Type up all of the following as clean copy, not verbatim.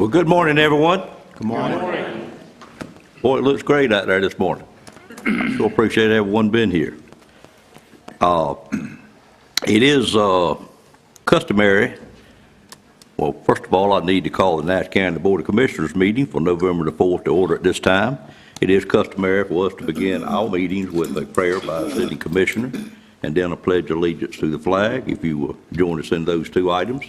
Well, good morning, everyone. Good morning. Boy, it looks great out there this morning. So appreciate everyone being here. It is customary. Well, first of all, I need to call the Nash County Board of Commissioners meeting for November the 4th to order at this time. It is customary for us to begin our meetings with a prayer by a city commissioner and then a pledge of allegiance to the flag. If you will join us in those two items.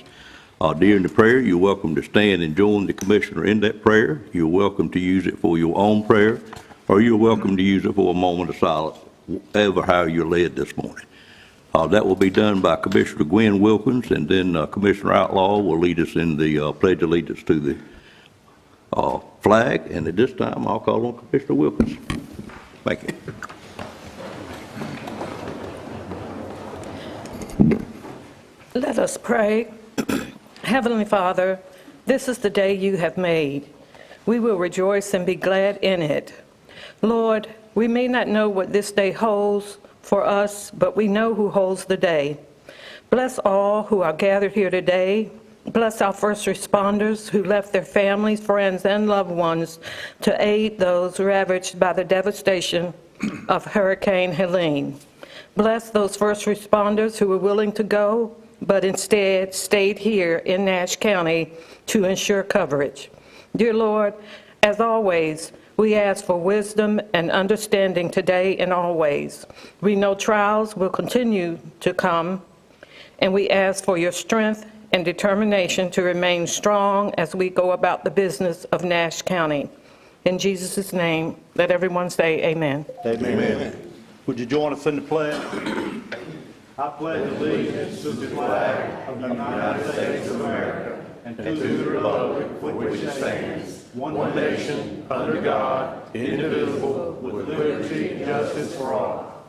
During the prayer, you're welcome to stand and join the commissioner in that prayer. You're welcome to use it for your own prayer, or you're welcome to use it for a moment of silence, whatever how you're led this morning. That will be done by Commissioner Gwen Wilkins, and then Commissioner Outlaw will lead us in the pledge of allegiance to the flag. And at this time, I'll call on Commissioner Wilkins. Thank you. Let us pray. Heavenly Father, this is the day you have made. We will rejoice and be glad in it. Lord, we may not know what this day holds for us, but we know who holds the day. Bless all who are gathered here today. Bless our first responders who left their families, friends, and loved ones to aid those ravaged by the devastation of Hurricane Helene. Bless those first responders who were willing to go, but instead stayed here in Nash County to ensure coverage. Dear Lord, as always, we ask for wisdom and understanding today and always. We know trials will continue to come, and we ask for your strength and determination to remain strong as we go about the business of Nash County. In Jesus' name, let everyone say amen. Amen. Would you join us in the pledge? I pledge allegiance to the flag of the United States of America and to the republic for which it stands, one nation, under God, indivisible, with liberty and justice for all.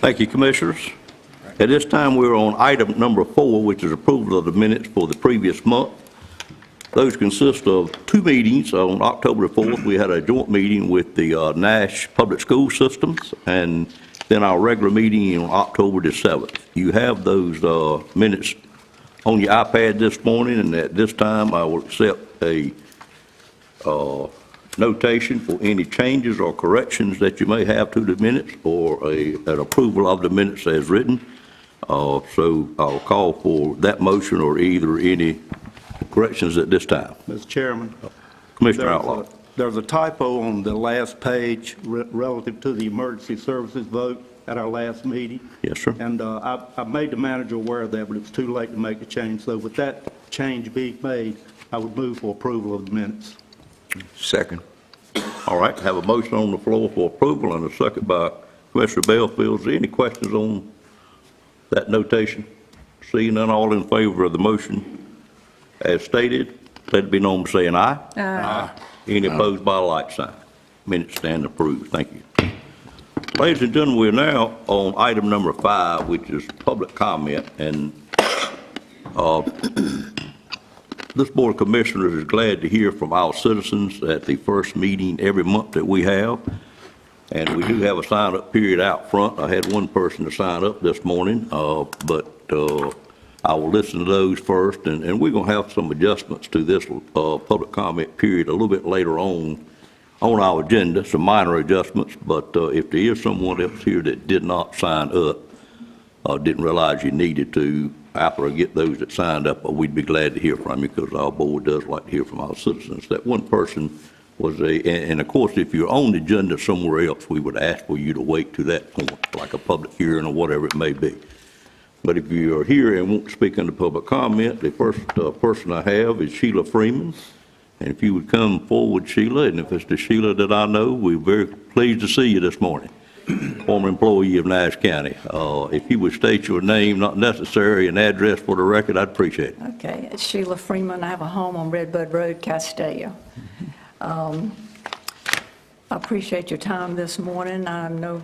Thank you, Commissioners. At this time, we're on item number 4, which is approval of the minutes for the previous month. Those consist of 2 meetings. On October 4th, we had a joint meeting with the Nash Public School Systems, and then our regular meeting on October the 7th. You have those minutes on your iPad this morning, and at this time, I will accept a notation for any changes or corrections that you may have to the minutes, or an approval of the minutes as written. So I'll call for that motion or either any corrections at this time. Mr. Chairman. Commissioner Outlaw. There's a typo on the last page relative to the emergency services vote at our last meeting. Yes, sir. And I made the manager aware of that, but it's too late to make the change. So with that change being made, I would move for approval of the minutes. Second. All right, have a motion on the floor for approval and a second by Commissioner Belfield. Is there any questions on that notation? Seeing none, all in favor of the motion as stated, let it be known by saying aye. Aye. Any opposed by a like sign. Minutes stand approved. Thank you. Ladies and gentlemen, we're now on item number 5, which is public comment. And this Board of Commissioners is glad to hear from our citizens at the first meeting every month that we have. And we do have a sign-up period out front. I had one person to sign up this morning, but I will listen to those first, and we're going to have some adjustments to this public comment period a little bit later on our agenda, some minor adjustments, but if there is someone else here that did not sign up, didn't realize you needed to, after I get those that signed up, we'd be glad to hear from you because our board does like to hear from our citizens. That one person was and of course, if you're on the agenda somewhere else, we would ask for you to wait to that point, like a public hearing or whatever it may be. But if you are here and want to speak under public comment, the first person I have is Sheila Freeman. And if you would come forward, Sheila, and if it's the Sheila that I know, we're very pleased to see you this morning. Former employee of Nash County. If you would state your name, not necessary, and address for the record, I'd appreciate it. Okay, it's Sheila Freeman. I have a home on Redbud Road, Castelia. I appreciate your time this morning. I'm no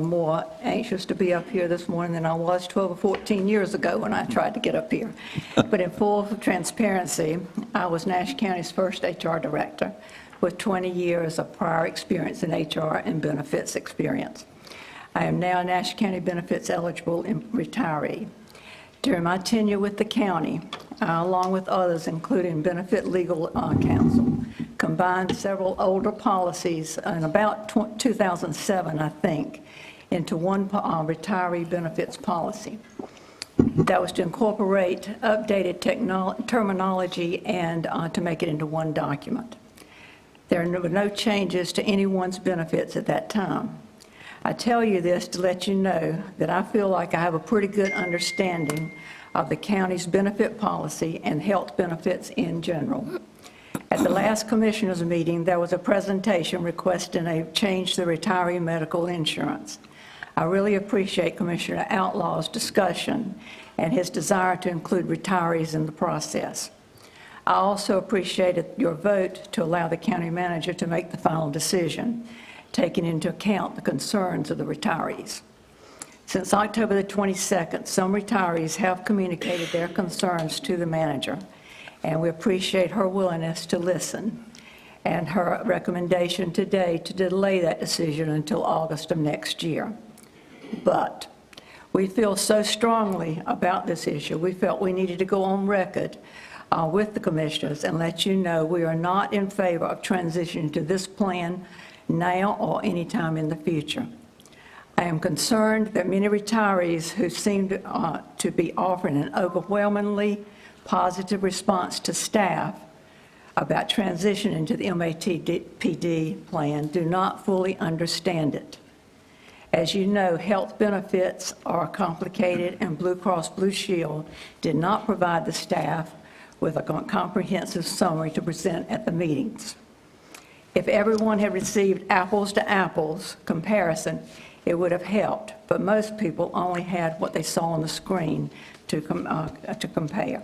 more anxious to be up here this morning than I was 12 or 14 years ago when I tried to get up here. But in full transparency, I was Nash County's first HR director with 20 years of prior experience in HR and benefits experience. I am now a Nash County benefits eligible retiree. During my tenure with the county, along with others, including benefit legal counsel, combined several older policies in about 2007, I think, into one retiree benefits policy. That was to incorporate updated terminology and to make it into one document. There were no changes to anyone's benefits at that time. I tell you this to let you know that I feel like I have a pretty good understanding of the county's benefit policy and health benefits in general. At the last commissioners' meeting, there was a presentation requesting a change to retiree medical insurance. I really appreciate Commissioner Outlaw's discussion and his desire to include retirees in the process. I also appreciated your vote to allow the county manager to make the final decision, taking into account the concerns of the retirees. Since October the 22nd, some retirees have communicated their concerns to the manager, and we appreciate her willingness to listen and her recommendation today to delay that decision until August of next year. But we feel so strongly about this issue, we felt we needed to go on record with the commissioners and let you know we are not in favor of transitioning to this plan now or anytime in the future. I am concerned that many retirees who seem to be offering an overwhelmingly positive response to staff about transitioning to the MATPD plan do not fully understand it. As you know, health benefits are complicated, and Blue Cross Blue Shield did not provide the staff with a comprehensive summary to present at the meetings. If everyone had received apples to apples comparison, it would have helped, but most people only had what they saw on the screen to compare.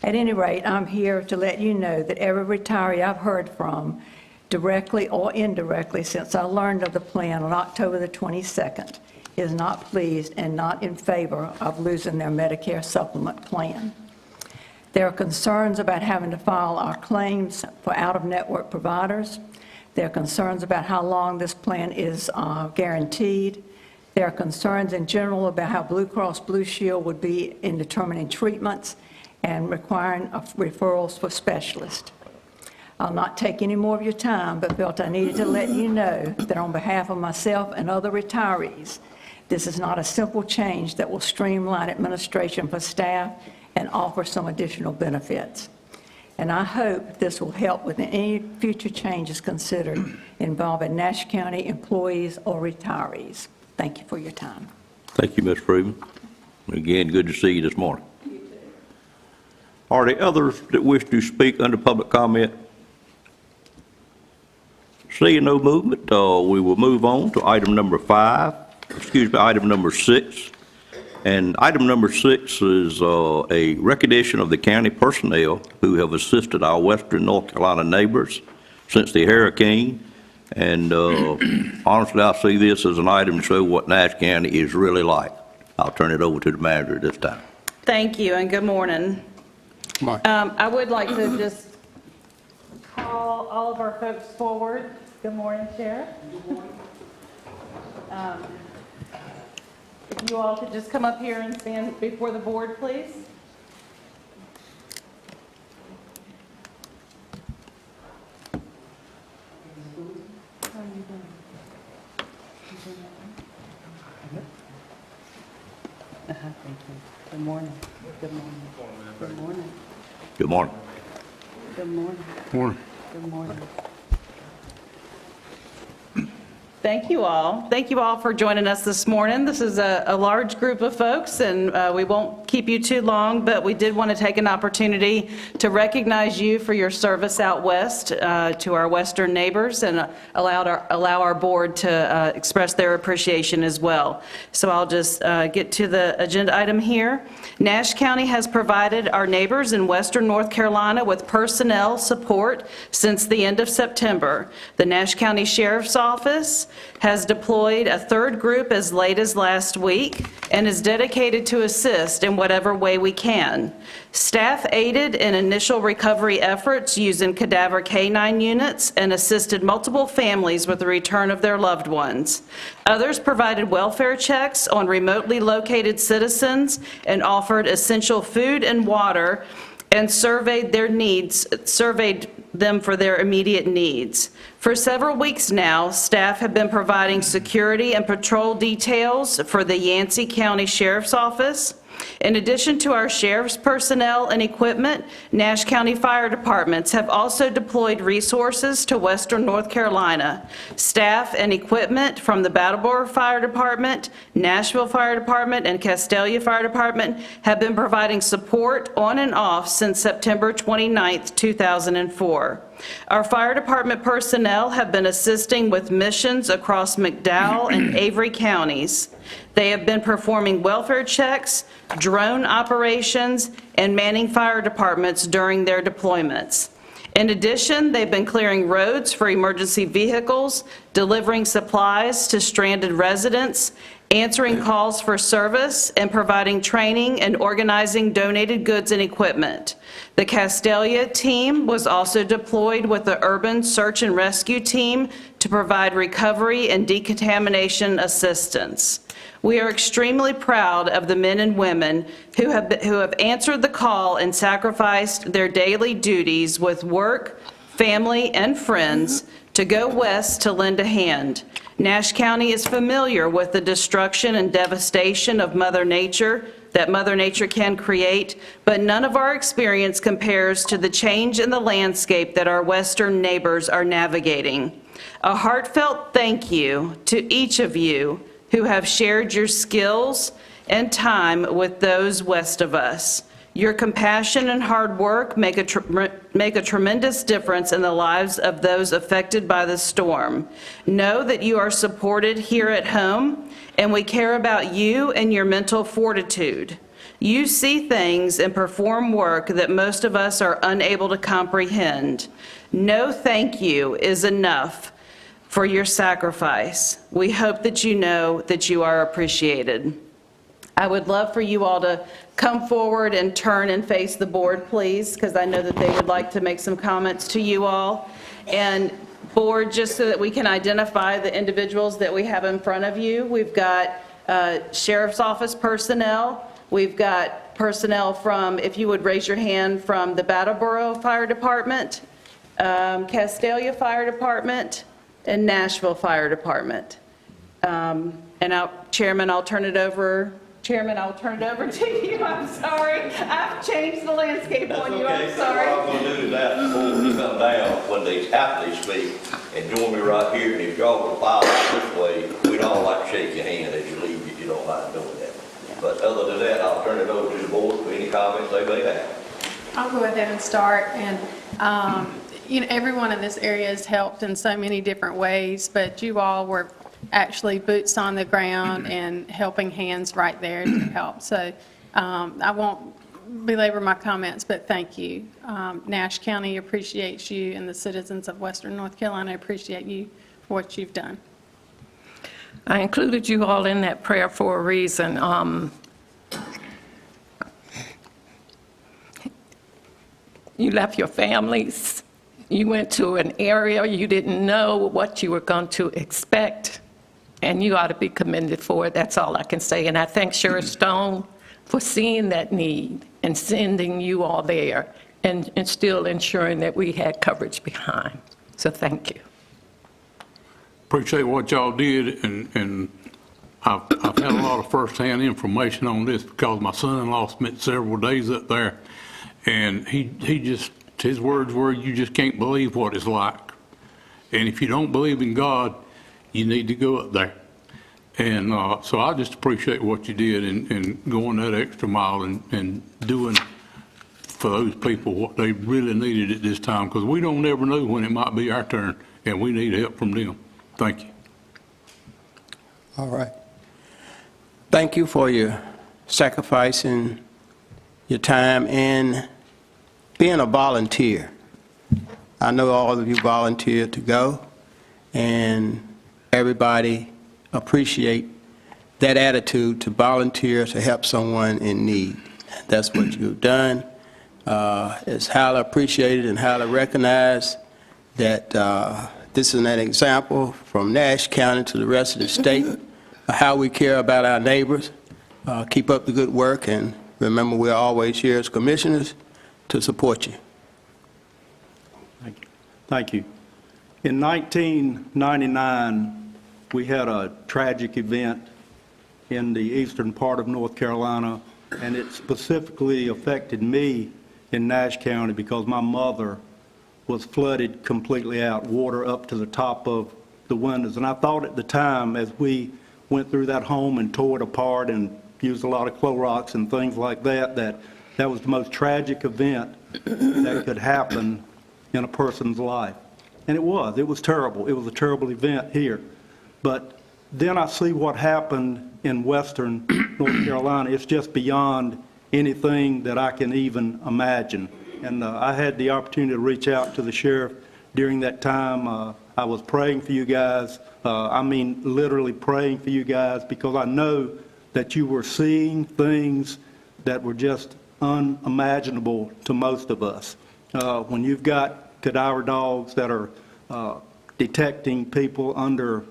At any rate, I'm here to let you know that every retiree I've heard from, directly or indirectly, since I learned of the plan on October the 22nd, is not pleased and not in favor of losing their Medicare supplement plan. There are concerns about having to file our claims for out-of-network providers. There are concerns about how long this plan is guaranteed. There are concerns in general about how Blue Cross Blue Shield would be in determining treatments and requiring referrals for specialists. I'll not take any more of your time, but felt I needed to let you know that on behalf of myself and other retirees, this is not a simple change that will streamline administration for staff and offer some additional benefits. And I hope this will help with any future changes considered involving Nash County employees or retirees. Thank you for your time. Thank you, Ms. Freeman. Again, good to see you this morning. Are there others that wish to speak under public comment? Seeing no movement, we will move on to item number 6. And item number 6 is a recognition of the county personnel who have assisted our western North Carolina neighbors since the hurricane. And honestly, I see this as an item to show what Nash County is really like. I'll turn it over to the manager at this time. Thank you, and good morning. I would like to just call all of our folks forward. Good morning, Sheriff. Good morning. If you all could just come up here and stand before the board, please. How are you doing? Thank you. Good morning. Good morning. Good morning. Good morning. Good morning. Morning. Good morning. Thank you all. Thank you all for joining us this morning. This is a large group of folks, and we won't keep you too long, but we did want to take an opportunity to recognize you for your service out west to our western neighbors, and allow our board to express their appreciation as well. So I'll just get to the agenda item here. Nash County has provided our neighbors in western North Carolina with personnel support since the end of September. The Nash County Sheriff's Office, has deployed a third group as late as last week and is dedicated to assist in whatever way we can. Staff aided in initial recovery efforts using cadaver canine units and assisted multiple families with the return of their loved ones. Others provided welfare checks on remotely located citizens and offered essential food and water and surveyed them for their immediate needs. For several weeks now, staff have been providing security and patrol details for the Yancey County Sheriff's Office. In addition to our sheriff's personnel and equipment, Nash County Fire Departments have also deployed resources to Western North Carolina. Staff and equipment from the Brattleboro Fire Department, Nashville Fire Department, and Castalia Fire Department have been providing support on and off since September 29, 2004. Our fire department personnel have been assisting with missions across McDowell and Avery counties. They have been performing welfare checks, drone operations, and manning fire departments during their deployments. In addition, they've been clearing roads for emergency vehicles, delivering supplies to stranded residents, answering calls for service, and providing training and organizing donated goods and equipment. The Castalia team was also deployed with the Urban Search and Rescue team to provide recovery and decontamination assistance. We are extremely proud of the men and women who have answered the call and sacrificed their daily duties with work, family, and friends to go west to lend a hand. Nash County is familiar with the destruction and devastation of Mother Nature that Mother Nature can create, but none of our experience compares to the change in the landscape that our western neighbors are navigating. A heartfelt thank you to each of you who have shared your skills and time with those west of us. Your compassion and hard work make a tremendous difference in the lives of those affected by the storm. Know that you are supported here at home, and we care about you and your mental fortitude. You see things and perform work that most of us are unable to comprehend. No thank you is enough for your sacrifice. We hope that you know that you are appreciated. I would love for you all to come forward and turn and face the board, please, because I know that they would like to make some comments to you all. And board, just so that we can identify the individuals that we have in front of you, we've got Sheriff's Office personnel, we've got personnel from, if you would raise your hand, from the Brattleboro Fire Department, Castalia Fire Department, and Nashville Fire Department. Chairman, I'll turn it over to you. I'm sorry. I've changed the landscape on you. I'm sorry. What I'm going to do is ask the board to come down when they happily speak and join me right here. And if y'all will file out this way, we'd all like to shake your hand as you leave if you don't mind doing that. But other than that, I'll turn it over to the board for any comments they may have. I'll go ahead and start. And everyone in this area has helped in so many different ways, but you all were actually boots on the ground and helping hands right there to help. So I won't belabor my comments, but thank you. Nash County appreciates you, and the citizens of Western North Carolina appreciate you for what you've done. I included you all in that prayer for a reason. You left your families. You went to an area you didn't know what you were going to expect, and you ought to be commended for it. That's all I can say. And I thank Sheriff Stone for seeing that need and sending you all there and still ensuring that we had coverage behind. So thank you. Appreciate what y'all did, and I've had a lot of firsthand information on this because my son-in-law spent several days up there, and his words were, you just can't believe what it's like. And if you don't believe in God, you need to go up there. And so I just appreciate what you did and going that extra mile and doing for those people what they really needed at this time, because we don't ever know when it might be our turn, and we need help from them. Thank you. All right. Thank you for your sacrifice and your time and being a volunteer. I know all of you volunteered to go, and everybody appreciate that attitude to volunteer to help someone in need. That's what you've done. It's highly appreciated and highly recognized that this is an example from Nash County to the rest of the state of how we care about our neighbors. Keep up the good work, and remember, we're always here as commissioners to support you. Thank you. In 1999, we had a tragic event in the eastern part of North Carolina, and it specifically affected me in Nash County because my mother was flooded completely out, water up to the top of the windows. And I thought at the time, as we went through that home and tore it apart and used a lot of Clorox and things like that, that was the most tragic event that could happen in a person's life. And it was terrible. It was a terrible event here. But then I see what happened in western North Carolina. It's just beyond anything that I can even imagine. And I had the opportunity to reach out to the sheriff during that time. I was praying for you guys. I mean, literally praying for you guys, because I know that you were seeing things that were just unimaginable to most of us. When you've got cadaver dogs that are detecting people under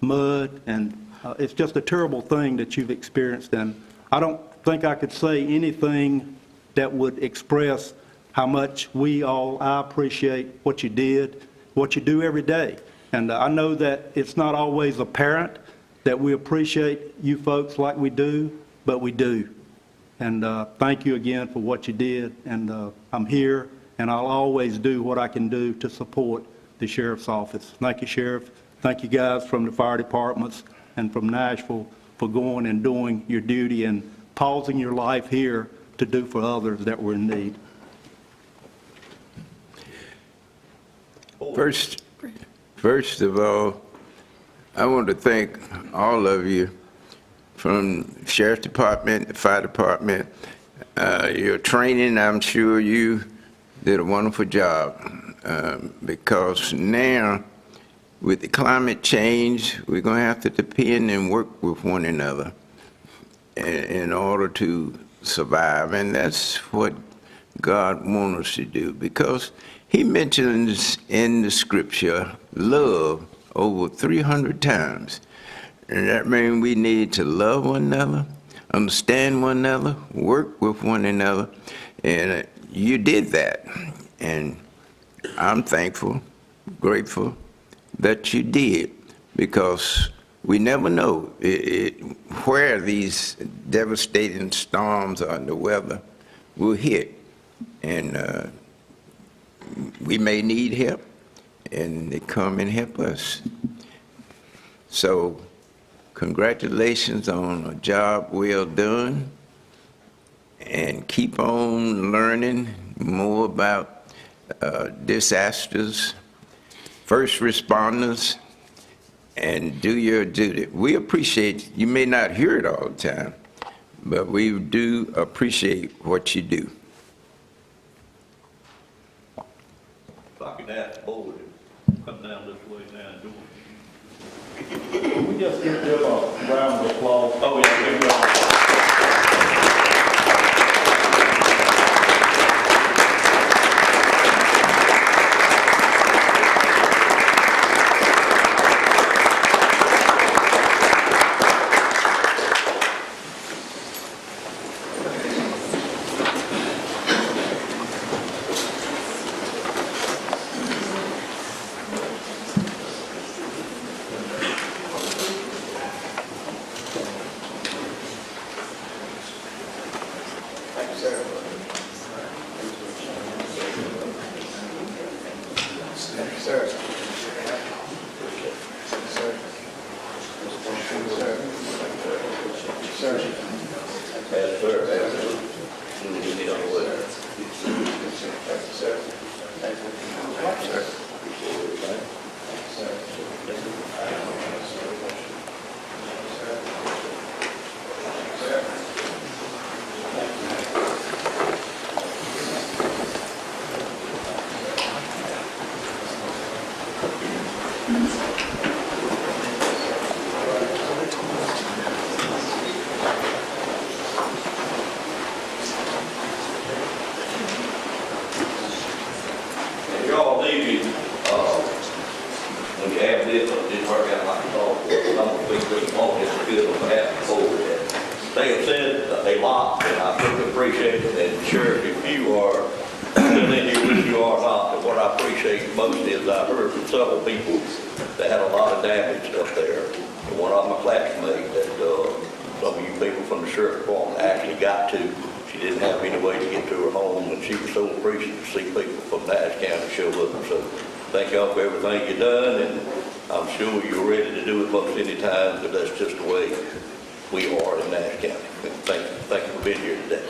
mud, and it's just a terrible thing that you've experienced. And I don't think I could say anything that would express how much I appreciate what you did, what you do every day. And I know that it's not always apparent that we appreciate you folks like we do, but we do. And thank you again for what you did. And I'm here, and I'll always do what I can do to support the sheriff's office. Thank you, Sheriff. Thank you guys from the fire departments and from Nashville for going and doing your duty and pausing your life here to do for others that were in need. First of all, I want to thank all of you from Sheriff's Department, the Fire Department. Your training, I'm sure you did a wonderful job, because now with the climate change, we're going to have to depend and work with one another in order to survive. And that's what God wants us to do, because He mentions in the scripture love over 300 times. And that means we need to love one another, understand one another, work with one another. And you did that. And I'm thankful, grateful that you did, because we never know where these devastating storms or the weather will hit. And we may need help, and they come and help us. So congratulations on a job well done, and keep on learning more about disasters, first responders, and do your duty. We appreciate, you may not hear it all the time, but we do appreciate what you do. If I could ask the board to come down this way now and do it. Can we just give them a round of applause? Oh, yeah, there you go. appreciate it, and Sheriff, if you are still in here, which you are not, but what I appreciate most is I heard from several people that had a lot of damage up there. And one of my classmates that some of you people from the sheriff's department actually got to. She didn't have any way to get to her home, and she was so appreciative to see people from Nash County show up. So thank y'all for everything you've done, and I'm sure you're ready to do it most any time, but that's just the way we are in Nash County. Thank you for being here today.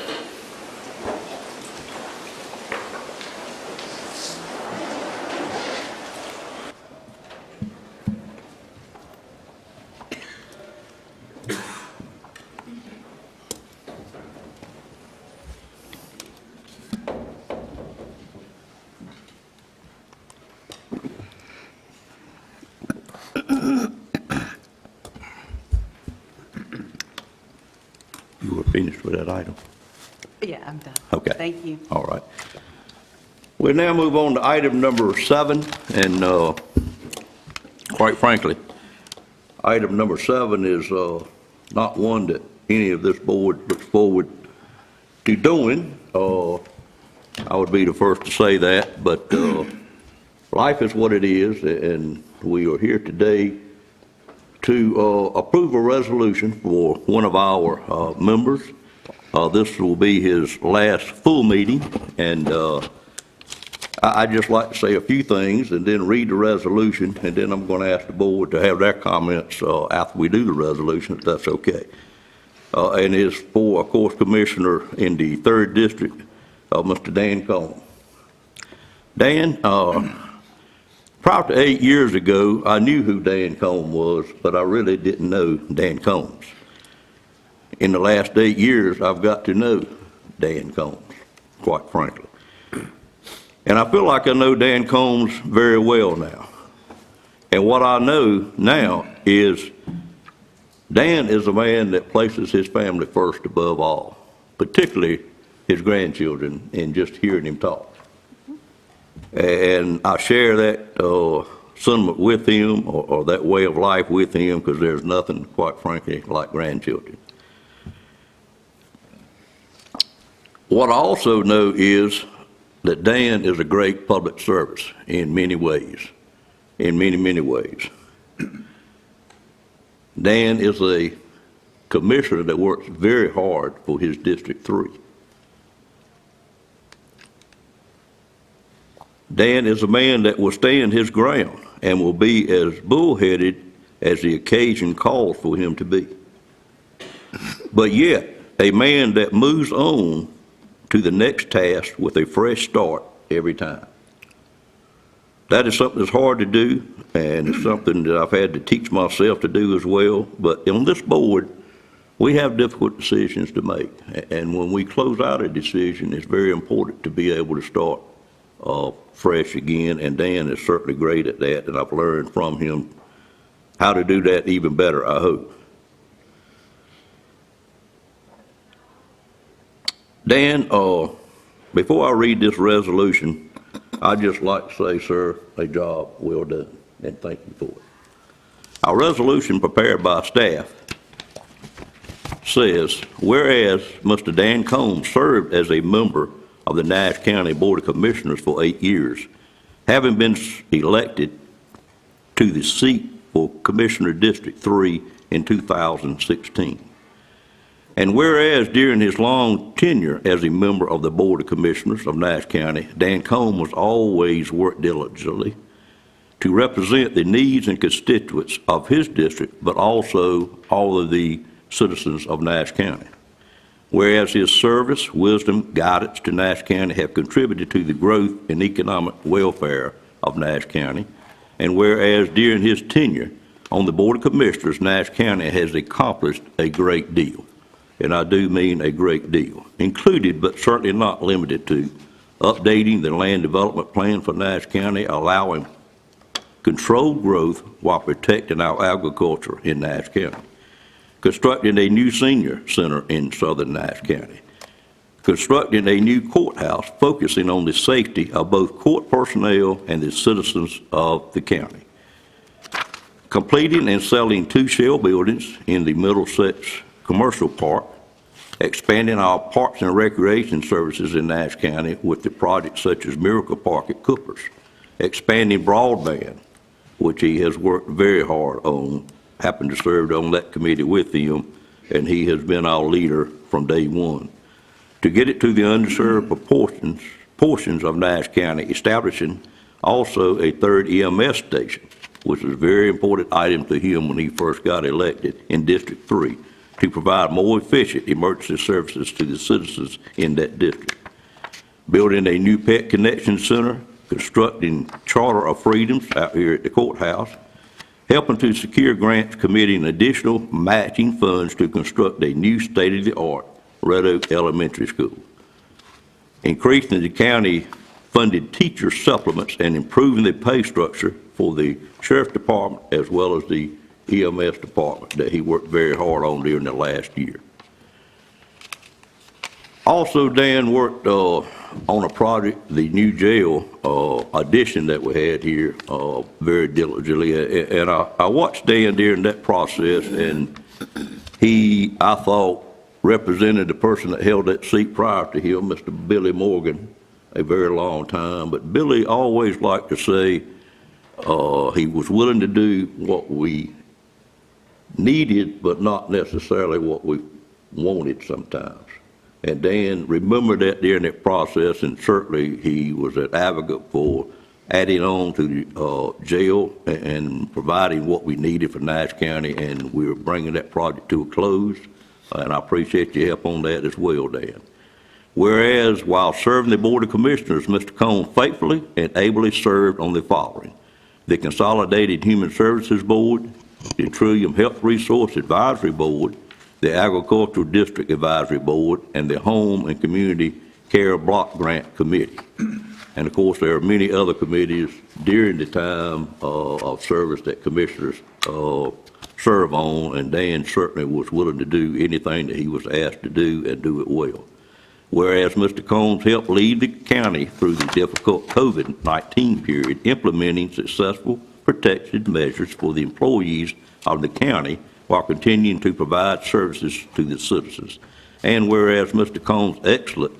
You were finished with that item? Yeah, I'm done. Okay. Thank you. All right. We'll now move on to item number 7, and quite frankly, item number 7 is not one that any of this board looks forward to doing. I would be the first to say that, but life is what it is, and we are here today to approve a resolution for one of our members. This will be his last full meeting, and I'd just like to say a few things and then read the resolution, and then I'm going to ask the board to have their comments after we do the resolution, if that's okay. And it's for, of course, Commissioner in the 3rd District, Mr. Dan Combs. Dan, prior to 8 years ago, I knew who Dan Combs was, but I really didn't know Dan Combs. In the last 8 years, I've got to know Dan Combs, quite frankly. And I feel like I know Dan Combs very well now. And what I know now is Dan is a man that places his family first above all, particularly his grandchildren, and just hearing him talk. And I share that sentiment with him, or that way of life with him, because there's nothing, quite frankly, like grandchildren. What I also know is that Dan is a great public service in many ways, in many, many ways. Dan is a commissioner that works very hard for his District 3. Dan is a man that will stand his ground and will be as bullheaded as the occasion calls for him to be. But yet, a man that moves on to the next task with a fresh start every time. That is something that's hard to do, and it's something that I've had to teach myself to do as well. But on this board, we have difficult decisions to make. And when we close out a decision, it's very important to be able to start fresh again, and Dan is certainly great at that, and I've learned from him how to do that even better, I hope. Dan, before I read this resolution, I'd just like to say, sir, a job well done, and thank you for it. Our resolution prepared by staff says, whereas Mr. Dan Combs served as a member of the Nash County Board of Commissioners for 8 years, having been elected to the seat for Commissioner District 3 in 2016. And whereas during his long tenure as a member of the Board of Commissioners of Nash County, Dan Combs was always worked diligently to represent the needs and constituents of his district, but also all of the citizens of Nash County. Whereas his service, wisdom, guidance to Nash County have contributed to the growth and economic welfare of Nash County, and whereas during his tenure on the Board of Commissioners, Nash County has accomplished a great deal. And I do mean a great deal, included but certainly not limited to updating the land development plan for Nash County, allowing controlled growth while protecting our agriculture in Nash County, constructing a new senior center in southern Nash County, constructing a new courthouse focusing on the safety of both court personnel and the citizens of the county, completing and selling 2 shell buildings in the Middlesex Commercial Park, expanding our parks and recreation services in Nash County with the projects such as Miracle Park at Coopers, expanding broadband, which he has worked very hard on, happened to serve on that committee with him, and he has been our leader from day one. To get it to the underserved portions of Nash County, establishing also a third EMS station, which was a very important item to him when he first got elected in District 3, to provide more efficient emergency services to the citizens in that district. Building a new Pet Connection Center, constructing Charter of Freedoms out here at the courthouse, helping to secure grants, committing additional matching funds to construct a new state-of-the-art Red Oak Elementary School, increasing the county-funded teacher supplements and improving the pay structure for the Sheriff's Department as well as the EMS Department that he worked very hard on during the last year. Also, Dan worked on a project, the new jail addition that we had here, very diligently. And I watched Dan during that process, and he, I thought, represented the person that held that seat prior to him, Mr. Billy Morgan, a very long time. But Billy always liked to say he was willing to do what we needed, but not necessarily what we wanted sometimes. And Dan remembered that during that process, and certainly he was an advocate for adding on to the jail and providing what we needed for Nash County, and we were bringing that project to a close, and I appreciate your help on that as well, Dan. Whereas, while serving the Board of Commissioners, Mr. Cone faithfully and ably served on the following: the Consolidated Human Services Board, the Trillium Health Resource Advisory Board, the Agricultural District Advisory Board, and the Home and Community Care Block Grant Committee. And of course, there are many other committees during the time of service that commissioners serve on, and Dan certainly was willing to do anything that he was asked to do and do it well. Whereas Mr. Combs helped lead the county through the difficult COVID-19 period, implementing successful protection measures for the employees of the county while continuing to provide services to the citizens. And whereas Mr. Combs' excellent,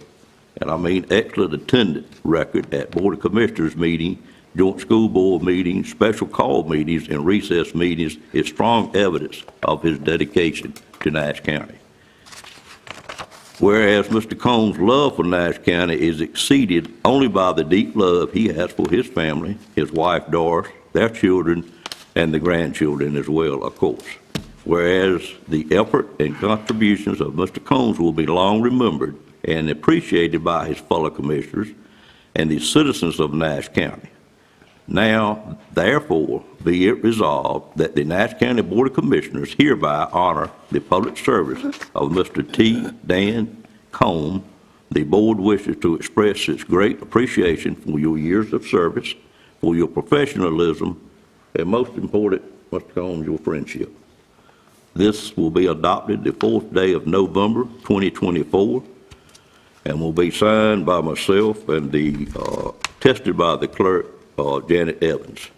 and I mean excellent attendance record at Board of Commissioners meeting, joint school board meetings, special call meetings, and recess meetings is strong evidence of his dedication to Nash County. Whereas Mr. Combs' love for Nash County is exceeded only by the deep love he has for his family, his wife Doris, their children, and the grandchildren as well, of course. Whereas the effort and contributions of Mr. Combs will be long remembered and appreciated by his fellow commissioners and the citizens of Nash County. Now, therefore, be it resolved that the Nash County Board of Commissioners hereby honor the public service of Mr. T. Dan Combs. The board wishes to express its great appreciation for your years of service, for your professionalism, and most important, Mr. Combs, your friendship. This will be adopted the 4th day of November 2024 and will be signed by myself and tested by the clerk, Janet Evans.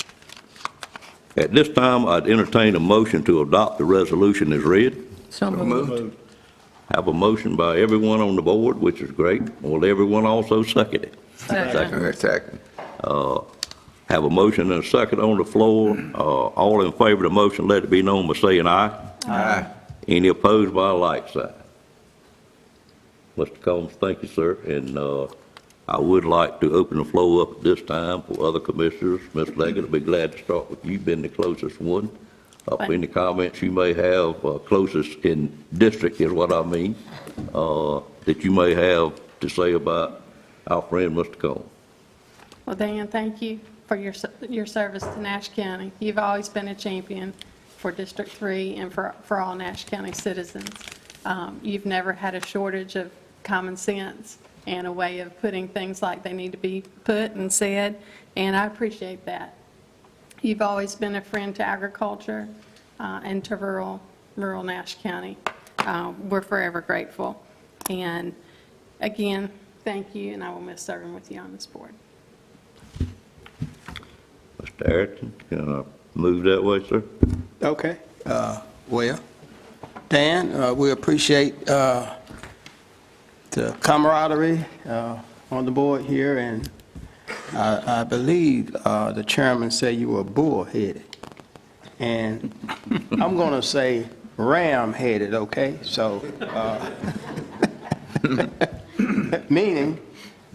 At this time, I'd entertain a motion to adopt the resolution as read. So moved. Have a motion by everyone on the board, which is great. Will everyone also second it? Second. Have a motion and a second on the floor. All in favor of the motion, let it be known by saying aye. Aye. Any opposed by a like sign? Mr. Combs, thank you, sir. And I would like to open the floor up at this time for other commissioners. Ms. Leggett, I'll be glad to start with you. You've been the closest one. Any comments you may have, closest in district is what I mean, that you may have to say about our friend, Mr. Combs. Well, Dan, thank you for your service to Nash County. You've always been a champion for District 3 and for all Nash County citizens. You've never had a shortage of common sense and a way of putting things like they need to be put and said, and I appreciate that. You've always been a friend to agriculture and to rural Nash County. We're forever grateful. And again, thank you, and I will miss serving with you on this board. Mr. Ayrton, can I move that way, sir? Okay. Well, Dan, we appreciate the camaraderie on the board here, and I believe the chairman said you were bull-headed. And I'm going to say ram-headed, okay? So, meaning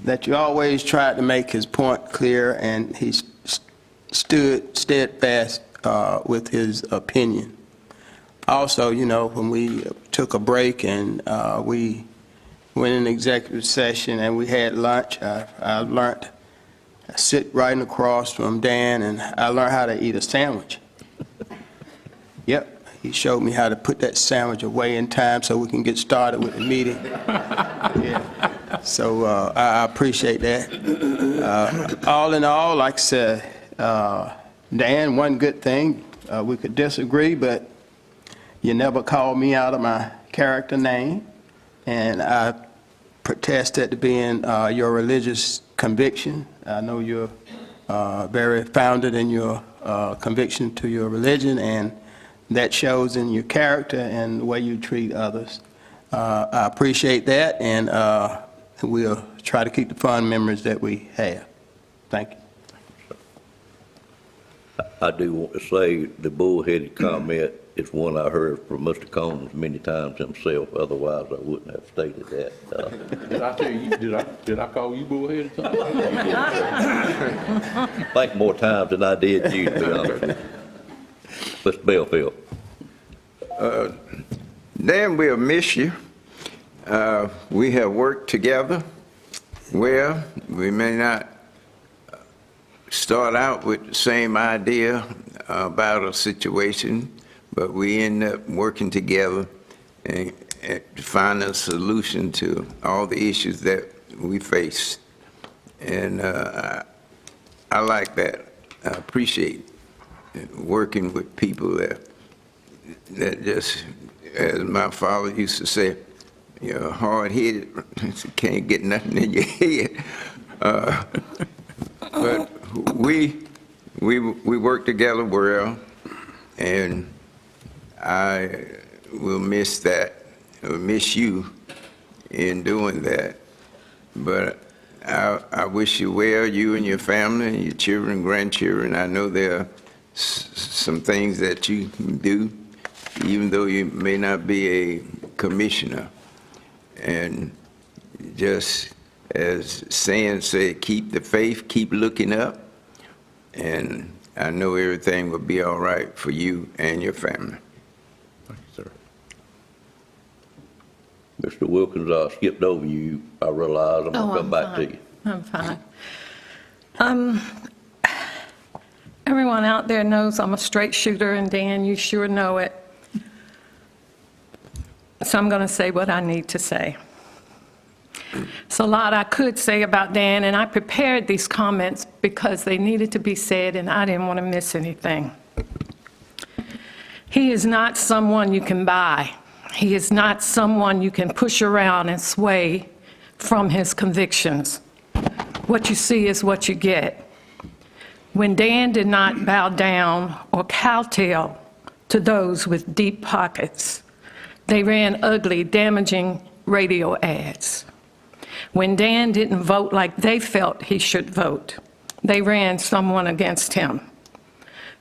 that you always tried to make his point clear, and he stood steadfast with his opinion. Also, you know, when we took a break and we went in executive session and we had lunch, I learned, I sit right across from Dan, and I learned how to eat a sandwich. Yep, he showed me how to put that sandwich away in time so we can get started with the meeting. Yeah. So I appreciate that. All in all, like I said, Dan, one good thing, we could disagree, but you never called me out of my character name, and I protest that to being your religious conviction. I know you're very founded in your conviction to your religion, and that shows in your character and the way you treat others. I appreciate that, and we'll try to keep the fond memories that we have. Thank you. I do want to say the bullheaded comment is one I heard from Mr. Combs many times himself. Otherwise, I wouldn't have stated that. Did I tell you, did I call you bullheaded or something? I think more times than I did you, to be honest with you. Mr. Belfield. Dan, we'll miss you. We have worked together. Well, we may not start out with the same idea about a situation, but we end up working together and to find a solution to all the issues that we face. And I like that. I appreciate working with people that just, as my father used to say, you're hard-headed, can't get nothing in your head. But we work together well, and I will miss that, or miss you in doing that. But I wish you well, you and your family, and your children, grandchildren. I know there are some things that you do, even though you may not be a commissioner. And just as saying said, keep the faith, keep looking up, and I know everything will be all right for you and your family. Thank you, sir. Mr. Wilkins, I skipped over you. I realize I'm going to come back to you. I'm fine. Everyone out there knows I'm a straight shooter, and Dan, you sure know it. So I'm going to say what I need to say. It's a lot I could say about Dan, and I prepared these comments because they needed to be said, and I didn't want to miss anything. He is not someone you can buy. He is not someone you can push around and sway from his convictions. What you see is what you get. When Dan did not bow down or kowtow to those with deep pockets, they ran ugly, damaging radio ads. When Dan didn't vote like they felt he should vote, they ran someone against him.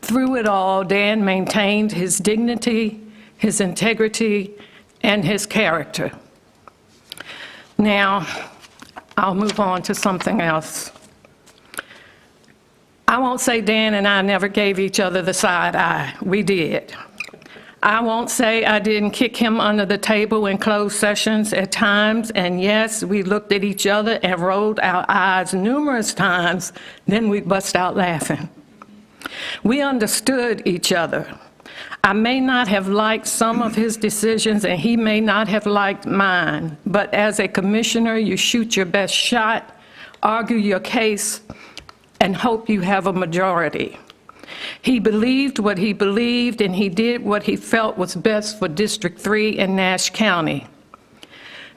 Through it all, Dan maintained his dignity, his integrity, and his character. Now, I'll move on to something else. I won't say Dan and I never gave each other the side eye. We did. I won't say I didn't kick him under the table in closed sessions at times, and yes, we looked at each other and rolled our eyes numerous times, then we bust out laughing. We understood each other. I may not have liked some of his decisions, and he may not have liked mine, but as a commissioner, you shoot your best shot, argue your case, and hope you have a majority. He believed what he believed, and he did what he felt was best for District 3 in Nash County.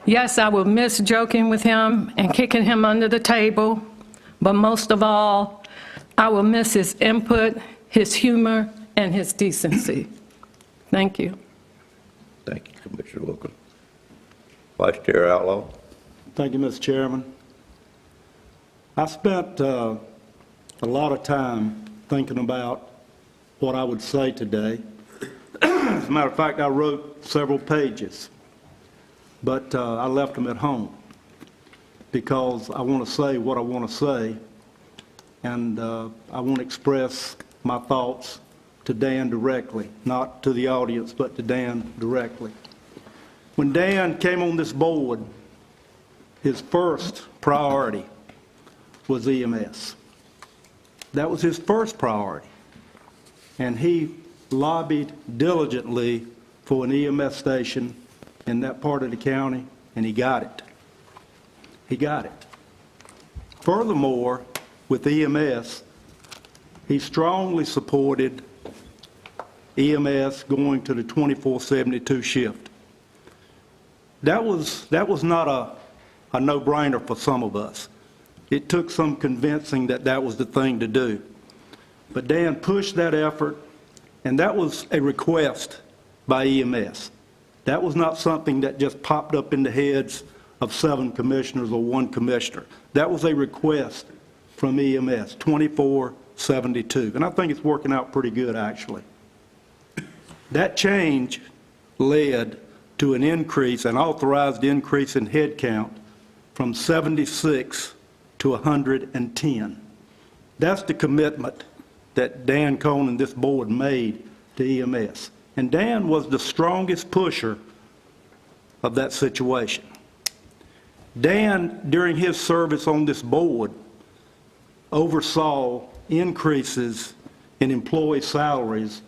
Yes, I will miss joking with him and kicking him under the table, but most of all, I will miss his input, his humor, and his decency. Thank you. Thank you, Commissioner Wilkins. Vice Chair Outlaw. Thank you, Mr. Chairman. I spent a lot of time thinking about what I would say today. As a matter of fact, I wrote several pages, but I left them at home because I want to say what I want to say, and I want to express my thoughts to Dan directly, not to the audience, but to Dan directly. When Dan came on this board, his first priority was EMS. That was his first priority. And he lobbied diligently for an EMS station in that part of the county, and he got it. He got it. Furthermore, with EMS, he strongly supported EMS going to the 24/72 shift. That was not a no-brainer for some of us. It took some convincing that that was the thing to do. But Dan pushed that effort, and that was a request by EMS. That was not something that just popped up in the heads of 7 commissioners or 1 commissioner. That was a request from EMS, 24/72. And I think it's working out pretty good, actually. That change led to an increase, an authorized increase in headcount from 76 to 110. That's the commitment that Dan Cohn and this board made to EMS. And Dan was the strongest pusher of that situation. Dan, during his service on this board, oversaw increases in employee salaries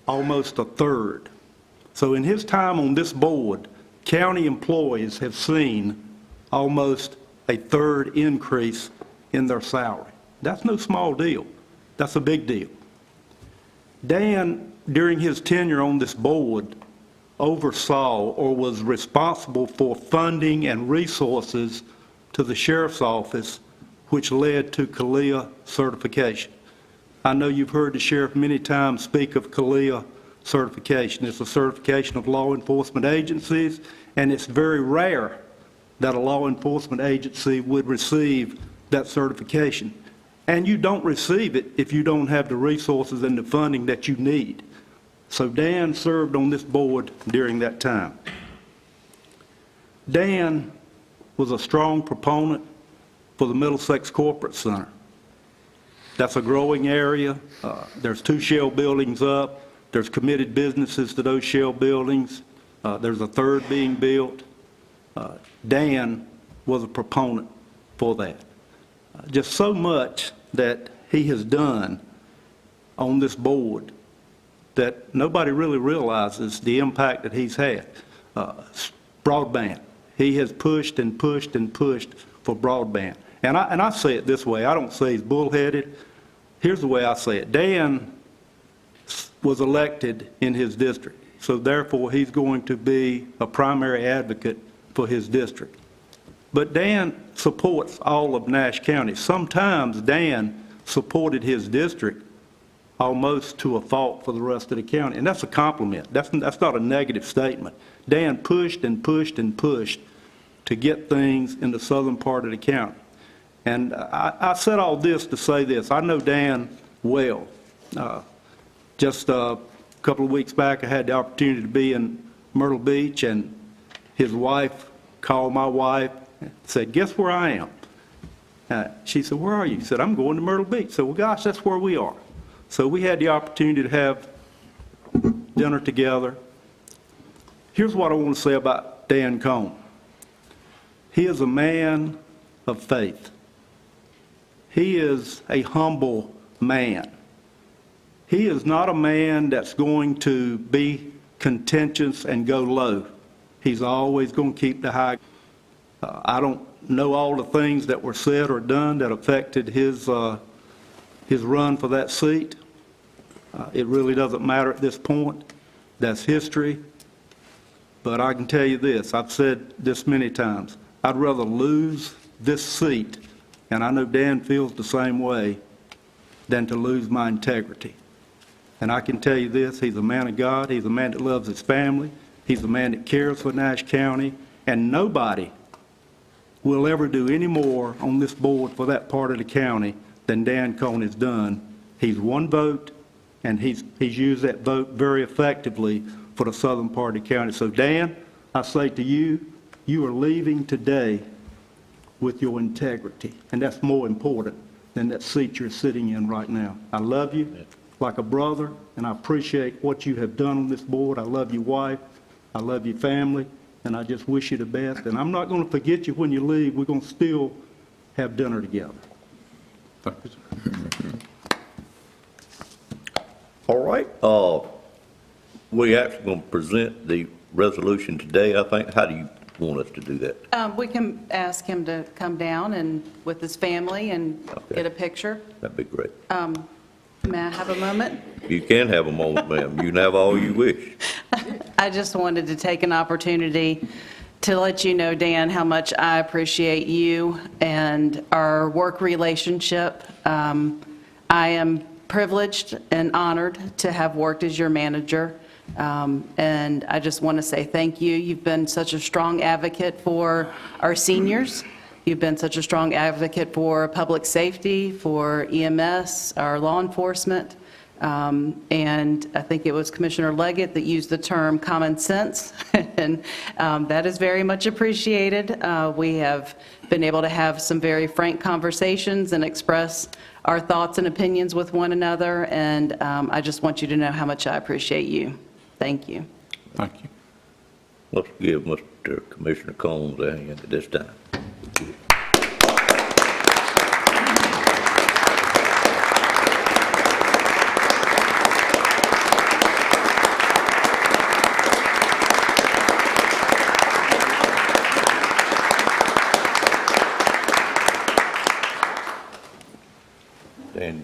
almost a third. So in his time on this board, county employees have seen almost a third increase in their salary. That's no small deal. That's a big deal. Dan, during his tenure on this board, oversaw or was responsible for funding and resources to the sheriff's office, which led to CALEA certification. I know you've heard the sheriff many times speak of CALEA certification. It's a certification of law enforcement agencies, and it's very rare that a law enforcement agency would receive that certification. And you don't receive it if you don't have the resources and the funding that you need. So Dan served on this board during that time. Dan was a strong proponent for the Middlesex Corporate Center. That's a growing area. There's 2 shell buildings up. There's committed businesses to those shell buildings. There's a 3rd being built. Dan was a proponent for that. Just so much that he has done on this board that nobody really realizes the impact that he's had. Broadband. He has pushed and pushed and pushed for broadband. And I say it this way. I don't say he's bullheaded. Here's the way I say it. Dan was elected in his district, so therefore he's going to be a primary advocate for his district. But Dan supports all of Nash County. Sometimes Dan supported his district almost to a fault for the rest of the county, and that's a compliment. That's not a negative statement. Dan pushed and pushed and pushed to get things in the southern part of the county. And I said all this to say this. I know Dan well. Just a couple of weeks back, I had the opportunity to be in Myrtle Beach, and his wife called my wife and said, "Guess where I am?" She said, "Where are you?" He said, "I'm going to Myrtle Beach." I said, "Well, gosh, that's where we are." So we had the opportunity to have dinner together. Here's what I want to say about Dan Cohn. He is a man of faith. He is a humble man. He is not a man that's going to be contentious and go low. He's always going to keep the high. I don't know all the things that were said or done that affected his run for that seat. It really doesn't matter at this point. That's history. But I can tell you this, I've said this many times, I'd rather lose this seat, and I know Dan feels the same way, than to lose my integrity. And I can tell you this, he's a man of God, he's a man that loves his family, he's a man that cares for Nash County, and nobody will ever do any more on this board for that part of the county than Dan Cone has done. He's one vote, and he's used that vote very effectively for the southern part of the county. So Dan, I say to you, you are leaving today with your integrity, and that's more important than that seat you're sitting in right now. I love you like a brother, and I appreciate what you have done on this board. I love your wife, I love your family, and I just wish you the best. And I'm not going to forget you when you leave. We're going to still have dinner together. Thank you, sir. All right, we actually going to present the resolution today, I think. How do you want us to do that? We can ask him to come down and with his family and Okay. get a picture. That'd be great. May I have a moment? You can have a moment, ma'am. You can have all you wish. I just wanted to take an opportunity to let you know, Dan, how much I appreciate you and our work relationship. I am privileged and honored to have worked as your manager, and I just want to say thank you. You've been such a strong advocate for our seniors. You've been such a strong advocate for public safety, for EMS, our law enforcement, and I think it was Commissioner Leggett that used the term common sense, and that is very much appreciated. We have been able to have some very frank conversations and express our thoughts and opinions with one another, and I just want you to know how much I appreciate you. Thank you. Thank you. Let's give Mr. Commissioner Combs a hand at this time. And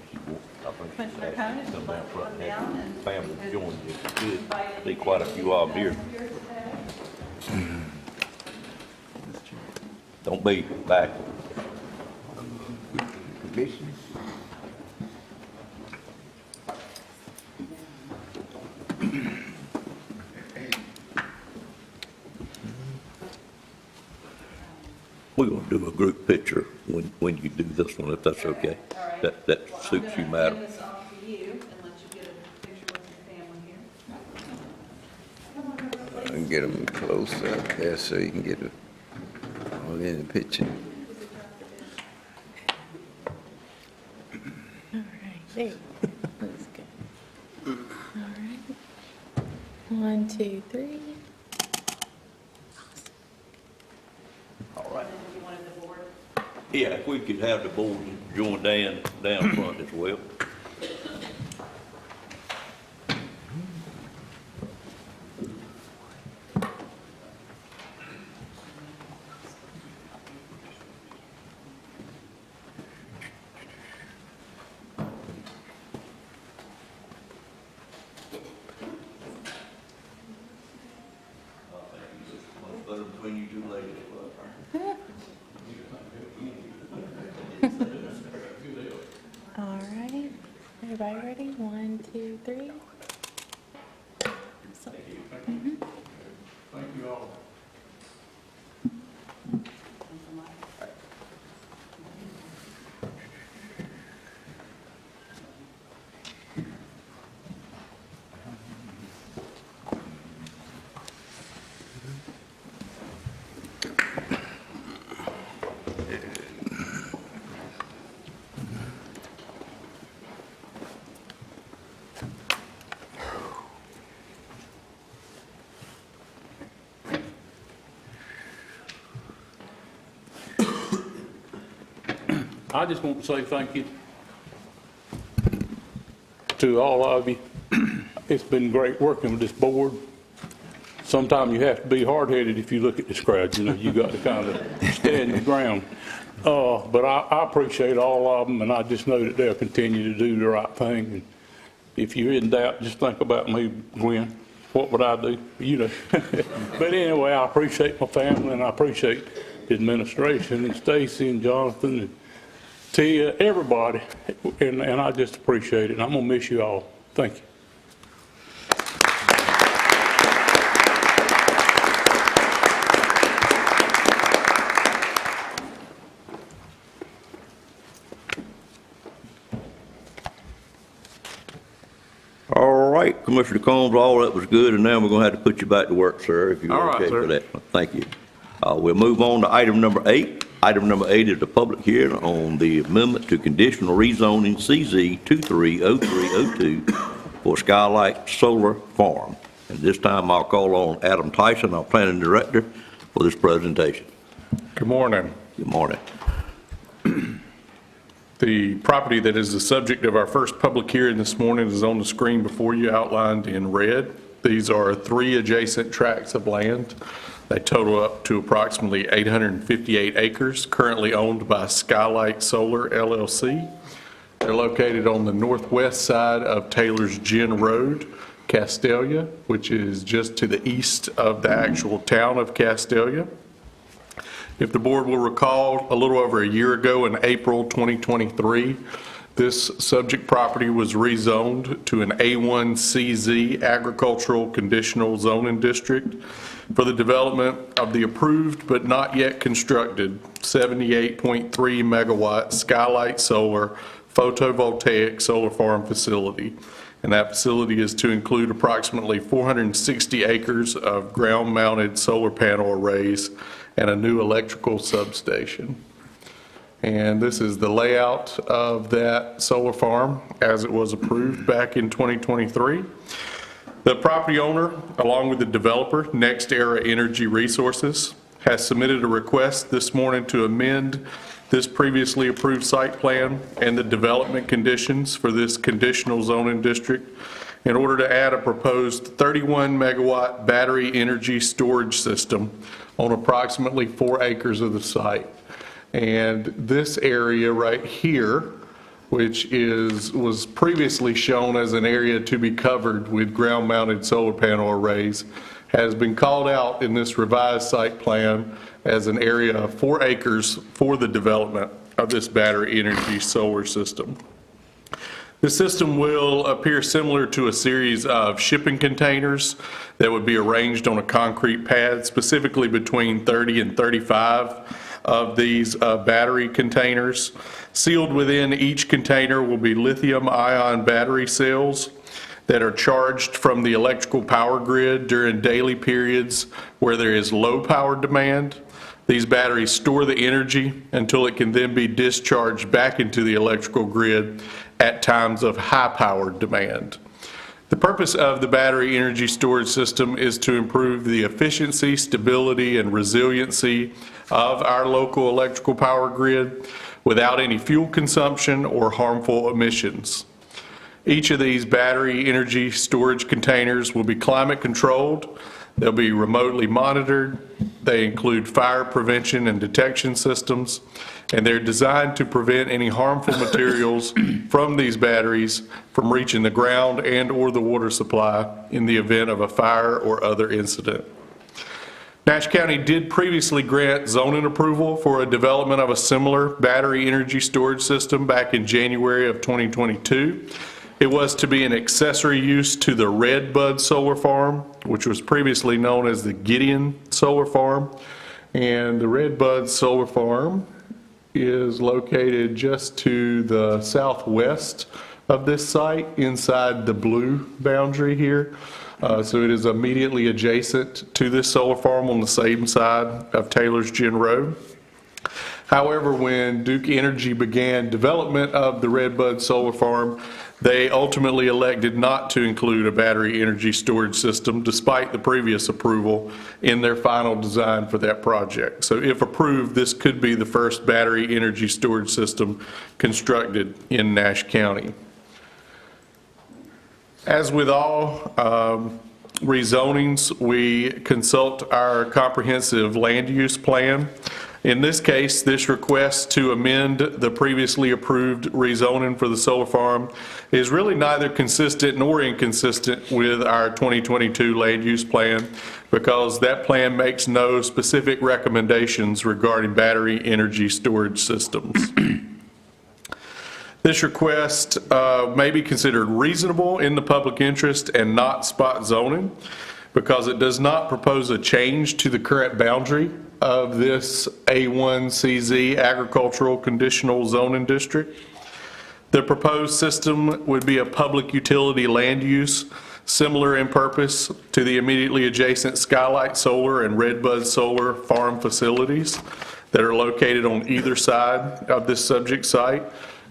I think Commissioner Cohen, if come you'd down like to front come and down have and- family join you. Good. See quite a few of them here. Don't be back. Commissioner? We're going to do a group picture when you do this one, if that's okay. That suits you, madam. Hand this off to you and let you get a picture with your family here. I can get them close up there so you can get it all in the picture. All right, there. That's good. All right. 1, 2, 3. All right. Yeah, if we could have the board join Dan down front as well. Better between you two ladies. All right. Everybody ready? 1, 2, 3. Thank you all. I just want to say thank you to all of you. It's been great working with this board. Sometimes you have to be hard-headed if you look at this crowd, you know, you got to kind of stand your ground. But I appreciate all of them, and I just know that they'll continue to do the right thing. And if you're in doubt, just think about me, Gwen. What would I do? You know. But anyway, I appreciate my family, and I appreciate the administration, and Stacy, and Jonathan, and Tia, everybody, and I just appreciate it, and I'm going to miss you all. Thank you. Commissioner Combs, all that was good, and now we're going to have to put you back to work, sir, if you're All right, okay sir. for that. Thank you. We'll move on to item number 8. Item number 8 is the public hearing on the amendment to conditional rezoning CZ 230302 for Skylight Solar Farm. And this time I'll call on Adam Tyson, our planning director, for this presentation. Good morning. Good morning. The property that is the subject of our first public hearing this morning is on the screen before you, outlined in red. These are 3 adjacent tracts of land. They total up to approximately 858 acres, currently owned by Skylight Solar LLC. They're located on the northwest side of Taylor's Gin Road, Castelia, which is just to the east of the actual town of Castelia. If the board will recall, a little over a year ago in April 2023, this subject property was rezoned to an A1CZ agricultural conditional zoning district for the development of the approved but not yet constructed 78.3 megawatt Skylight Solar photovoltaic solar farm facility. And that facility is to include approximately 460 acres of ground-mounted solar panel arrays and a new electrical substation. And this is the layout of that solar farm as it was approved back in 2023. The property owner, along with the developer, Next Era Energy Resources, has submitted a request this morning to amend this previously approved site plan and the development conditions for this conditional zoning district in order to add a proposed 31 megawatt battery energy storage system on approximately 4 acres of the site. And this area right here, which was previously shown as an area to be covered with ground-mounted solar panel arrays, has been called out in this revised site plan as an area of 4 acres for the development of this battery energy solar system. The system will appear similar to a series of shipping containers that would be arranged on a concrete pad, specifically between 30 and 35 of these battery containers. Sealed within each container will be lithium-ion battery cells that are charged from the electrical power grid during daily periods where there is low power demand. These batteries store the energy until it can then be discharged back into the electrical grid at times of high power demand. The purpose of the battery energy storage system is to improve the efficiency, stability, and resiliency of our local electrical power grid without any fuel consumption or harmful emissions. Each of these battery energy storage containers will be climate controlled. They'll be remotely monitored. They include fire prevention and detection systems, and they're designed to prevent any harmful materials from these batteries from reaching the ground and or the water supply in the event of a fire or other incident. Nash County did previously grant zoning approval for a development of a similar battery energy storage system back in January of 2022. It was to be an accessory use to the Redbud Solar Farm, which was previously known as the Gideon Solar Farm. And the Redbud Solar Farm is located just to the southwest of this site, inside the blue boundary here. So it is immediately adjacent to this solar farm on the same side of Taylor's Gin Road. However, when Duke Energy began development of the Redbud Solar Farm, they ultimately elected not to include a battery energy storage system despite the previous approval in their final design for that project. So if approved, this could be the first battery energy storage system constructed in Nash County. As with all rezonings, we consult our comprehensive land use plan. In this case, this request to amend the previously approved rezoning for the solar farm is really neither consistent nor inconsistent with our 2022 land use plan, because that plan makes no specific recommendations regarding battery energy storage systems. This request may be considered reasonable in the public interest and not spot zoning, because it does not propose a change to the current boundary of this A1CZ agricultural conditional zoning district. The proposed system would be a public utility land use similar in purpose to the immediately adjacent Skylight Solar and Redbud Solar farm facilities that are located on either side of this subject site.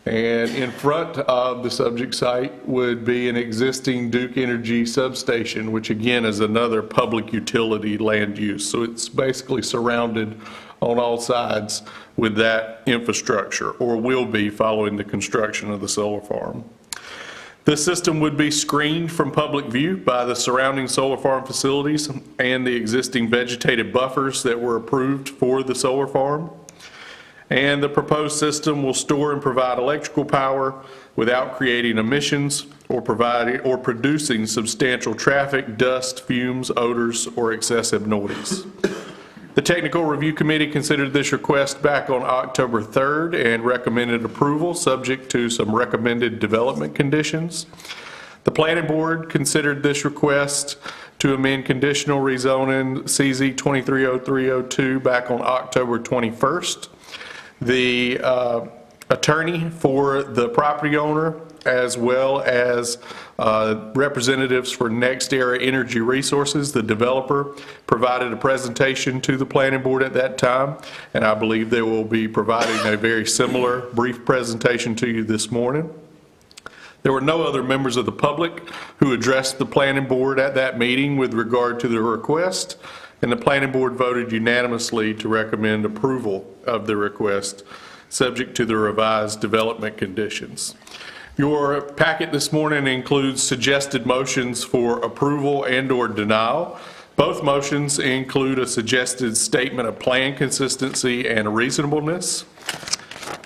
And in front of the subject site would be an existing Duke Energy substation, which again is another public utility land use. So it's basically surrounded on all sides with that infrastructure, or will be following the construction of the solar farm. This system would be screened from public view by the surrounding solar farm facilities and the existing vegetative buffers that were approved for the solar farm. And the proposed system will store and provide electrical power without creating emissions or producing substantial traffic, dust, fumes, odors, or excessive noise. The Technical Review Committee considered this request back on October 3rd and recommended approval subject to some recommended development conditions. The Planning Board considered this request to amend conditional rezoning CZ 230302 back on October 21st. The attorney for the property owner, as well as representatives for NextEra Energy Resources, the developer, provided a presentation to the planning board at that time, and I believe they will be providing a very similar brief presentation to you this morning. There were no other members of the public who addressed the planning board at that meeting with regard to the request, and the planning board voted unanimously to recommend approval of the request, subject to the revised development conditions. Your packet this morning includes suggested motions for approval and/or denial. Both motions include a suggested statement of plan consistency and reasonableness.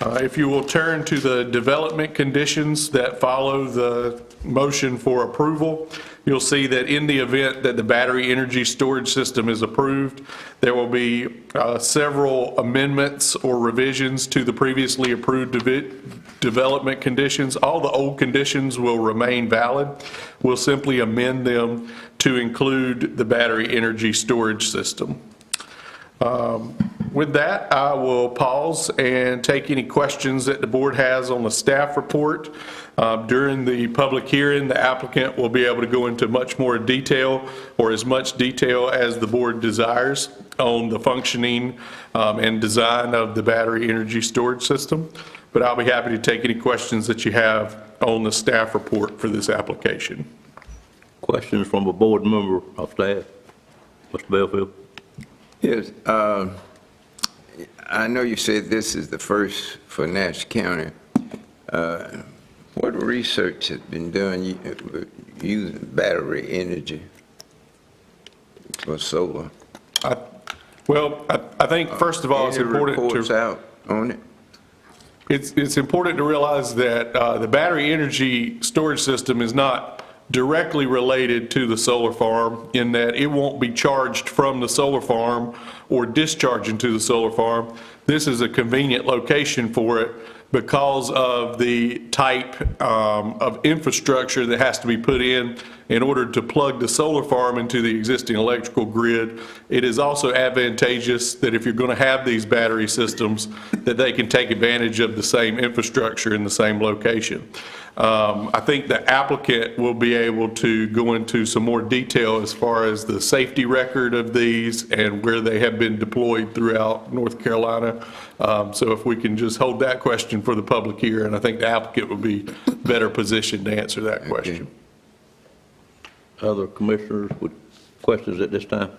If you will turn to the development conditions that follow the motion for approval, you'll see that in the event that the battery energy storage system is approved, there will be several amendments or revisions to the previously approved development conditions. All the old conditions will remain valid. We'll simply amend them to include the battery energy storage system. With that, I will pause and take any questions that the board has on the staff report. During the public hearing, the applicant will be able to go into much more detail, or as much detail as the board desires, on the functioning and design of the battery energy storage system. But I'll be happy to take any questions that you have on the staff report for this application. Questions from a board member of staff? Mr. Belfield? Yes, I know you said this is the first for Nash County. What research has been done using battery energy for solar? I think first of all, it's important to reports out on it. It's important to realize that the battery energy storage system is not directly related to the solar farm, in that it won't be charged from the solar farm or discharged into the solar farm. This is a convenient location for it because of the type of infrastructure that has to be put in order to plug the solar farm into the existing electrical grid. It is also advantageous that if you're going to have these battery systems, that they can take advantage of the same infrastructure in the same location. I think the applicant will be able to go into some more detail as far as the safety record of these and where they have been deployed throughout North Carolina. So if we can just hold that question for the public here, and I think the applicant would be better positioned to answer that question. Other commissioners with questions at this time?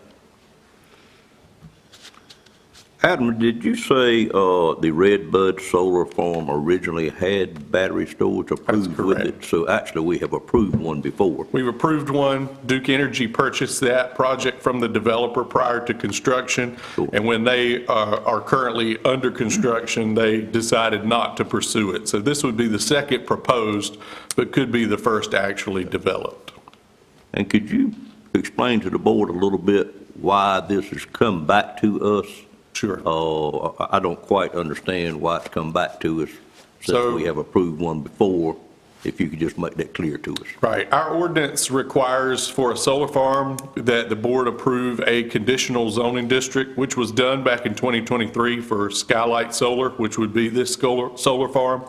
Adam, did you say the Redbud Solar Farm originally had battery storage approved with it? So actually, we have approved one before. We've approved one. Duke Energy purchased that project from the developer prior to construction. Sure. And when they are currently under construction, they decided not to pursue it. So this would be the second proposed, but could be the first actually developed. And could you explain to the board a little bit why this has come back to us? Sure. I don't quite understand why it's come back to us since So- we have approved one before. If you could just make that clear to us. Right. Our ordinance requires for a solar farm that the board approve a conditional zoning district, which was done back in 2023 for Skylight Solar, which would be this solar farm.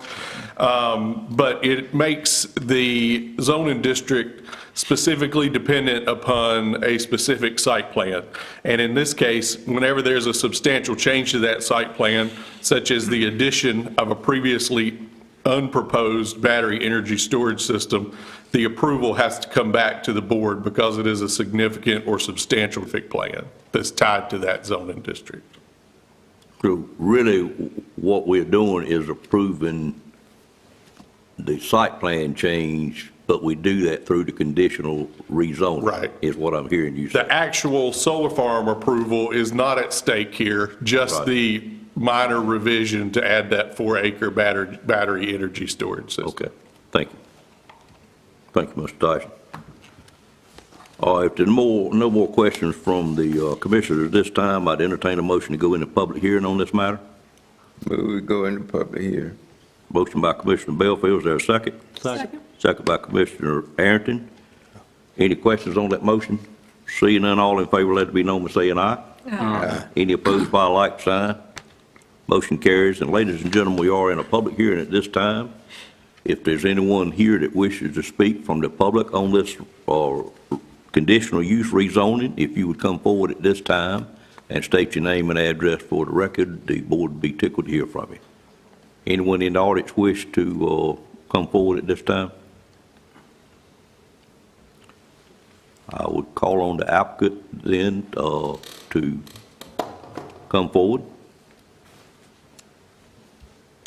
But it makes the zoning district specifically dependent upon a specific site plan. And in this case, whenever there's a substantial change to that site plan, such as the addition of a previously unproposed battery energy storage system, the approval has to come back to the board because it is a significant or substantial plan that's tied to that zoning district. So really, what we're doing is approving the site plan change, but we do that through the conditional rezoning. Right. Is what I'm hearing you say. The actual solar farm approval is not at stake here, just Right. the minor revision to add that 4-acre battery energy storage system. Okay, thank you. Thank you, Mr. Tyson. If there's no more questions from the commissioners at this time, I'd entertain a motion to go into public hearing on this matter. Move we go into public here. Motion by Commissioner Belfield, is there a second? Second. Second by Commissioner Arrington. Any questions on that motion? Seeing none, all in favor, let it be known by saying aye. Aye. Any opposed by a like sign? Motion carries. And ladies and gentlemen, we are in a public hearing at this time. If there's anyone here that wishes to speak from the public on this conditional use rezoning, if you would come forward at this time and state your name and address for the record, the board would be tickled to hear from you. Anyone in the audience wish to come forward at this time? I would call on the applicant then to come forward.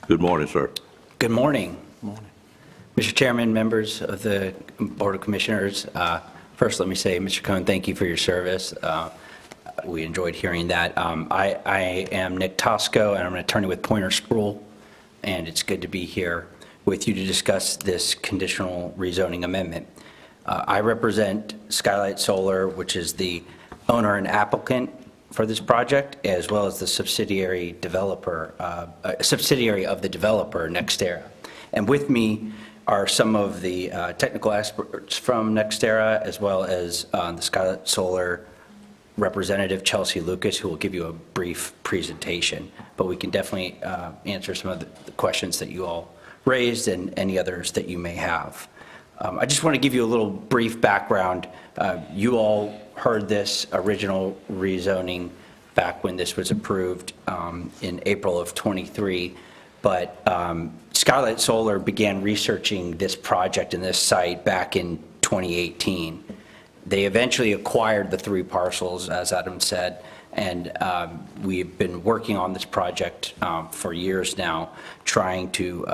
Good morning, sir. Good morning. Mr. Chairman, members of the Board of Commissioners, first let me say, Mr. Cohn, thank you for your service. We enjoyed hearing that. I am Nick Tosco, and I'm an attorney with Pointer Spruill, and it's good to be here with you to discuss this conditional rezoning amendment. I represent Skylight Solar, which is the owner and applicant for this project, as well as the subsidiary developer, subsidiary of the developer, NextEra. And with me are some of the technical experts from NextEra, as well as the Skylight Solar representative, Chelsea Lucas, who will give you a brief presentation. But we can definitely answer some of the questions that you all raised and any others that you may have. I just want to give you a little brief background. You all heard this original rezoning back when this was approved in April of '23, but Skylight Solar began researching this project and this site back in 2018. They eventually acquired the 3 parcels, as Adam said, and we've been working on this project for years now, trying to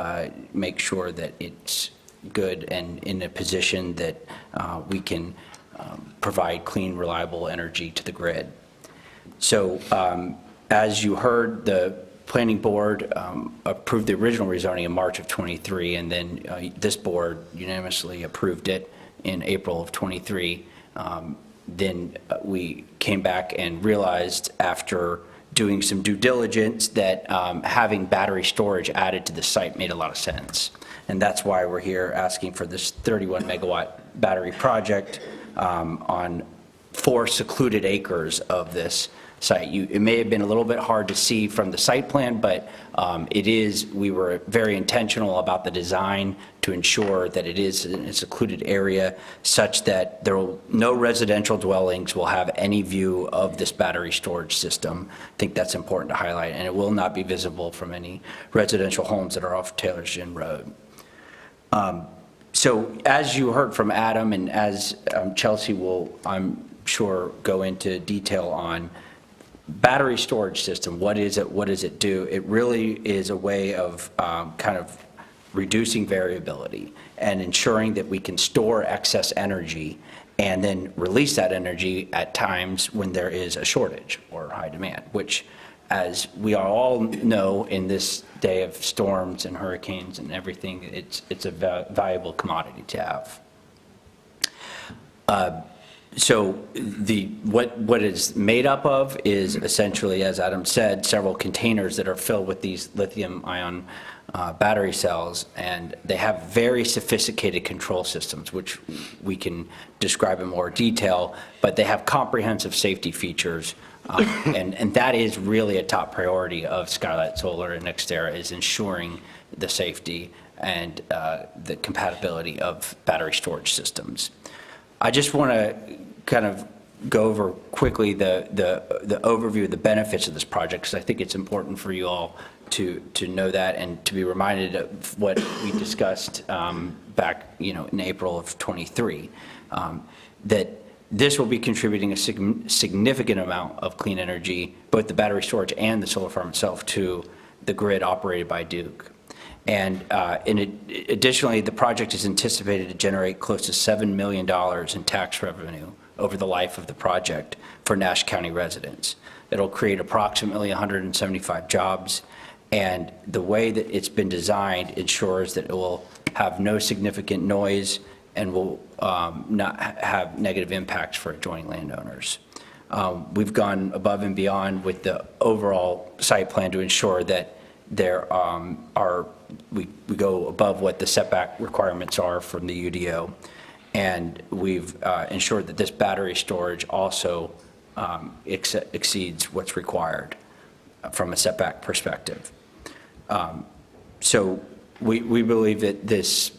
make sure that it's good and in a position that we can provide clean, reliable energy to the grid. So as you heard, the Planning Board approved the original rezoning in March of '23, and then this board unanimously approved it in April of '23. Then we came back and realized, after doing some due diligence, that having battery storage added to the site made a lot of sense. And that's why we're here asking for this 31 megawatt battery project on 4 secluded acres of this site. It may have been a little bit hard to see from the site plan, but we were very intentional about the design to ensure that it is in a secluded area such that no residential dwellings will have any view of this battery storage system. I think that's important to highlight, and it will not be visible from any residential homes that are off Taylor's Gin Road. So as you heard from Adam, and as Chelsea will, I'm sure, go into detail on, battery storage system, what is it, what does it do? It really is a way of kind of reducing variability and ensuring that we can store excess energy and then release that energy at times when there is a shortage or high demand, which, as we all know, in this day of storms and hurricanes and everything, it's a valuable commodity to have. So what it's made up of is essentially, as Adam said, several containers that are filled with these lithium-ion battery cells, and they have very sophisticated control systems, which we can describe in more detail, but they have comprehensive safety features, and that is really a top priority of Skylight Solar and Nextera, is ensuring the safety and the compatibility of battery storage systems. I just want to kind of go over quickly the overview of the benefits of this project, because I think it's important for you all to know that and to be reminded of what we discussed back, in April of '23, that this will be contributing a significant amount of clean energy, both the battery storage and the solar farm itself, to the grid operated by Duke. And additionally, the project is anticipated to generate close to $7 million in tax revenue over the life of the project for Nash County residents. It'll create approximately 175 jobs, and the way that it's been designed ensures that it will have no significant noise and will not have negative impacts for adjoining landowners. We've gone above and beyond with the overall site plan to ensure that we go above what the setback requirements are from the UDO, and we've ensured that this battery storage also exceeds what's required from a setback perspective. So we believe that this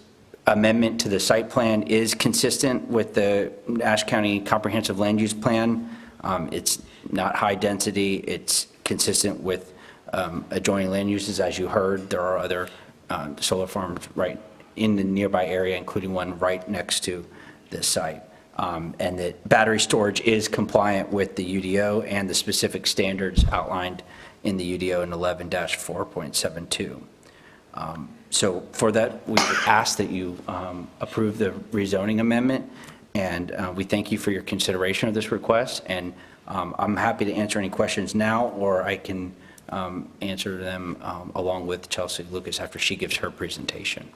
amendment to the site plan is consistent with the Nash County Comprehensive Land Use Plan. It's not high density. It's consistent with adjoining land uses. As you heard, there are other solar farms right in the nearby area, including one right next to this site. And that battery storage is compliant with the UDO and the specific standards outlined in the UDO in 11-4.72. So for that, we would ask that you approve the rezoning amendment, and we thank you for your consideration of this request. And I'm happy to answer any questions now, or I can answer them along with Chelsea Lucas after she gives her presentation.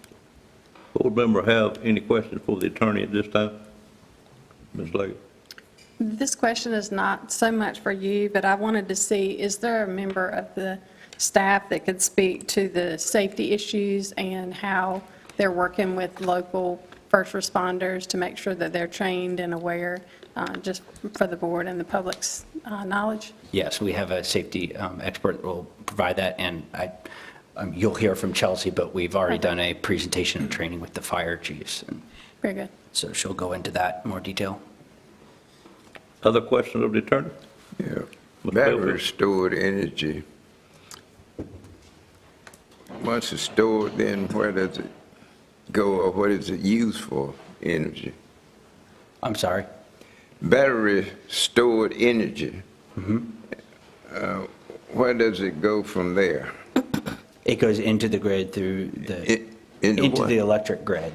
Board member have any questions for the attorney at this time? Ms. Leggett? This question is not so much for you, but I wanted to see, is there a member of the staff that could speak to the safety issues and how they're working with local first responders to make sure that they're trained and aware, just for the board and the public's knowledge? Yes, we have a safety expert that will provide that, and you'll hear from Chelsea, but we've already done a presentation and training with the fire chiefs. And very good. So she'll go into that in more detail. Other questions of the attorney? Yeah. Battery stored energy. Once it's stored, then where does it go, or what is it used for energy? I'm sorry? Battery stored energy. Where does it go from there? It goes into the grid through into the electric grid,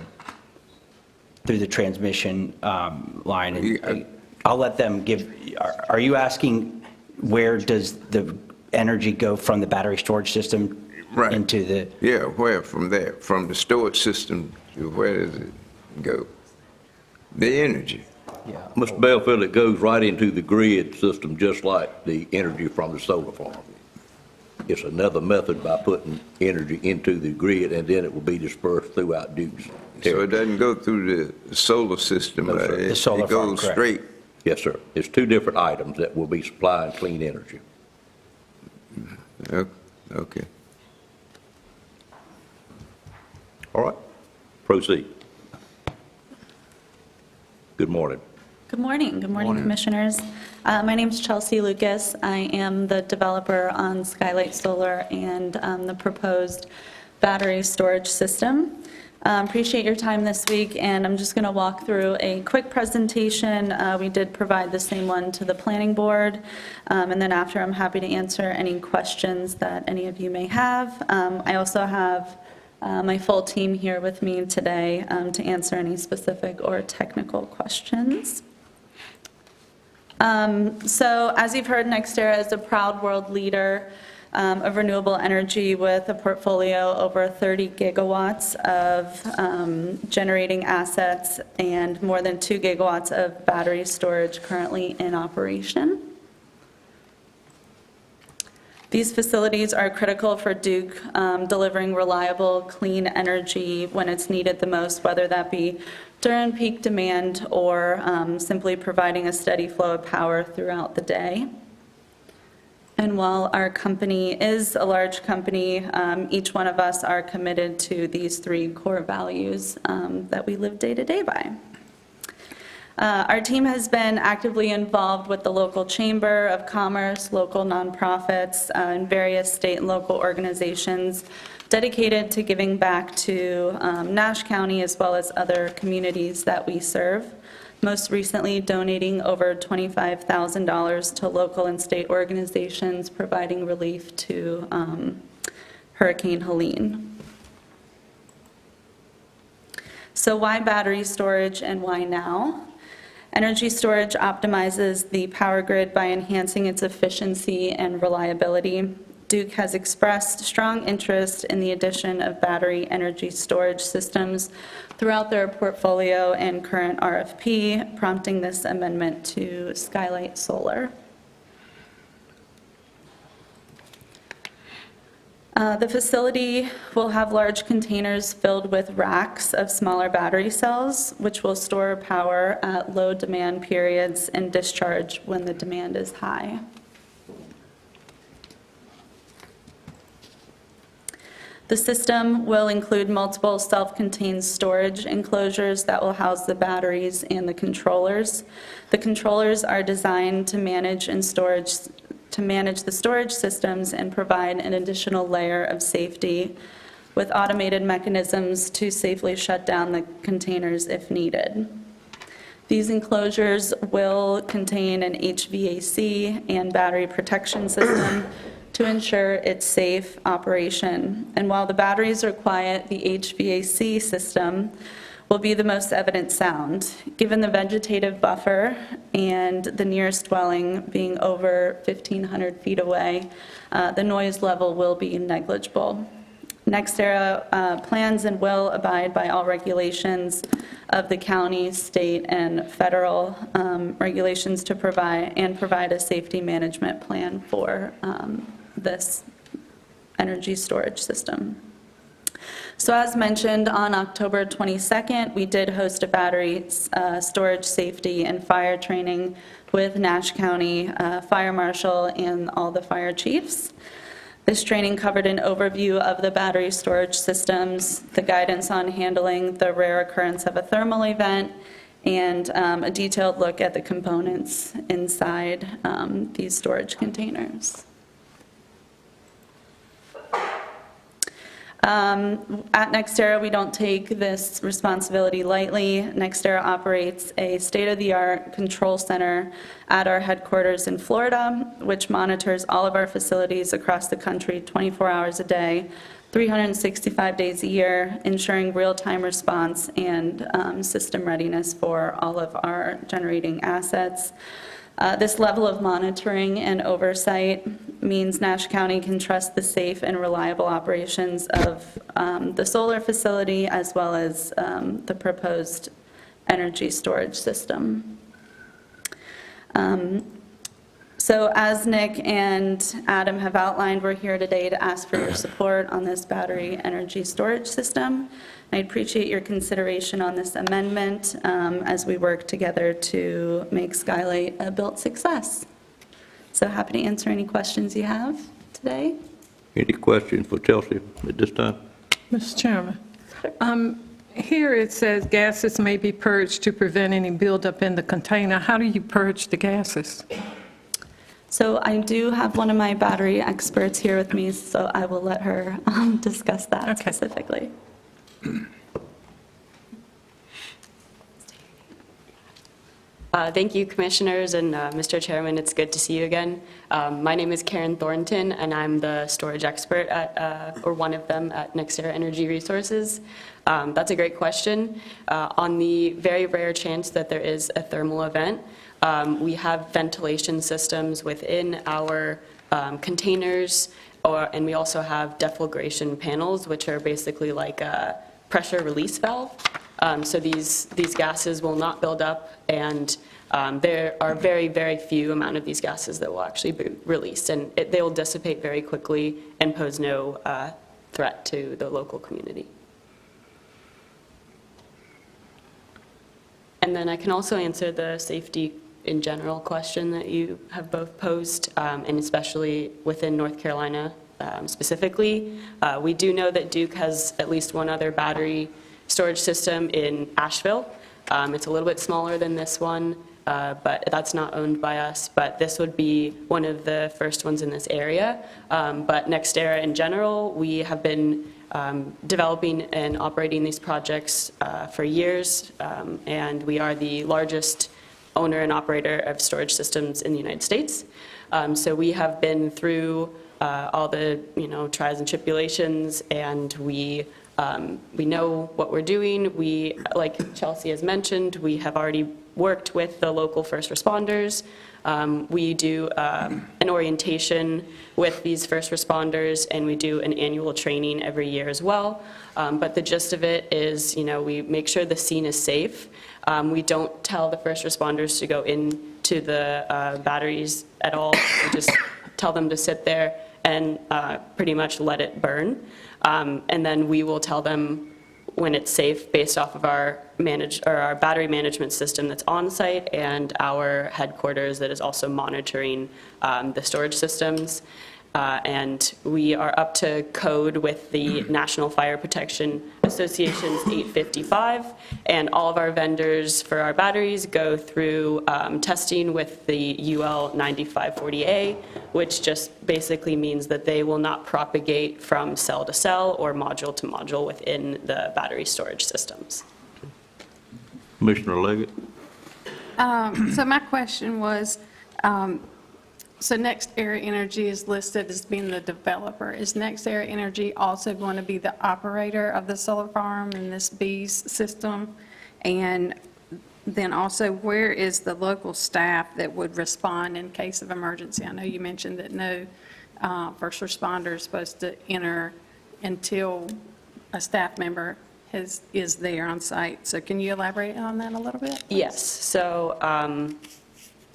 through the transmission line. And I'll let them give, are you asking where does the energy go from the battery storage system right into the? Yeah, where from there? From the storage system, where does it go? The energy. Yeah. Mr. Belfield, it goes right into the grid system, just like the energy from the solar farm. It's another method by putting energy into the grid, and then it will be dispersed throughout Duke's territory. So it doesn't go through the solar system. No, sir. The solar it farm, goes correct. straight. Yes, sir. It's two different items that will be supplying clean energy. Okay. All right, proceed. Good morning. Good morning. Good morning, Commissioners. My name is Chelsea Lucas. I am the developer on Skylight Solar and the proposed battery storage system. Appreciate your time this week, and I'm just going to walk through a quick presentation. We did provide the same one to the Planning Board, and then after, I'm happy to answer any questions that any of you may have. I also have my full team here with me today to answer any specific or technical questions. So as you've heard, Nextera is a proud world leader of renewable energy with a portfolio over 30 gigawatts of generating assets and more than 2 gigawatts of battery storage currently in operation. These facilities are critical for Duke, delivering reliable, clean energy when it's needed the most, whether that be during peak demand or simply providing a steady flow of power throughout the day. And while our company is a large company, each one of us are committed to these 3 core values that we live day to day by. Our team has been actively involved with the local Chamber of Commerce, local nonprofits, and various state and local organizations dedicated to giving back to Nash County as well as other communities that we serve. Most recently donating over $25,000 to local and state organizations providing relief to Hurricane Helene. So why battery storage and why now? Energy storage optimizes the power grid by enhancing its efficiency and reliability. Duke has expressed strong interest in the addition of battery energy storage systems throughout their portfolio and current RFP, prompting this amendment to Skylight Solar. The facility will have large containers filled with racks of smaller battery cells, which will store power at low demand periods and discharge when the demand is high. The system will include multiple self-contained storage enclosures that will house the batteries and the controllers. The controllers are designed to manage the storage systems and provide an additional layer of safety with automated mechanisms to safely shut down the containers if needed. These enclosures will contain an HVAC and battery protection system to ensure its safe operation. And while the batteries are quiet, the HVAC system will be the most evident sound. Given the vegetative buffer and the nearest dwelling being over 1,500 feet away, the noise level will be negligible. NextEra plans and will abide by all regulations of the county, state, and federal regulations to provide a safety management plan for this energy storage system. So as mentioned, on October 22nd, we did host a battery storage safety and fire training with Nash County Fire Marshal and all the fire chiefs. This training covered an overview of the battery storage systems, the guidance on handling the rare occurrence of a thermal event, and a detailed look at the components inside these storage containers. At NextEra, we don't take this responsibility lightly. NextEra operates a state-of-the-art control center at our headquarters in Florida, which monitors all of our facilities across the country 24 hours a day, 365 days a year, ensuring real-time response and system readiness for all of our generating assets. This level of monitoring and oversight means Nash County can trust the safe and reliable operations of the solar facility as well as the proposed energy storage system. So as Nick and Adam have outlined, we're here today to ask for your support on this battery energy storage system. I appreciate your consideration on this amendment as we work together to make Skylight a built success. So happy to answer any questions you have today. Any questions for Chelsea at this time? Mr. Chairman, here it says gases may be purged to prevent any buildup in the container. How do you purge the gases? So I do have one of my battery experts here with me, so I will let her discuss that specifically. Thank you, Commissioners, and Mr. Chairman, it's good to see you again. My name is Karen Thornton, and I'm the storage expert at, or one of them at NextEra Energy Resources. That's a great question. On the very rare chance that there is a thermal event, we have ventilation systems within our containers, and we also have deflagration panels, which are basically like a pressure release valve. So these gases will not build up, and There are very, very few amount of these gases that will actually be released, and they will dissipate very quickly and pose no threat to the local community. And then I can also answer the safety in general question that you have both posed, and especially within North Carolina specifically. We do know that Duke has at least one other battery storage system in Asheville. It's a little bit smaller than this one, but that's not owned by us. But this would be one of the first ones in this area. But NextEra in general, we have been developing and operating these projects for years, and we are the largest owner and operator of storage systems in the United States. So we have been through all the trials and tribulations, and we know what we're doing. We, like Chelsea has mentioned, we have already worked with the local first responders. We do an orientation with these first responders, and we do an annual training every year as well. But the gist of it is, we make sure the scene is safe. We don't tell the first responders to go into the batteries at all. We just tell them to sit there and pretty much let it burn. And then we will tell them when it's safe based off of our battery management system that's on site and our headquarters that is also monitoring the storage systems. And we are up to code with the National Fire Protection Association's 855, and all of our vendors for our batteries go through testing with the UL 9540A, which just basically means that they will not propagate from cell to cell or module to module within the battery storage systems. Commissioner Leggett? So my question was, so NextEra Energy is listed as being the developer. Is NextEra Energy also going to be the operator of the solar farm and this BEES system? And then also, where is the local staff that would respond in case of emergency? I know you mentioned that no first responder is supposed to enter until a staff member is there on site. So can you elaborate on that a little bit, please? Yes. So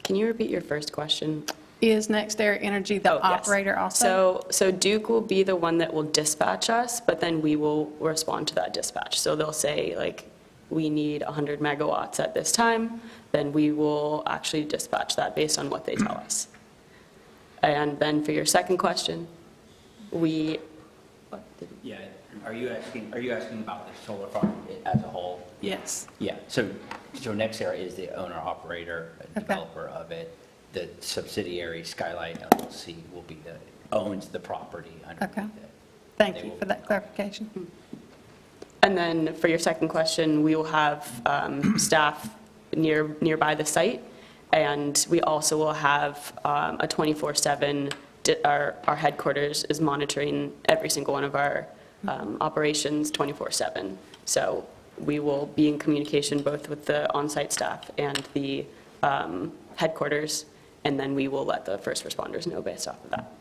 can you repeat your first question? Is NextEra Energy the operator also? So Duke will be the one that will dispatch us, but then we will respond to that dispatch. So they'll say, like, we need 100 megawatts at this time, then we will actually dispatch that based on what they tell us. And then for your second question, Yeah, are you asking about the solar farm as a whole? Yes. Yeah, so NextEra is the owner, operator, developer of it. The subsidiary Skylight LLC will be owns the property underneath it. Thank you for that clarification. And then for your second question, we will have staff nearby the site, and we also will have a 24/7, our headquarters is monitoring every single one of our operations 24/7. So we will be in communication both with the on-site staff and the headquarters, and then we will let the first responders know based off of that.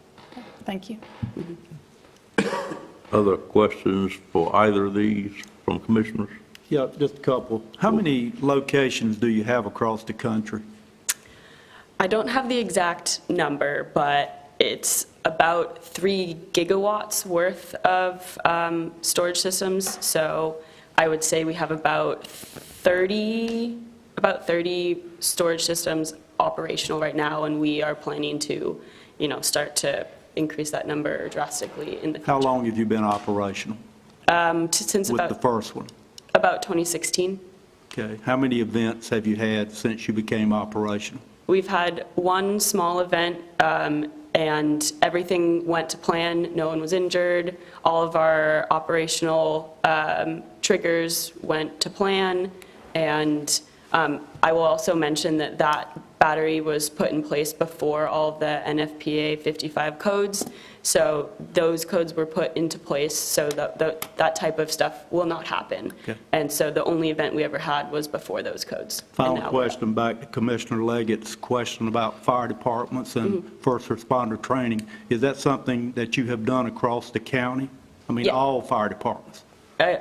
Thank you. Other questions for either of these from commissioners? Yeah, just a couple. How many locations do you have across the country? I don't have the exact number, but it's about 3 gigawatts worth of storage systems. So I would say we have about 30 storage systems operational right now, and we are planning to, start to increase that number drastically in the future. How long have you been operational? Since with the first one? About 2016. Okay. How many events have you had since you became operational? We've had one small event, and everything went to plan. No one was injured. All of our operational triggers went to plan, and I will also mention that battery was put in place before all of the NFPA 55 codes. So those codes were put into place so that type of stuff will not happen. Okay. And so the only event we ever had was before those codes. Final question back to Commissioner Leggett's question about fire departments and first responder training. Is that something that you have done across the county? I mean, all fire departments?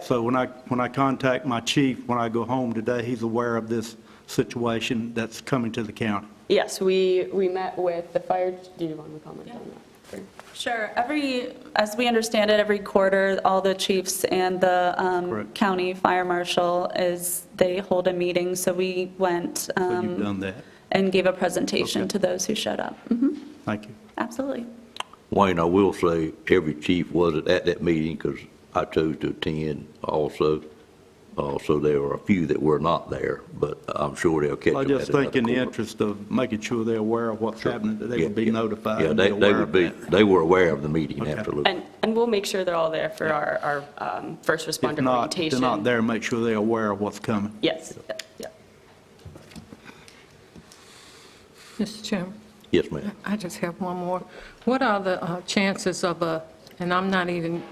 So when I contact my chief, when I go home today, he's aware of this situation that's coming to the county? Yes, we met with the fire, do you want to comment on that? Sure. As we understand it, every quarter, all the chiefs and the Correct. county fire marshal they hold a meeting, so we went So you've done that. and gave a presentation Okay. to those who showed up. Thank you. Absolutely. Wayne, I will say, every chief wasn't at that meeting because I chose to attend also. So there were a few that were not there, but I'm sure they'll catch I up just at another think in the quarter. interest of making sure they're aware of what's happening, that they Yeah, would be yeah. notified Yeah, and they be aware would of be, that. they were aware of the meeting, Okay. absolutely. And we'll make sure they're all there for our first If responder not, orientation. they're not there, make sure they're aware of what's coming. Yes, yeah. Mr. Chairman, Yes, ma'am. I just have one more. What are the chances of and I'm not even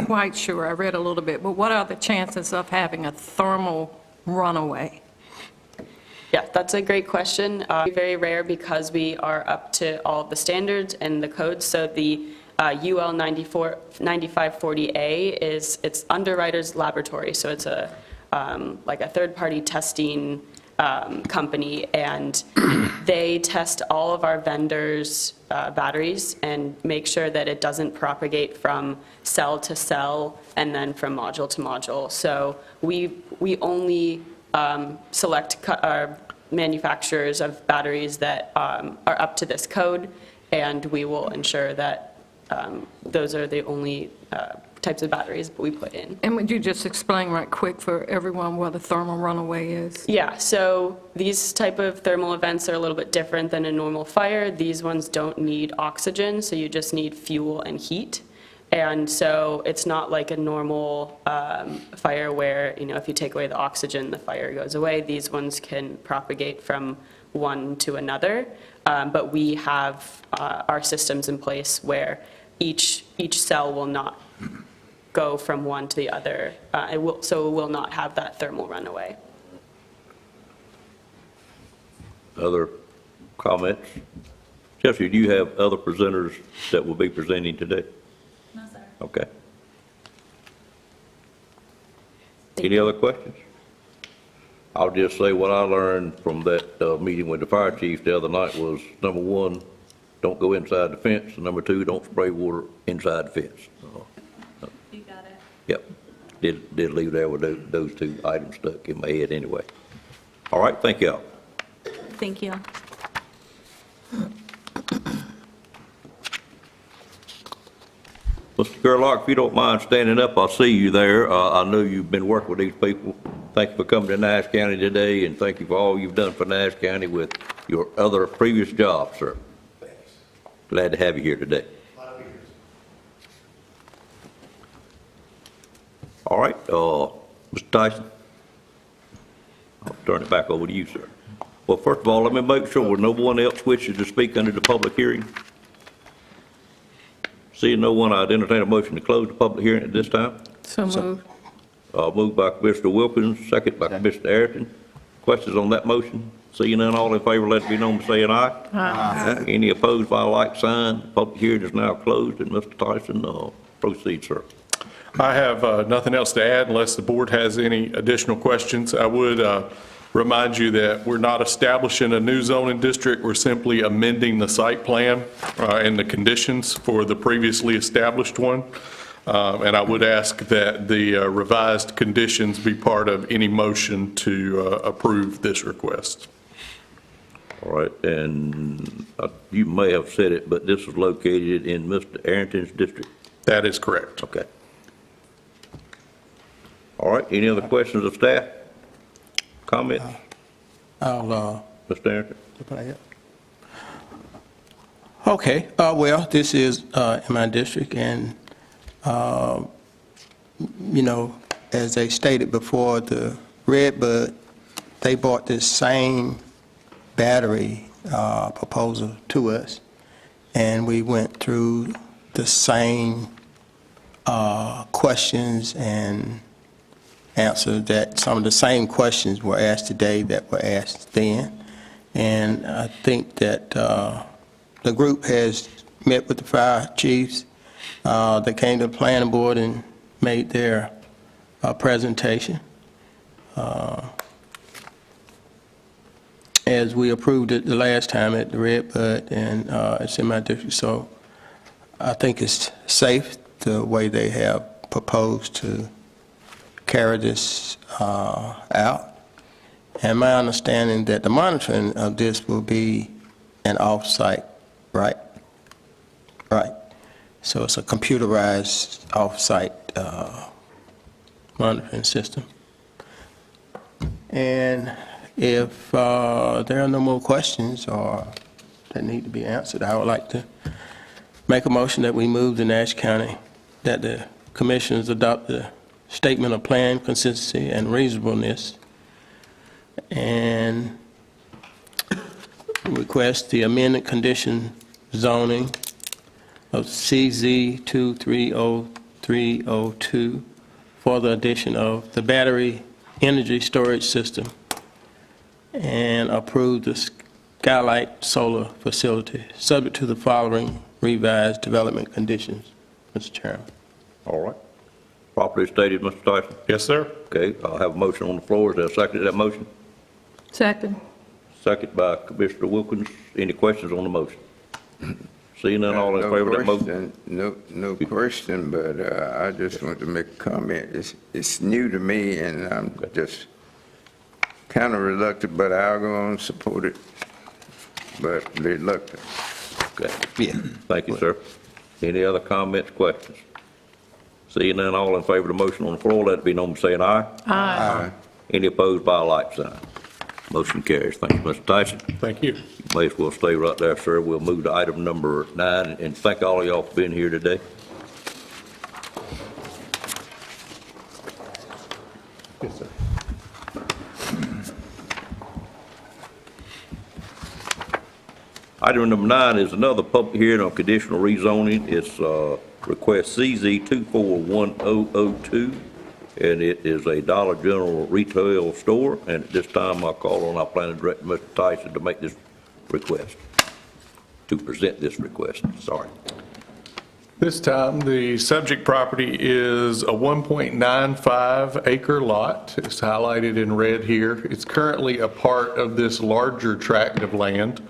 quite sure, I read a little bit, but what are the chances of having a thermal runaway? Yeah, that's a great question. Very rare because we are up to all of the standards and the codes. So the UL 9540A it's Underwriters Laboratory. So it's like a third-party testing company, and they test all of our vendors' batteries and make sure that it doesn't propagate from cell to cell and then from module to module. So we only select manufacturers of batteries that are up to this code, and we will ensure that those are the only types of batteries we put in. And would you just explain right quick for everyone what a thermal runaway is? Yeah, so these type of thermal events are a little bit different than a normal fire. These ones don't need oxygen, so you just need fuel and heat. And so it's not like a normal fire where, if you take away the oxygen, the fire goes away. These ones can propagate from one to another. But we have our systems in place where each cell will not go from one to the other. So it will not have that thermal runaway. Other comments? Chelsea, do you have other presenters that will be presenting today? No, sir. Okay. Any other questions? I'll just say what I learned from that meeting with the fire chief the other night was, number one, don't go inside the fence, and number two, don't spray water inside the fence. You got it. Yep, did leave there with those two items stuck in my head anyway. All right, thank y'all. Thank you. Mr. Gerlach, if you don't mind standing up, I'll see you there. I know you've been working with these people. Thank you for coming to Nash County today, and thank you for all you've done for Nash County with your other previous jobs, sir. Glad to have you here today. All right, Mr. Tyson, I'll turn it back over to you, sir. Well, first of all, let me make sure no one else wishes to speak under the public hearing. Seeing no one, I'd entertain a motion to close the public hearing at this time. So moved. Moved by Commissioner Wilkins, second by Commissioner Ayrton. Questions on that motion? Seeing none, all in favor, let it be known by saying aye. Aye. Any opposed by a like sign? Public hearing is now closed, and Mr. Tyson, proceed, sir. I have nothing else to add unless the board has any additional questions. I would remind you that we're not establishing a new zoning district. We're simply amending the site plan and the conditions for the previously established one. And I would ask that the revised conditions be part of any motion to approve this request. All right, and you may have said it, but this is located in Mr. Arrington's district? That is correct. Okay. All right, any other questions of staff? Comments? I'll, Mr. Arrington? Okay, well, this is in my district, and, as they stated before, the Redbud, they bought this same battery proposal to us, and we went through the same questions and answered that some of the same questions were asked today that were asked then. And I think that the group has met with the fire chiefs. They came to the planning board and made their presentation. as we approved it the last time at the Redbud, and it's in my district, so I think it's safe the way they have proposed to carry this out. And my understanding that the monitoring of this will be an off-site, right? Right. So it's a computerized off-site monitoring system. And if there are no more questions or that need to be answered, I would like to make a motion that we move to Nash County, that the commissioners adopt the statement of plan, consistency, and reasonableness, and request the amended condition zoning of CZ 230302 for the addition of the battery energy storage system, and approve the Skylight Solar Facility, subject to the following revised development conditions, Mr. Chairman. All right. Properly stated, Mr. Tyson? Yes, sir. Okay, I'll have a motion on the floor. Is there a second to that motion? Second. Second by Commissioner Wilkins. Any questions on the motion? Seeing none, all in favor of that motion? No question, but I just want to make a comment. It's new to me, and I'm just kind of reluctant, but I'll go on and support it, but reluctant. Okay. Yeah. Thank you, sir. Any other comments, questions? Seeing none, all in favor of the motion on the floor, let it be known by saying aye. Aye. Any opposed by a like sign? Motion carries. Thank you, Mr. Tyson. Thank you. You may as well stay right there, sir. We'll move to item number 9, and thank all of y'all for being here today. Yes, sir. Item number 9 is another public hearing on conditional rezoning. It's request CZ 241002, and it is a Dollar General retail store. And at this time, I'll call on our planning director, Mr. Tyson, to make this request, to present this request. Sorry. This time, the subject property is a 1.95 acre lot. It's highlighted in red here. It's currently a part of this larger tract of land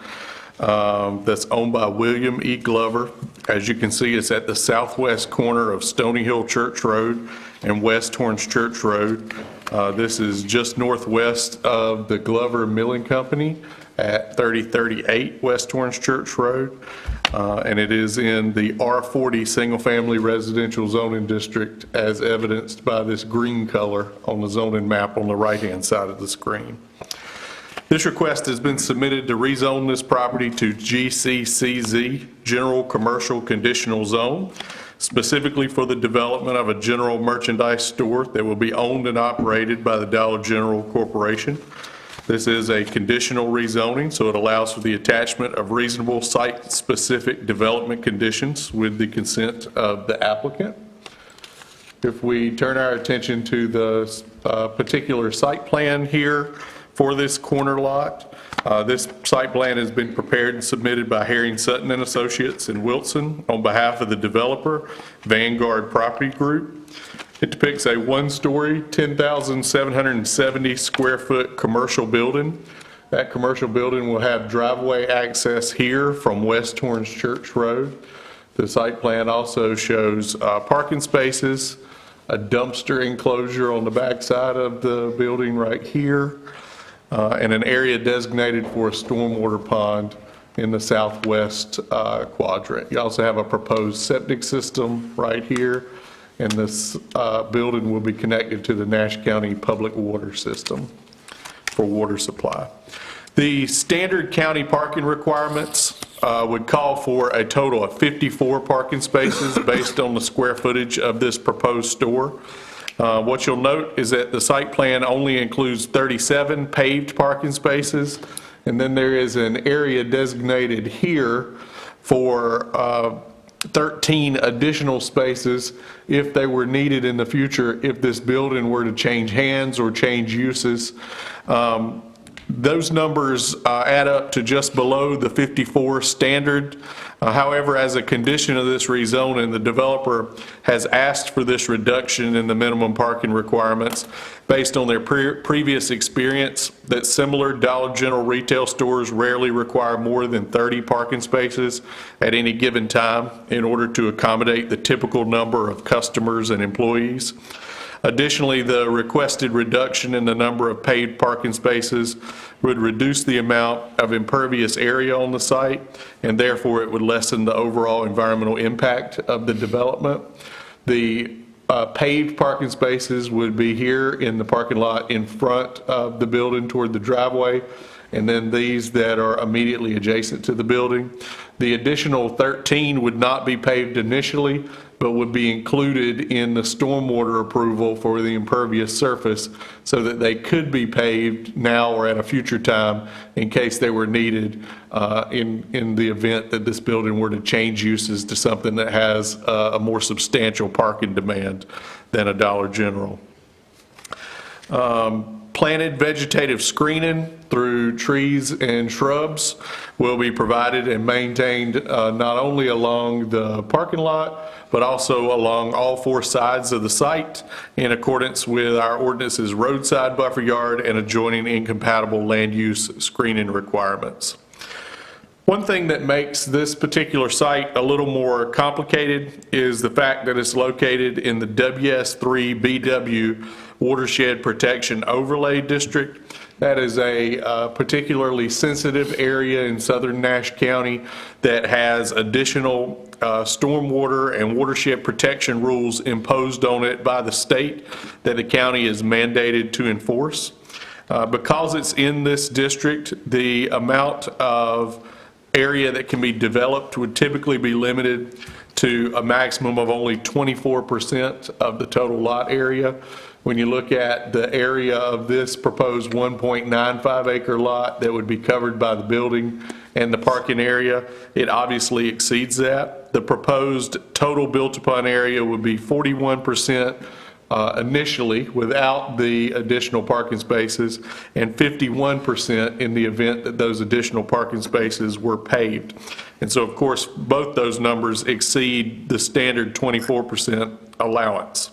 that's owned by William E. Glover. As you can see, it's at the southwest corner of Stony Hill Church Road and West Torrance Church Road. This is just northwest of the Glover Milling Company at 3038 West Torrance Church Road, and it is in the R40 single-family residential zoning district, as evidenced by this green color on the zoning map on the right-hand side of the screen. This request has been submitted to rezone this property to GCCZ, General Commercial Conditional Zone, specifically for the development of a general merchandise store that will be owned and operated by the Dollar General Corporation. This is a conditional rezoning, so it allows for the attachment of reasonable site-specific development conditions with the consent of the applicant. If we turn our attention to the particular site plan here for this corner lot, this site plan has been prepared and submitted by Herring Sutton and Associates in Wilson on behalf of the developer, Vanguard Property Group. It depicts a one-story, 10,770 square foot commercial building. That commercial building will have driveway access here from West Torrance Church Road. The site plan also shows parking spaces, a dumpster enclosure on the backside of the building right here, and an area designated for a stormwater pond in the southwest quadrant. You also have a proposed septic system right here, and this building will be connected to the Nash County Public Water System for water supply. The standard county parking requirements would call for a total of 54 parking spaces based on the square footage of this proposed store. What you'll note is that the site plan only includes 37 paved parking spaces, and then there is an area designated here for 13 additional spaces if they were needed in the future if this building were to change hands or change uses. Those numbers add up to just below the 54 standard. However, as a condition of this rezoning, the developer has asked for this reduction in the minimum parking requirements based on their previous experience that similar Dollar General retail stores rarely require more than 30 parking spaces at any given time in order to accommodate the typical number of customers and employees. Additionally, the requested reduction in the number of paved parking spaces would reduce the amount of impervious area on the site, and therefore it would lessen the overall environmental impact of the development. The paved parking spaces would be here in the parking lot in front of the building toward the driveway, and then these that are immediately adjacent to the building. The additional 13 would not be paved initially, but would be included in the stormwater approval for the impervious surface so that they could be paved now or at a future time in case they were needed in the event that this building were to change uses to something that has a more substantial parking demand than a Dollar General. Planted vegetative screening through trees and shrubs will be provided and maintained not only along the parking lot, but also along all four sides of the site in accordance with our ordinance's roadside buffer yard and adjoining incompatible land use screening requirements. One thing that makes this particular site a little more complicated is the fact that it's located in the WS3 BW Watershed Protection Overlay District. That is a particularly sensitive area in southern Nash County that has additional stormwater and watershed protection rules imposed on it by the state that the county is mandated to enforce. Because it's in this district, the amount of area that can be developed would typically be limited to a maximum of only 24% of the total lot area. When you look at the area of this proposed 1.95 acre lot that would be covered by the building and the parking area, it obviously exceeds that. The proposed total built upon area would be 41% initially without the additional parking spaces, and 51% in the event that those additional parking spaces were paved. And so, of course, both those numbers exceed the standard 24% allowance.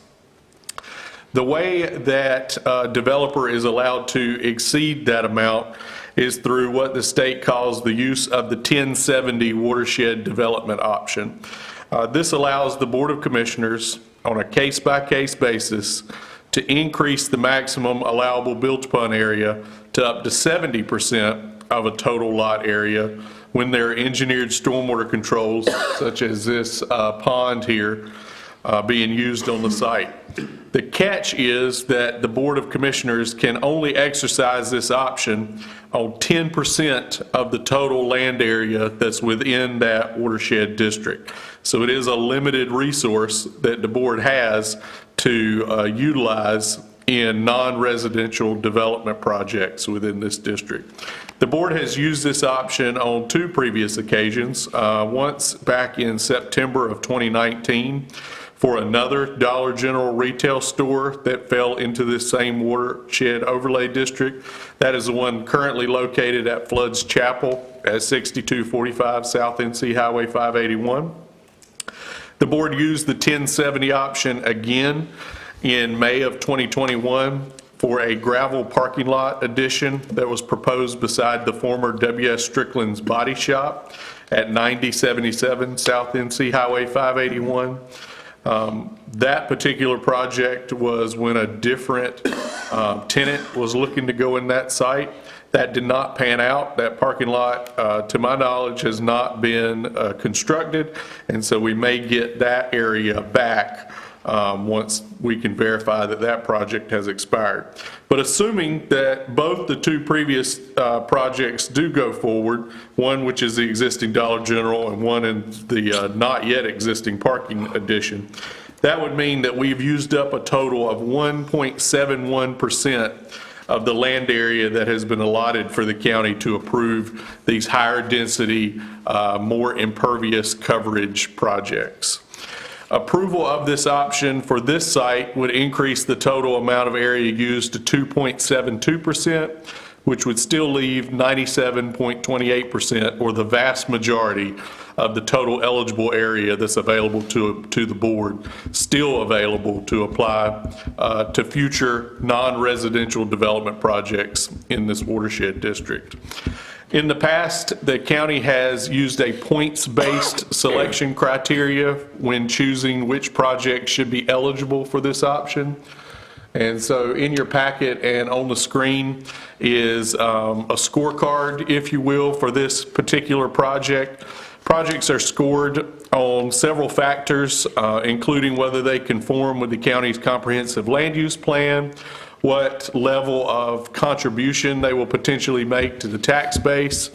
The way that a developer is allowed to exceed that amount is through what the state calls the use of the 1070 watershed development option. This allows the Board of Commissioners on a case-by-case basis to increase the maximum allowable built-upon area to up to 70% of a total lot area when there are engineered stormwater controls, such as this pond here, being used on the site. The catch is that the Board of Commissioners can only exercise this option on 10% of the total land area that's within that watershed district. So it is a limited resource that the board has to utilize in non-residential development projects within this district. The board has used this option on two previous occasions, once back in September of 2019 for another Dollar General retail store that fell into this same watershed overlay district. That is the one currently located at Flood's Chapel at 6245 South NC Highway 581. The board used the 1070 option again in May of 2021 for a gravel parking lot addition that was proposed beside the former W.S. Strickland's Body Shop at 9077 South NC Highway 581. That particular project was when a different tenant was looking to go in that site. That did not pan out. That parking lot, to my knowledge, has not been constructed, and so we may get that area back once we can verify that that project has expired. But assuming that both the two previous projects do go forward, one which is the existing Dollar General and one in the not yet existing parking addition, that would mean that we've used up a total of 1.71% of the land area that has been allotted for the county to approve these higher density, more impervious coverage projects. Approval of this option for this site would increase the total amount of area used to 2.72%, which would still leave 97.28%, or the vast majority of the total eligible area that's available to the board, still available to apply to future non-residential development projects in this watershed district. In the past, the county has used a points-based selection criteria when choosing which project should be eligible for this option. And so in your packet and on the screen is a scorecard, if you will, for this particular project. Projects are scored on several factors, including whether they conform with the county's comprehensive land use plan, what level of contribution they will potentially make to the tax base,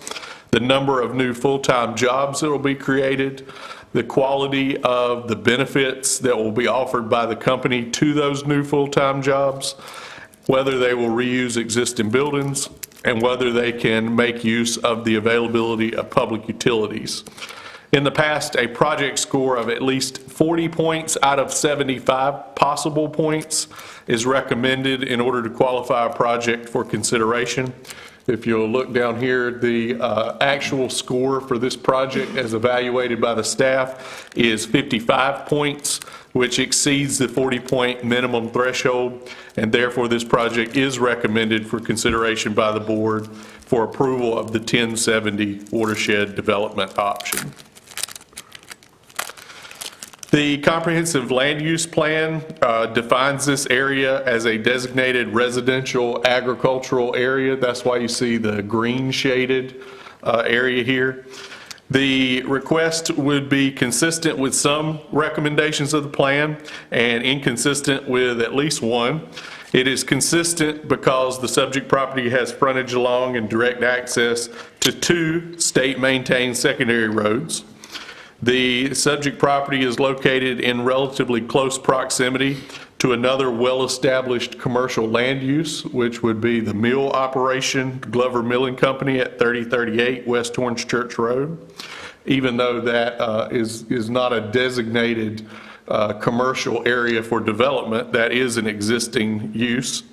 the number of new full-time jobs that will be created, the quality of the benefits that will be offered by the company to those new full-time jobs, whether they will reuse existing buildings, and whether they can make use of the availability of public utilities. In the past, a project score of at least 40 points out of 75 possible points is recommended in order to qualify a project for consideration. If you'll look down here, the actual score for this project as evaluated by the staff is 55 points, which exceeds the 40-point minimum threshold, and therefore this project is recommended for consideration by the board for approval of the 1070 watershed development option. The comprehensive land use plan defines this area as a designated residential agricultural area. That's why you see the green shaded area here. The request would be consistent with some recommendations of the plan and inconsistent with at least one. It is consistent because the subject property has frontage along and direct access to 2 state-maintained secondary roads. The subject property is located in relatively close proximity to another well-established commercial land use, which would be the mill operation, Glover Milling Company at 3038 West Orange Church Road. Even though that is not a designated commercial area for development, that is an existing use.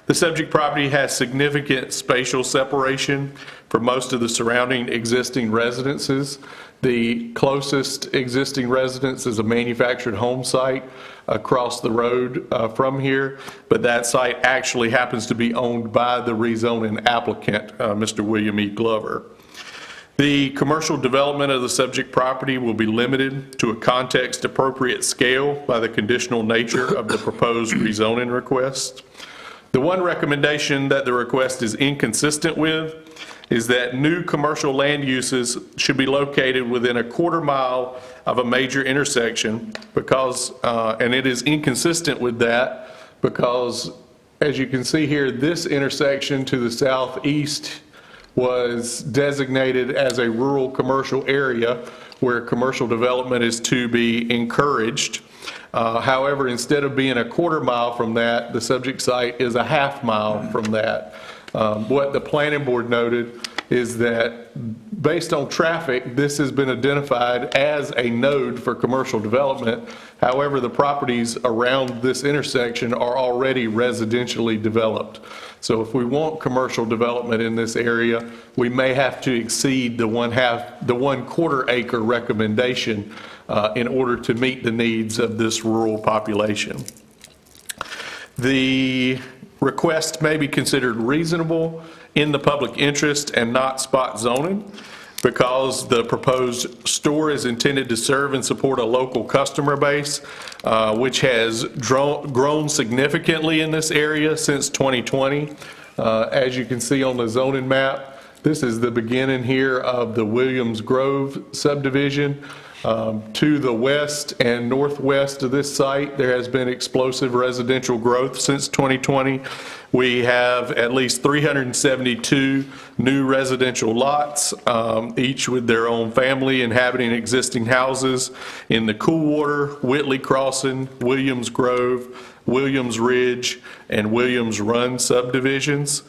The subject property has significant spatial separation from most of the surrounding existing residences. The closest existing residence is a manufactured home site across the road from here, but that site actually happens to be owned by the rezoning applicant, Mr. William E. Glover. The commercial development of the subject property will be limited to a context-appropriate scale by the conditional nature of the proposed rezoning request. The one recommendation that the request is inconsistent with is that new commercial land uses should be located within a quarter mile of a major intersection because, and it is inconsistent with that because, as you can see here, this intersection to the southeast was designated as a rural commercial area where commercial development is to be encouraged. However, instead of being a quarter mile from that, the subject site is a half mile from that. What the planning board noted is that based on traffic, this has been identified as a node for commercial development. However, the properties around this intersection are already residentially developed. So if we want commercial development in this area, we may have to exceed the 1/4 acre recommendation in order to meet the needs of this rural population. The request may be considered reasonable in the public interest and not spot zoning because the proposed store is intended to serve and support a local customer base, which has grown significantly in this area since 2020. As you can see on the zoning map, this is the beginning here of the Williams Grove subdivision. To the west and northwest of this site, there has been explosive residential growth since 2020. We have at least 372 new residential lots, each with their own family inhabiting existing houses in the Coolwater, Whitley Crossing, Williams Grove, Williams Ridge, and Williams Run subdivisions.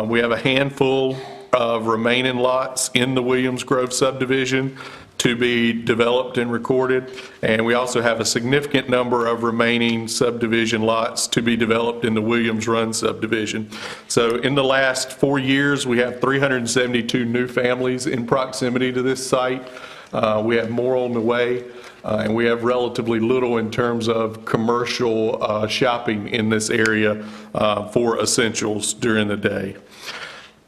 We have a handful of remaining lots in the Williams Grove subdivision. to be developed and recorded, and we also have a significant number of remaining subdivision lots to be developed in the Williams Run subdivision. So in the last 4 years, we have 372 new families in proximity to this site. We have more on the way, and we have relatively little in terms of commercial shopping in this area for essentials during the day.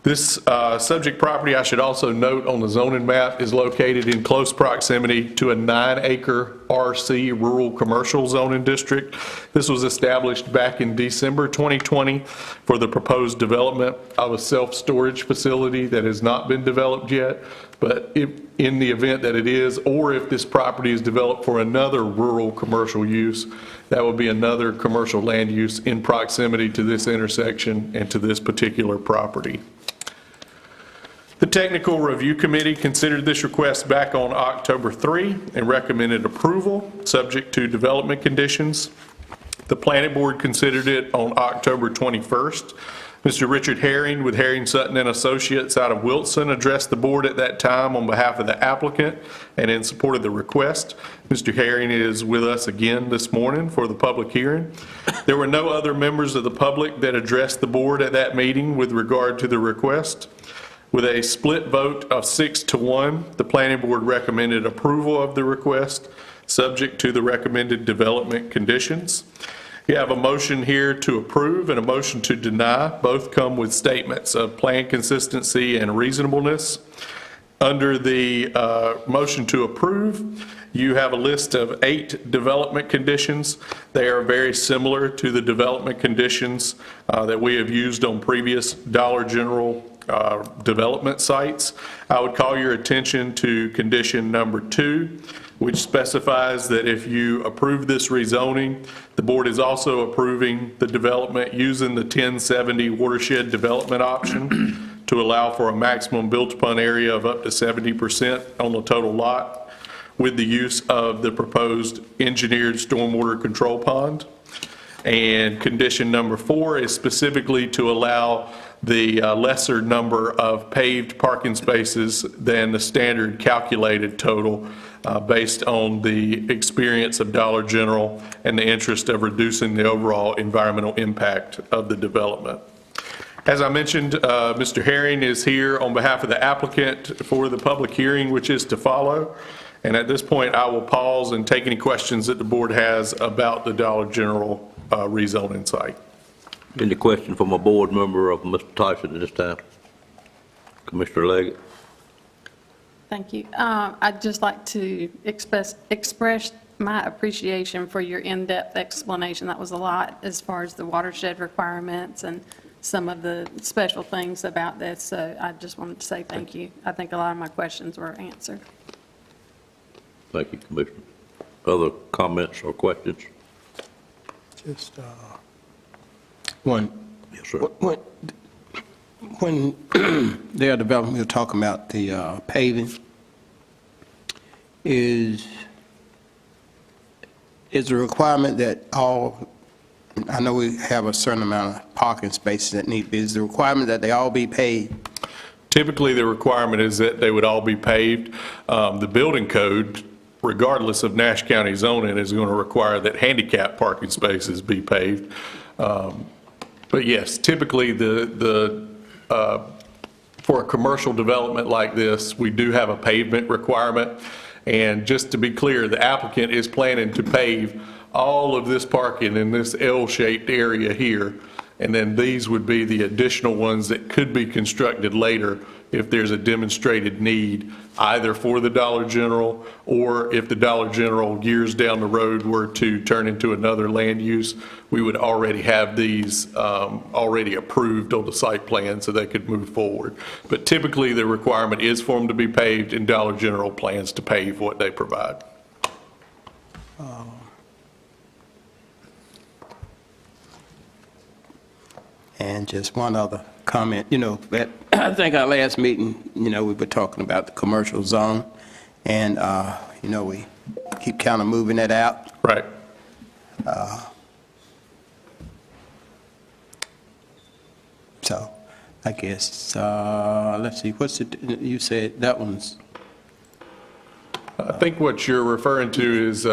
This subject property, I should also note on the zoning map, is located in close proximity to a 9-acre RC rural commercial zoning district. This was established back in December 2020 for the proposed development of a self-storage facility that has not been developed yet. But if, in the event that it is, or if this property is developed for another rural commercial use, that would be another commercial land use in proximity to this intersection and to this particular property. The Technical Review Committee considered this request back on October 3 and recommended approval, subject to development conditions. The Planning Board considered it on October 21st. Mr. Richard Herring with Herring, Sutton and Associates out of Wilson addressed the board at that time on behalf of the applicant and in support of the request. Mr. Herring is with us again this morning for the public hearing. There were no other members of the public that addressed the board at that meeting with regard to the request. With a split vote of 6-1, the Planning Board recommended approval of the request, subject to the recommended development conditions. You have a motion here to approve and a motion to deny. Both come with statements of plan consistency and reasonableness. Under the motion to approve, you have a list of 8 development conditions. They are very similar to the development conditions that we have used on previous Dollar General development sites. I would call your attention to condition number 2, which specifies that if you approve this rezoning, the board is also approving the development using the 1070 watershed development option to allow for a maximum built-upon area of up to 70% on the total lot with the use of the proposed engineered stormwater control pond. And condition number 4 is specifically to allow the lesser number of paved parking spaces than the standard calculated total based on the experience of Dollar General and the interest of reducing the overall environmental impact of the development. As I mentioned, Mr. Herring is here on behalf of the applicant for the public hearing, which is to follow. And at this point, I will pause and take any questions that the board has about the Dollar General rezoning site. Any question from a board member of Mr. Tyson at this time? Commissioner Leggett? Thank you. I'd just like to express my appreciation for your in-depth explanation. That was a lot as far as the watershed requirements and some of the special things about this. So I just wanted to say thank you. I think a lot of my questions were answered. Thank you, Commissioner. Other comments or questions? Just one. Yes, sir. When they are developing, we were talking about the paving. Is a requirement that all, I know we have a certain amount of parking spaces that need to be, is the requirement that they all be paved? Typically, the requirement is that they would all be paved. The building code, regardless of Nash County zoning, is going to require that handicap parking spaces be paved. But yes, typically for a commercial development like this, we do have a pavement requirement. And just to be clear, the applicant is planning to pave all of this parking in this L-shaped area here. And then these would be the additional ones that could be constructed later if there's a demonstrated need, either for the Dollar General or if the Dollar General years down the road were to turn into another land use, we would already have these already approved on the site plan so they could move forward. But typically the requirement is for them to be paved, and Dollar General plans to pave what they provide. And just one other comment, that I think our last meeting, we were talking about the commercial zone, and, we keep kind of moving that out. Right. So I guess, let's see, you said that one's, I think what you're referring to is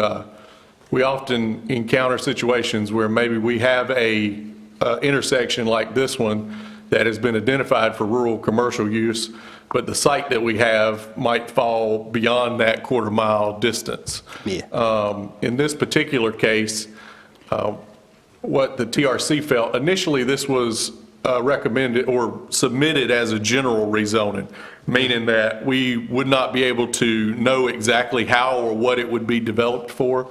we often encounter situations where maybe we have a intersection like this one that has been identified for rural commercial use, but the site that we have might fall beyond that quarter-mile distance. Yeah. In this particular case, what the TRC felt, initially this was recommended or submitted as a general rezoning, meaning that we would not be able to know exactly how or what it would be developed for.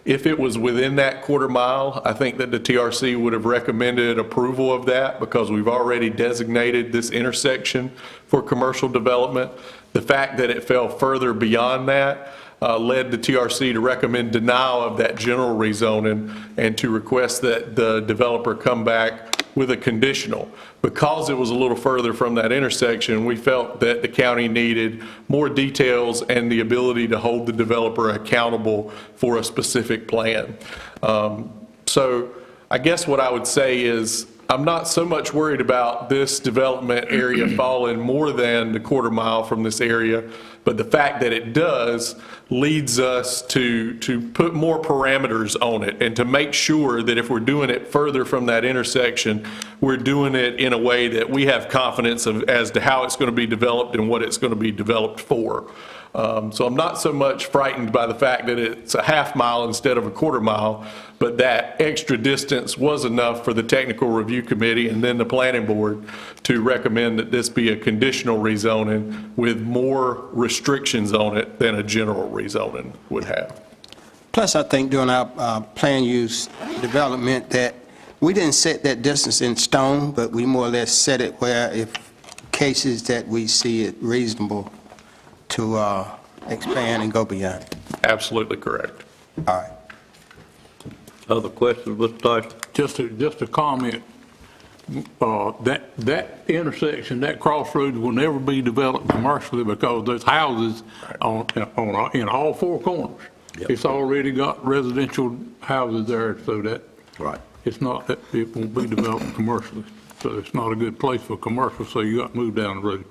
If it was within that quarter mile, I think that the TRC would have recommended approval of that because we've already designated this intersection for commercial development. The fact that it fell further beyond that led the TRC to recommend denial of that general rezoning and to request that the developer come back with a conditional. Because it was a little further from that intersection, we felt that the county needed more details and the ability to hold the developer accountable for a specific plan. So I guess what I would say is I'm not so much worried about this development area falling more than the quarter mile from this area, but the fact that it does leads us to put more parameters on it and to make sure that if we're doing it further from that intersection, we're doing it in a way that we have confidence as to how it's going to be developed and what it's going to be developed for. So I'm not so much frightened by the fact that it's a half mile instead of a quarter mile, but that extra distance was enough for the technical review committee and then the planning board to recommend that this be a conditional rezoning with more restrictions on it than a general rezoning would have. Plus, I think during our plan use development that we didn't set that distance in stone, but we more or less set it where if cases that we see it reasonable to expand and go beyond. Absolutely correct. All right. Other questions, Mr. Tyson? Just a comment, that intersection, that crossroads will never be developed commercially because there's houses in all four corners. Yep. It's already got residential houses there, so that Right. it's not that it won't be developed commercially. So it's not a good place for commercial, so you got to move down the road.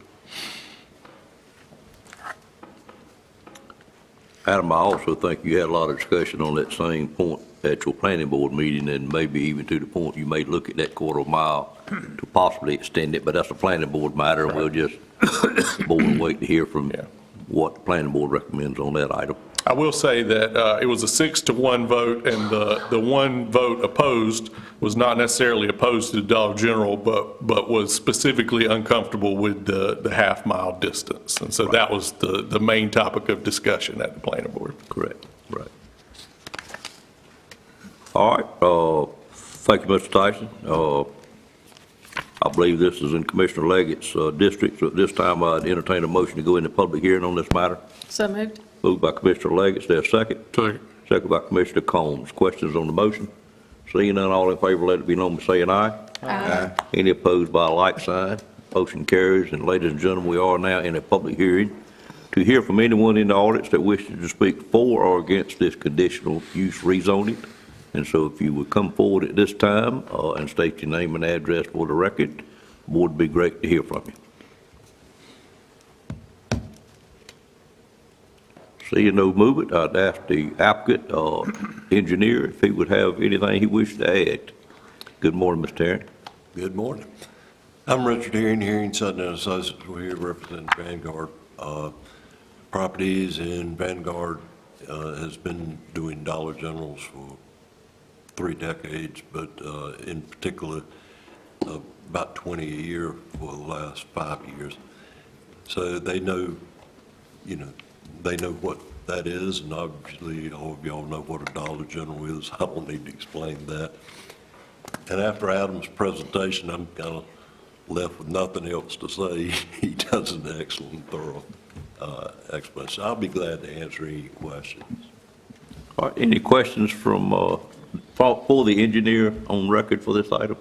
Adam, I also think you had a lot of discussion on that same point at your planning board meeting, and maybe even to the point you may look at that quarter mile to possibly extend it, but that's a planning board matter, and we'll just board and wait to hear from what the planning board recommends on that item. I will say that it was a 6-1 vote, and the one vote opposed was not necessarily opposed to the Dollar General, but was specifically uncomfortable with the half-mile distance. And so that was the main topic of discussion at the planning board. Correct, right. All right, thank you, Mr. Tyson. I believe this is in Commissioner Leggett's district, so at this time I'd entertain a motion to go into public hearing on this matter. So moved. Moved by Commissioner Leggett, is there a second? Second. Second by Commissioner Combs. Questions on the motion? Seeing none, all in favor, let it be known by saying aye. Aye. Any opposed by a like sign? Motion carries, and ladies and gentlemen, we are now in a public hearing to hear from anyone in the audience that wishes to speak for or against this conditional use rezoning. And so if you would come forward at this time and state your name and address for the record, the board would be great to hear from you. Seeing no movement, I'd ask the applicant or engineer if he would have anything he wished to add. Good morning, Mr. Terry. Good morning. I'm Richard Herring, Sutton & Associates. We're here representing Vanguard. Properties in Vanguard has been doing Dollar Generals for 3 decades, but in particular, about 20 a year for the last 5 years. So they know, they know what that is, and obviously all of y'all know what a Dollar General is. I don't need to explain that. And after Adam's presentation, I'm kind of left with nothing else to say. He does an excellent, thorough explanation. I'll be glad to answer any questions. All right, any questions from for the engineer on record for this item?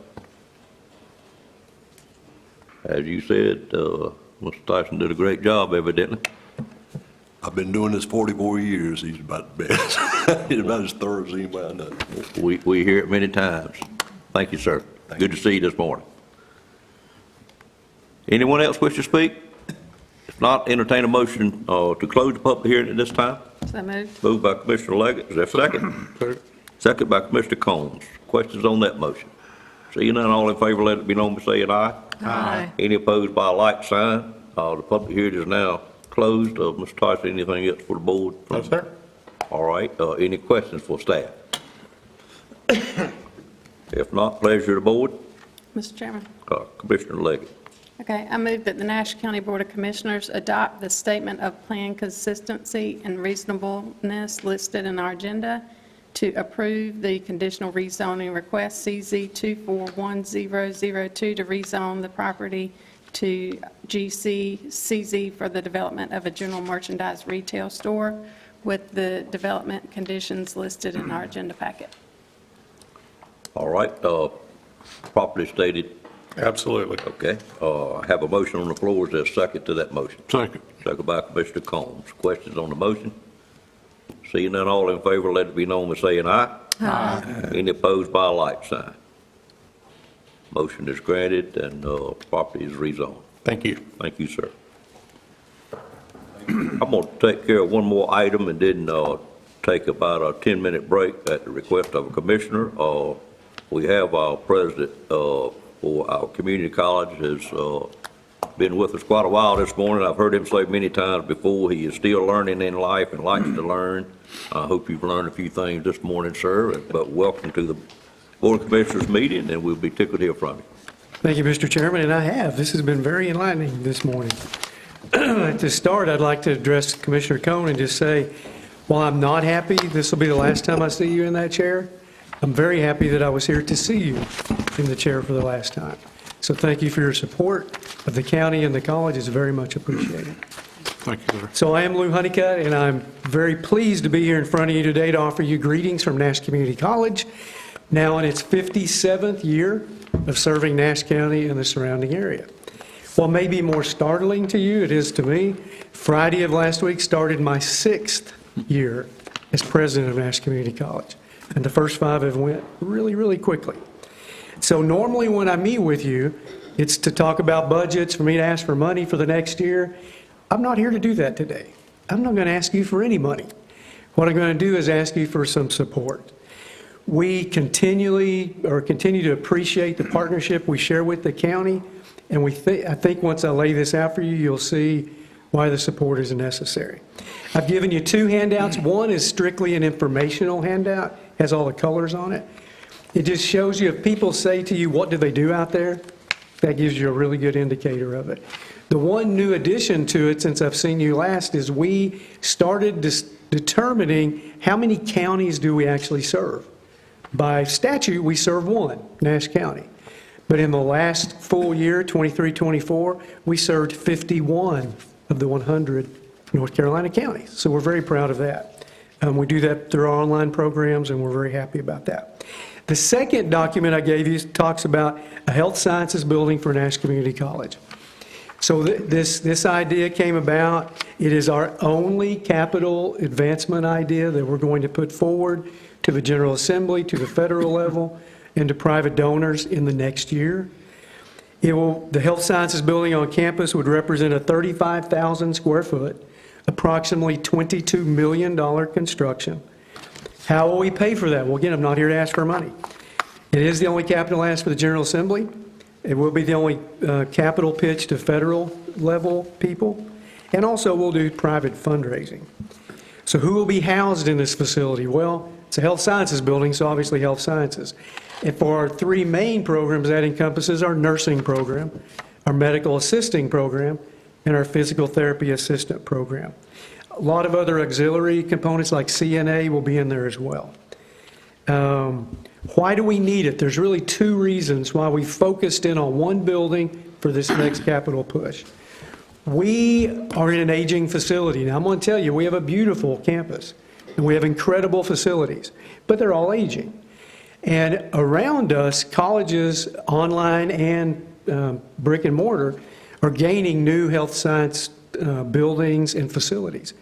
As you said, Mr. Tyson did a great job, evidently. I've been doing this 44 years. He's about the best. He's about as thorough as anybody I know. We hear it many times. Thank you, sir. Good to see you this morning. Anyone else wish to speak? If not, entertain a motion to close the public hearing at this time. So moved. Moved by Commissioner Leggett, is there a second? Second by Commissioner Combs. Questions on that motion? Seeing none, all in favor, let it be known by saying aye. Aye. Any opposed by a like sign? The public hearing is now closed. Mr. Tyson, anything else for the board? No, sir. All right, any questions for staff? If not, pleasure of the board. Mr. Chairman. Commissioner Leggett. Okay, I move that the Nash County Board of Commissioners adopt the statement of plan consistency and reasonableness listed in our agenda to approve the conditional rezoning request CZ 241002 to rezone the property to GC CZ for the development of a general merchandise retail store with the development conditions listed in our agenda packet. All right, properly stated. Absolutely. Okay, have a motion on the floor. Is there a second to that motion? Second. Second by Commissioner Combs. Questions on the motion? Seeing none, all in favor, let it be known by saying aye. Aye. Any opposed by a like sign? Motion is granted and property is rezoned. Thank you. Thank you, sir. I'm going to take care of one more item and then take about a 10-minute break at the request of a commissioner. We have our president for our community college has been with us quite a while this morning. I've heard him say many times before he is still learning in life and likes to learn. I hope you've learned a few things this morning, sir, but welcome to the Board of Commissioners meeting, and we'll be tickled to hear from you. Thank you, Mr. Chairman, and I have. This has been very enlightening this morning. To start, I'd like to address Commissioner Cohn and just say, while I'm not happy this will be the last time I see you in that chair, I'm very happy that I was here to see you in the chair for the last time. So thank you for your support of the county and the college. It's very much appreciated. Thank you, sir. So I am Lou Honeycutt, and I'm very pleased to be here in front of you today to offer you greetings from Nash Community College, now in its 57th year of serving Nash County and the surrounding area. What may be more startling to you, it is to me, Friday of last week started my 6th year as president of Nash Community College, and the first 5 have went really, really quickly. So normally when I meet with you, it's to talk about budgets, for me to ask for money for the next year. I'm not here to do that today. I'm not going to ask you for any money. What I'm going to do is ask you for some support. We continue to appreciate the partnership we share with the county, and I think once I lay this out for you, you'll see why the support is necessary. I've given you 2 handouts. One is strictly an informational handout, has all the colors on it. It just shows you if people say to you, what do they do out there? That gives you a really good indicator of it. The one new addition to it since I've seen you last is we started determining how many counties do we actually serve. By statute, we serve 1, Nash County. But in the last full year, 23-24, we served 51 of the 100 North Carolina counties. So we're very proud of that. We do that through our online programs, and we're very happy about that. The second document I gave you talks about a health sciences building for Nash Community College. So this idea came about. It is our only capital advancement idea that we're going to put forward to the General Assembly, to the federal level, and to private donors in the next year. The health sciences building on campus would represent a 35,000 square foot, approximately $22 million construction. How will we pay for that? Well, again, I'm not here to ask for money. It is the only capital ask for the General Assembly. It will be the only capital pitch to federal level people. And also we'll do private fundraising. So who will be housed in this facility? Well, it's a health sciences building, so obviously health sciences. And for our 3 main programs, that encompasses our nursing program, our medical assisting program, and our physical therapy assistant program. A lot of other auxiliary components like CNA will be in there as well. Why do we need it? There's really 2 reasons why we focused in on 1 building for this next capital push. We are in an aging facility. Now, I'm going to tell you, we have a beautiful campus, and we have incredible facilities, but they're all aging. And around us, colleges, online and brick and mortar, are gaining new health science buildings and facilities.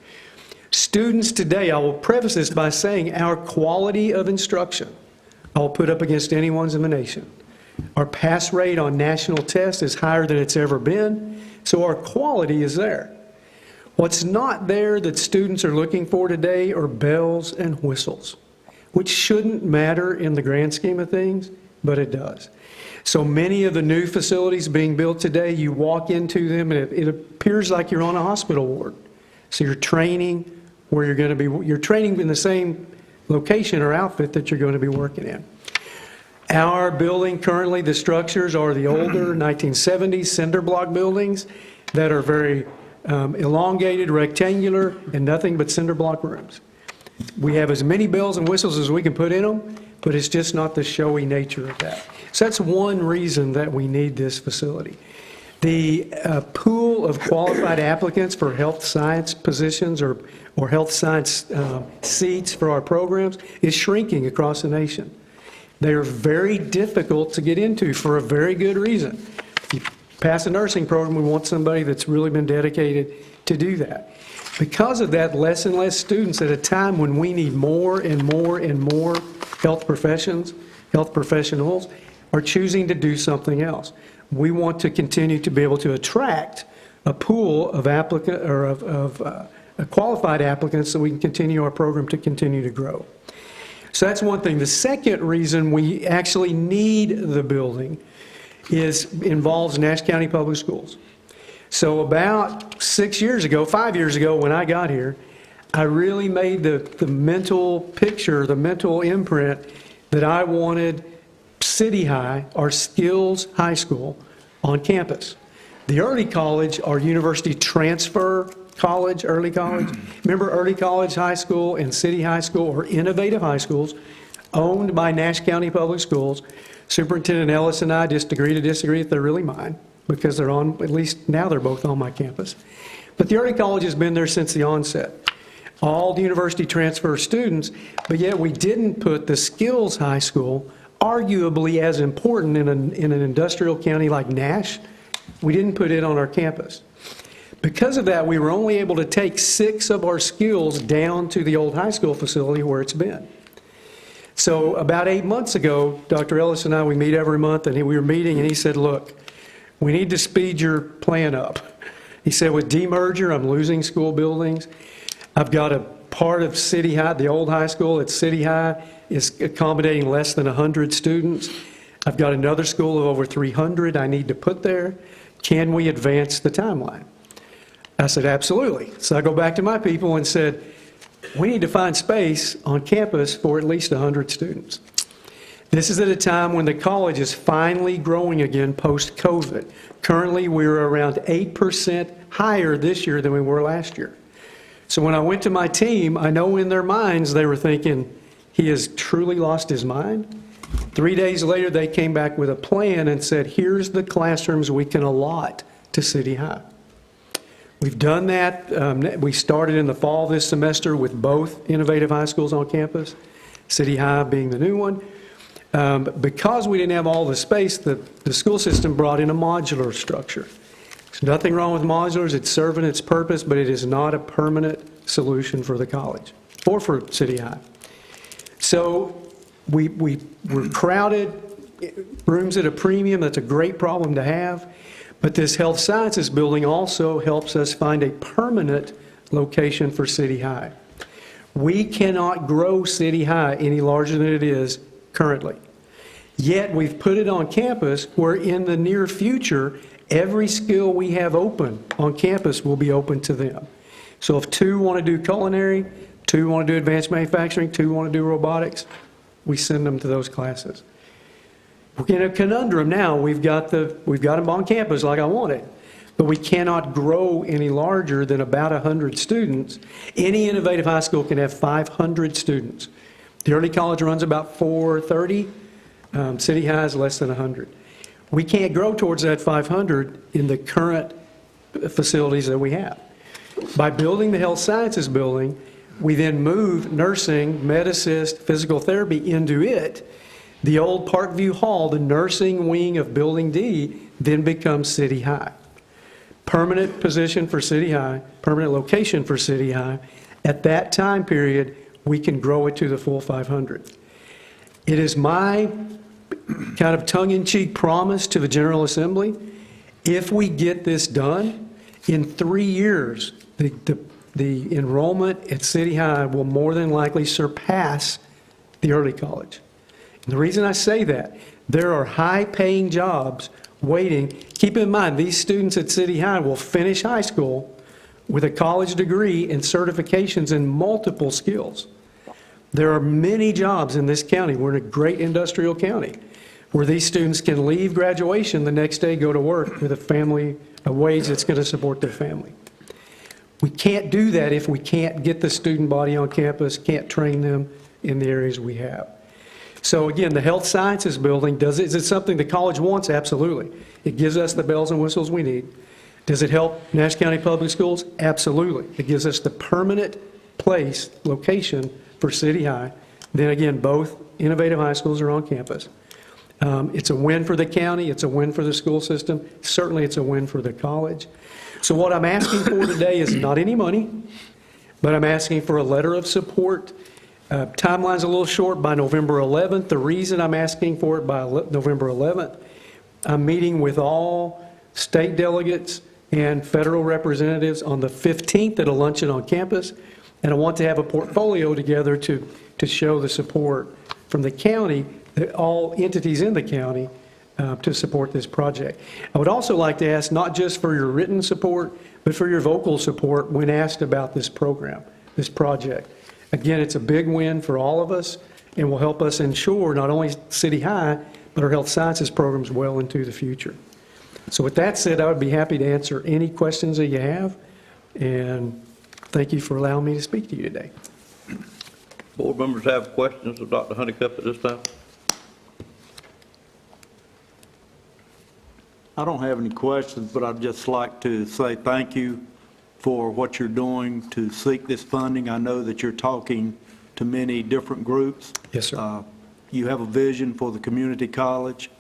Students today, I will preface this by saying our quality of instruction, I'll put up against anyone's in the nation. Our pass rate on national tests is higher than it's ever been, so our quality is there. What's not there that students are looking for today are bells and whistles, which shouldn't matter in the grand scheme of things, but it does. So many of the new facilities being built today, you walk into them and it appears like you're on a hospital ward. So you're training where you're going to be, you're training in the same location or outfit that you're going to be working in. Our building currently, the structures are the older 1970s cinder block buildings that are very elongated, rectangular, and nothing but cinder block rooms. We have as many bells and whistles as we can put in them, but it's just not the showy nature of that. So that's one reason that we need this facility. The pool of qualified applicants for health science positions or health science seats for our programs is shrinking across the nation. They are very difficult to get into for a very good reason. If you pass a nursing program, we want somebody that's really been dedicated to do that. Because of that, less and less students at a time when we need more and more and more health professionals are choosing to do something else. We want to continue to be able to attract a pool of qualified applicants so we can continue our program to continue to grow. So that's one thing. The second reason we actually need the building involves Nash County Public Schools. So about 5 years ago when I got here, I really made the mental picture, the mental imprint that I wanted City High, our skills high school, on campus. The early college, our university transfer college, early college. Remember, early college high school and city high school are innovative high schools owned by Nash County Public Schools. Superintendent Ellis and I just agree to disagree if they're really mine, because they're on, at least now they're both on my campus. But the early college has been there since the onset. All the university transfer students, but yet we didn't put the skills high school, arguably as important in an industrial county like Nash, we didn't put it on our campus. Because of that, we were only able to take 6 of our skills down to the old high school facility where it's been. So about 8 months ago, Dr. Ellis and I, we meet every month, and we were meeting, and he said, look, we need to speed your plan up. He said, with demerger, I'm losing school buildings. I've got a part of City High, the old high school at City High, is accommodating less than 100 students. I've got another school of over 300 I need to put there. Can we advance the timeline? I said, absolutely. So I go back to my people and said, we need to find space on campus for at least 100 students. This is at a time when the college is finally growing again post-COVID. Currently, we're around 8% higher this year than we were last year. So when I went to my team, I know in their minds they were thinking, he has truly lost his mind. 3 days later, they came back with a plan and said, here's the classrooms we can allot to City High. We've done that. We started in the fall this semester with both innovative high schools on campus, City High being the new one. Because we didn't have all the space, the school system brought in a modular structure. There's nothing wrong with modulars. It's serving its purpose, but it is not a permanent solution for the college or for City High. So we're crowded, rooms at a premium. That's a great problem to have. But this health sciences building also helps us find a permanent location for City High. We cannot grow City High any larger than it is currently. Yet we've put it on campus where in the near future, every skill we have open on campus will be open to them. So if 2 want to do culinary, 2 want to do advanced manufacturing, 2 want to do robotics, we send them to those classes. We're in a conundrum now. We've got them on campus like I wanted, but we cannot grow any larger than about 100 students. Any innovative high school can have 500 students. The early college runs about 430. City High is less than 100. We can't grow towards that 500 in the current facilities that we have. By building the health sciences building, we then move nursing, med-assist, physical therapy into it. The old Parkview Hall, the nursing wing of Building D, then becomes City High. Permanent position for City High, permanent location for City High. At that time period, we can grow it to the full 500. It is my kind of tongue-in-cheek promise to the General Assembly, if we get this done, In 3 years, the enrollment at City High will more than likely surpass the early college. And the reason I say that, there are high-paying jobs waiting. Keep in mind, these students at City High will finish high school with a college degree and certifications in multiple skills. There are many jobs in this county. We're in a great industrial county where these students can leave graduation the next day, go to work with a wage that's going to support their family. We can't do that if we can't get the student body on campus, can't train them in the areas we have. So again, the health sciences building, is it something the college wants? Absolutely. It gives us the bells and whistles we need. Does it help Nash County Public Schools? Absolutely. It gives us the permanent location for City High. Then again, both innovative high schools are on campus. It's a win for the county. It's a win for the school system. Certainly, it's a win for the college. So what I'm asking for today is not any money, but I'm asking for a letter of support. Timeline's a little short, by November 11th. The reason I'm asking for it by November 11th, I'm meeting with all state delegates and federal representatives on the 15th at a luncheon on campus, and I want to have a portfolio together to show the support from the county, all entities in the county, to support this project. I would also like to ask not just for your written support, but for your vocal support when asked about this program, this project. Again, it's a big win for all of us and will help us ensure not only City High, but our health sciences programs well into the future. So with that said, I would be happy to answer any questions that you have, and thank you for allowing me to speak to you today. Board members have questions of Dr. Honeycutt at this time? I don't have any questions, but I'd just like to say thank you for what you're doing to seek this funding. I know that you're talking to many different groups. Yes, sir. You have a vision for the community college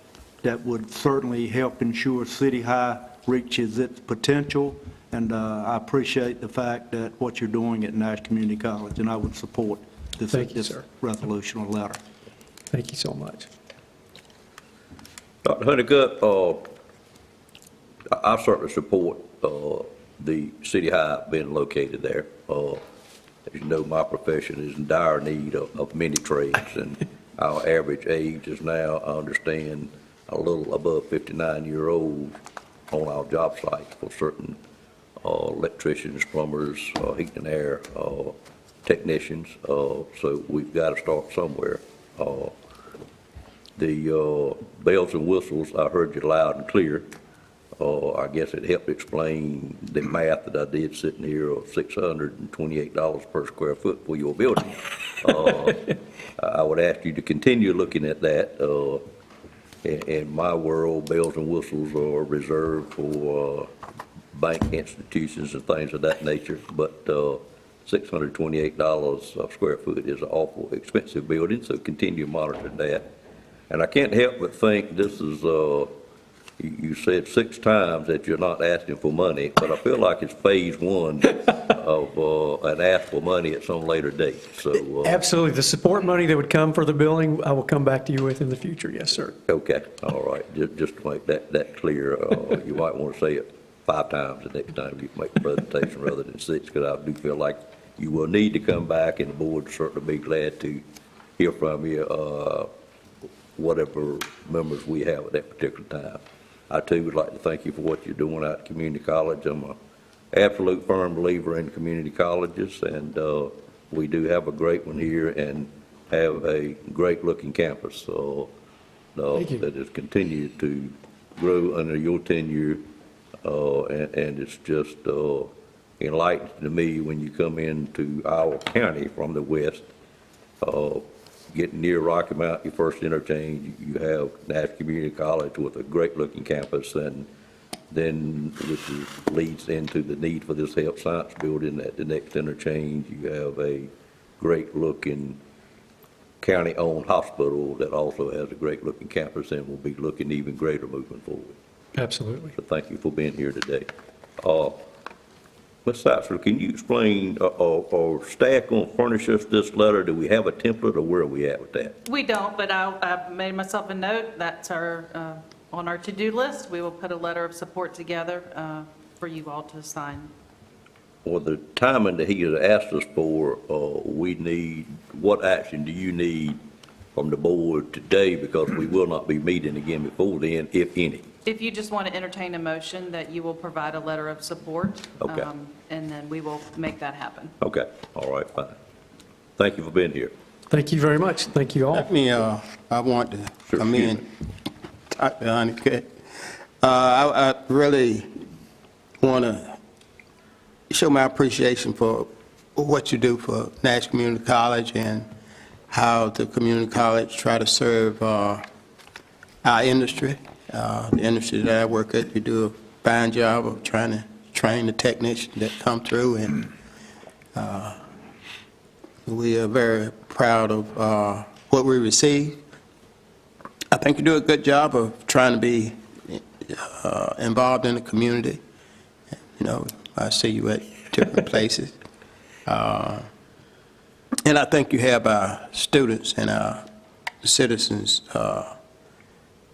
that would certainly help ensure City High reaches its potential, and I appreciate the fact that what you're doing at Nash Community College, and I would support this resolution or letter. Thank you so much. Dr. Honeycutt, I certainly support the City High being located there. As you know, my profession is in dire need of many trades, and our average age is now, I understand, a little above 59-year-old on our job sites for certain electricians, plumbers, heat and air technicians. So we've got to start somewhere. The bells and whistles, I heard you loud and clear. I guess it helped explain the math that I did sitting here of $628 per square foot for your building. I would ask you to continue looking at that. In my world, bells and whistles are reserved for bank institutions and things of that nature, but $628 a square foot is an awful expensive building, so continue monitoring that. And I can't help but think this is, you said 6 times that you're not asking for money, but I feel like it's phase 1 of an ask for money at some later date. So Absolutely. The support money that would come for the building, I will come back to you with in the future. Yes, sir. Okay. All right. Just to make that clear, you might want to say it 5 times the next time you make a presentation rather than 6, because I do feel like you will need to come back, and the board will certainly be glad to hear from you, whatever members we have at that particular time. I too would like to thank you for what you're doing out at community college. I'm an absolute firm believer in community colleges, and we do have a great one here and have a great looking campus that has continued to grow under your tenure, and it's just enlightening to me when you come into our county from the west, getting near Rocky Mount, your first interchange, you have Nash Community College with a great-looking campus, and then which leads into the need for this health science building at the next interchange. You have a great-looking county-owned hospital that also has a great-looking campus and will be looking even greater moving forward. Absolutely. So thank you for being here today. Ms. Sitzer, can you explain, or staff going to furnish us this letter? Do we have a template, or where are we at with that? We don't, but I've made myself a note. That's on our to-do list. We will put a letter of support together for you all to sign. For the timing that he has asked us for, we need, what action do you need from the board today? Because we will not be meeting again before then, if any. If you just want to entertain a motion that you will provide a letter of support. Okay. And then we will make that happen. Okay, all right, fine. Thank you for being here. Thank you very much. Thank you all. Let me, I want to Sure, come in, Dr. Honeycutt. I really want to show my appreciation for what you do for Nash Community College and how the community college try to serve our industry, the industry that I work at. You do a fine job of trying to train the technicians that come through, and we are very proud of what we receive. I think you do a good job of trying to be involved in the community. You know, I see you at different places. And I think you have our students and our citizens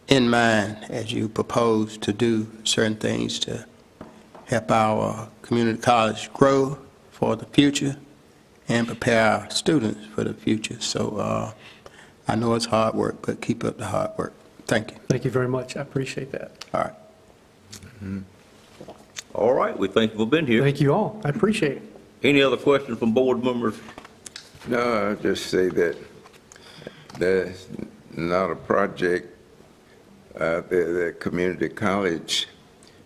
in mind as you propose to do certain things to help our community college grow for the future and prepare our students for the future. So I know it's hard work, but keep up the hard work. Thank you. Thank you very much. I appreciate that. All right. All right, we thank you for being here. Thank you all. I appreciate it. Any other questions from board members? No, I'll just say that there's not a project out there that community college,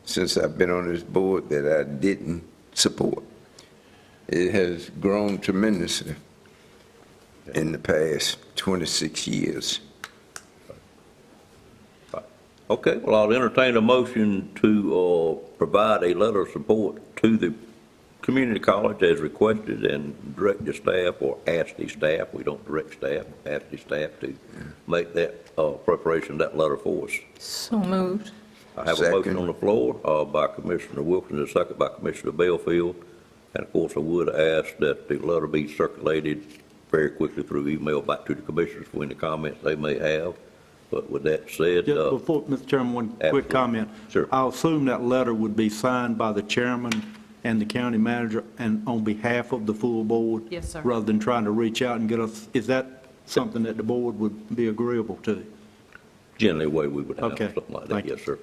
since I've been on this board, that I didn't support. It has grown tremendously in the past 26 years. Okay, well, I'll entertain a motion to provide a letter of support to the community college as requested and direct the staff, or ask the staff, we don't direct staff, ask the staff to make that preparation, that letter for us. So moved. I have a motion on the floor by Commissioner Wilkins, and a second by Commissioner Belfield. And of course, I would ask that the letter be circulated very quickly through email back to the commissioners for any comments they may have. But with that said, Just before, Mr. Chairman, one quick absolutely. comment. Sure. I'll assume that letter would be signed by the chairman and the county manager and on behalf of the full board? Yes, sir. Rather than trying to reach out and get us, is that something that the board would be agreeable to? generally way we would have Okay. something like that, Thank you. yes, sir.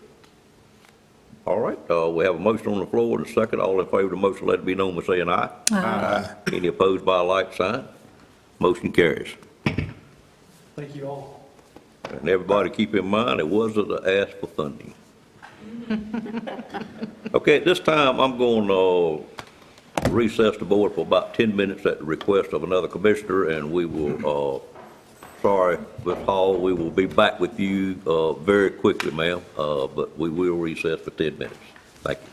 All right, we have a motion on the floor and a second. All in favor of the motion, let it be known by saying aye. Aye. Any opposed by a like sign? Motion carries. Thank you all. And everybody keep in mind, it wasn't an ask for funding. Okay, at this time, I'm going to recess the board for about 10 minutes at the request of another commissioner, and we will, sorry, Ms. Hall, we will be back with you very quickly, ma'am, but we will recess for 10 minutes. Thank you.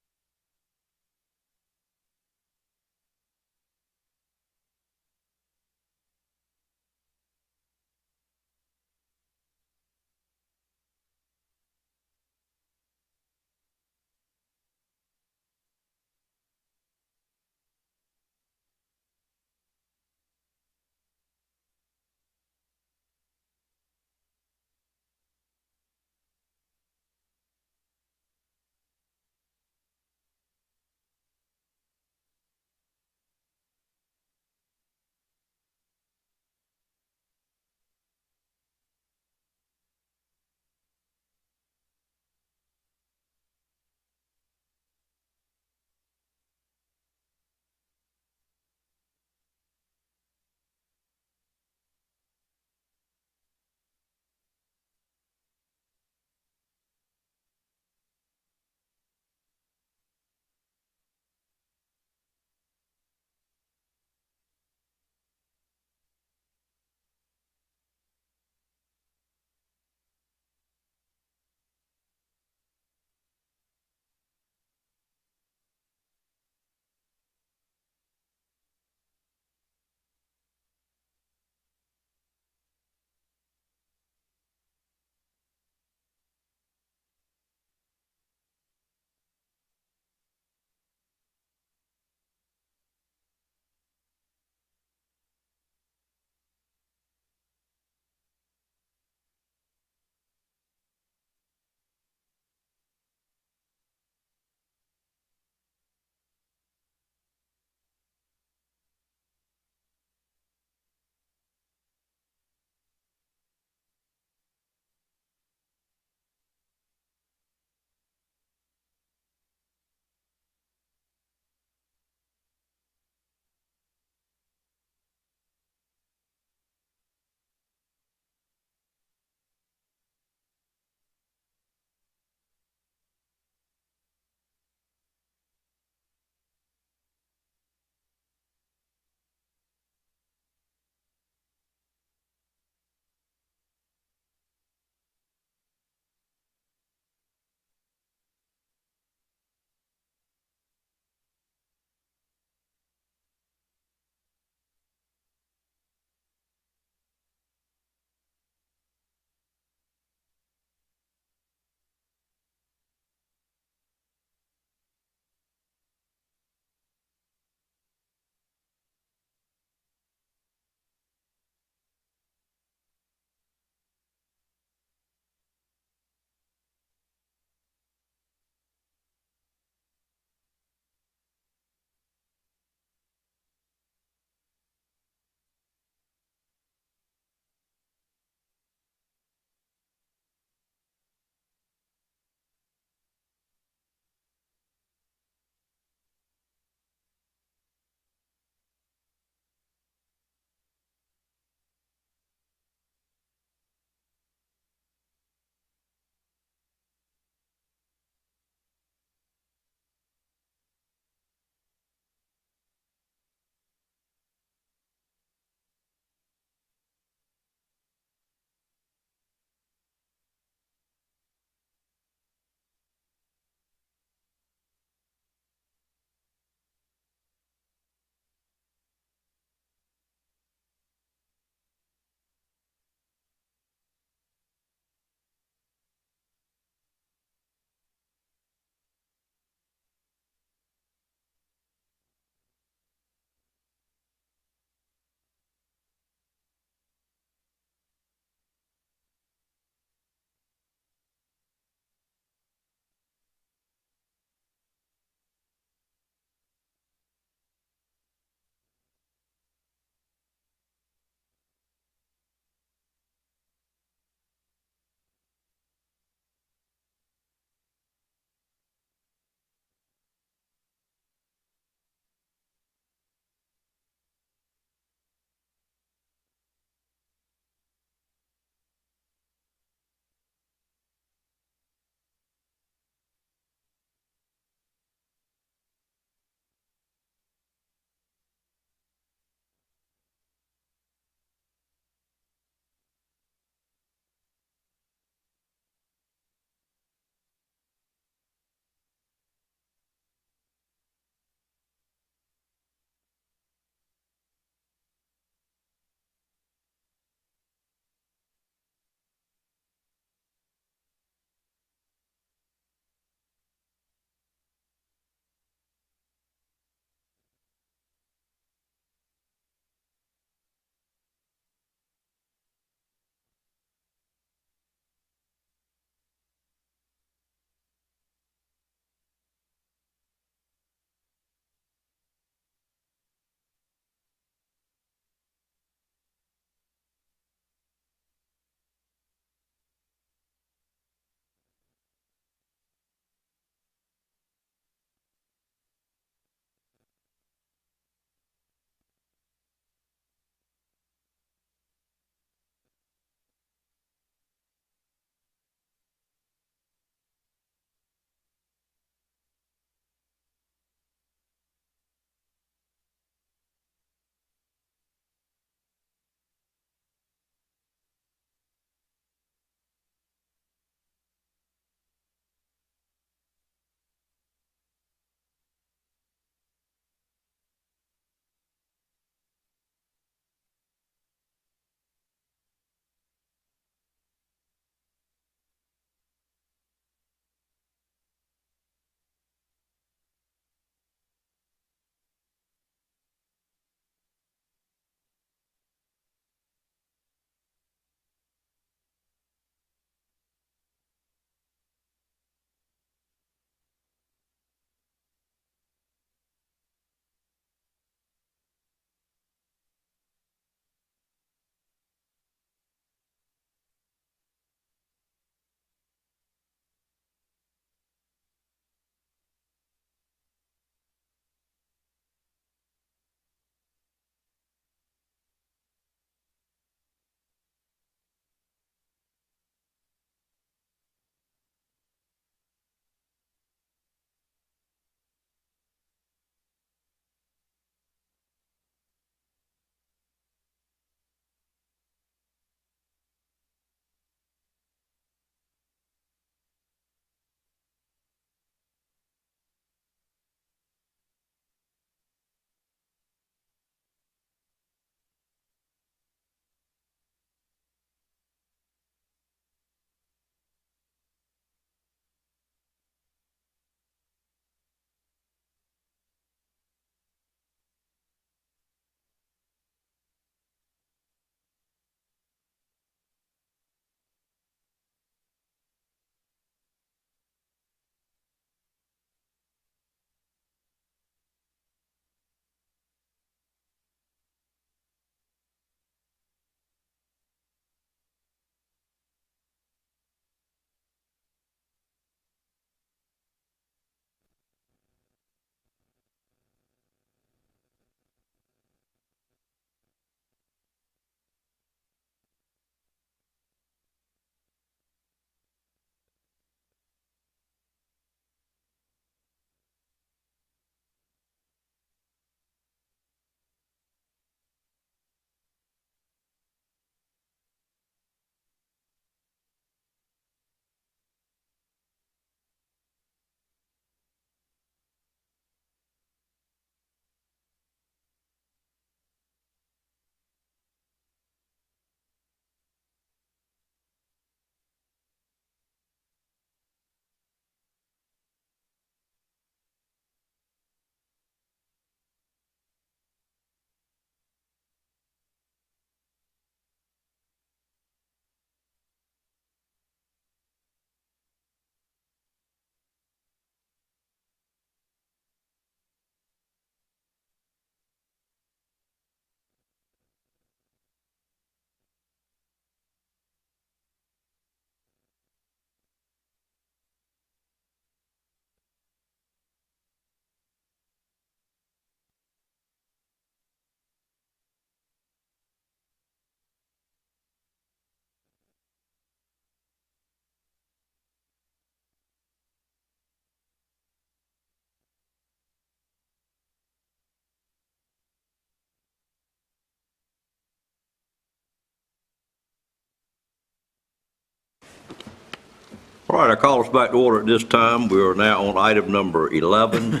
All right, I call us back to order at this time. We are now on item number 11,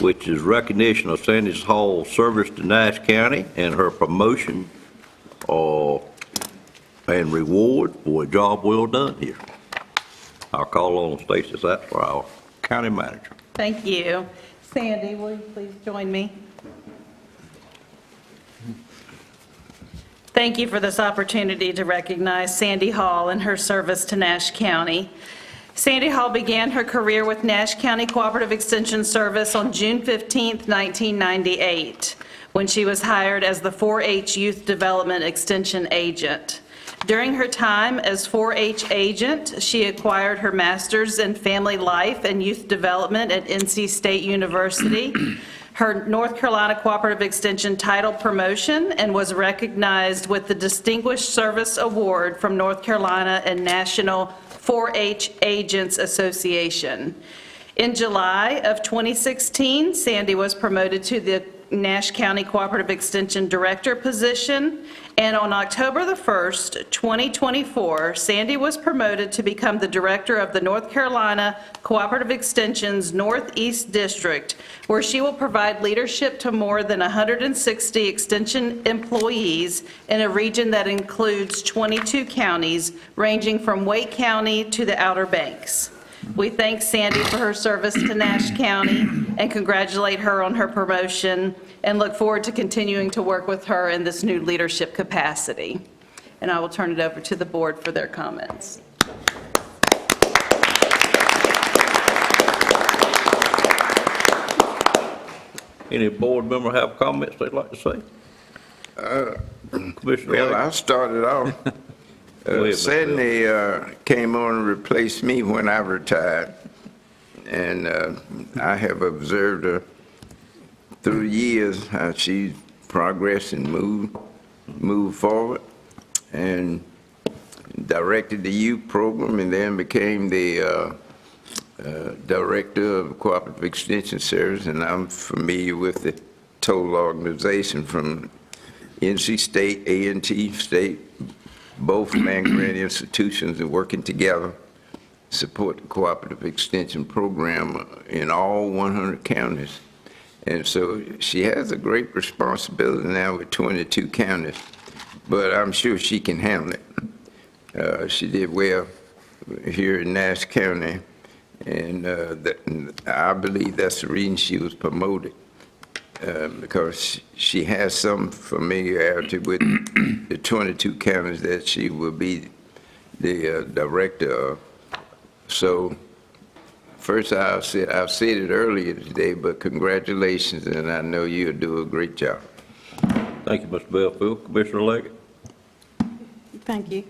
which is recognition of Sandy Hall's service to Nash County and her promotion and reward for a job well done here. I'll call on Stacy Satcher, our county manager. Thank you. Sandy, will you please join me? Thank you for this opportunity to recognize Sandy Hall and her service to Nash County. Sandy Hall began her career with Nash County Cooperative Extension Service on June 15, 1998, when she was hired as the 4-H Youth Development Extension Agent. During her time as 4-H agent, she acquired her master's in family life and youth development at NC State University, her North Carolina Cooperative Extension title promotion, and was recognized with the Distinguished Service Award from North Carolina and National 4-H Agents Association. In July of 2016, Sandy was promoted to the Nash County Cooperative Extension Director position, and on October the 1st, 2024, Sandy was promoted to become the Director of the North Carolina Cooperative Extension's Northeast District, where she will provide leadership to more than 160 Extension employees in a region that includes 22 counties, ranging from Wake County to the Outer Banks. We thank Sandy for her service to Nash County and congratulate her on her promotion and look forward to continuing to work with her in this new leadership capacity. And I will turn it over to the board for their comments. Any board member have comments they'd like to say? Commissioner Well, Leggett? I started off. Sandy came on and replaced me when I retired, and I have observed her through the years how she's progressed and moved forward, and directed the youth program, and then became the director of Cooperative Extension Service, and I'm familiar with the total organization from NC State, A&T State. Both land-grant institutions are working together to support the cooperative extension program in all 100 counties. And so she has a great responsibility now with 22 counties, but I'm sure she can handle it. She did well here in Nash County, and I believe that's the reason she was promoted. Because she has some familiarity with the 22 counties that she will be the director of. So first, I've said it earlier today, but congratulations, and I know you'll do a great job. Thank you, Mr. Belfield. Commissioner Leggett? Thank you.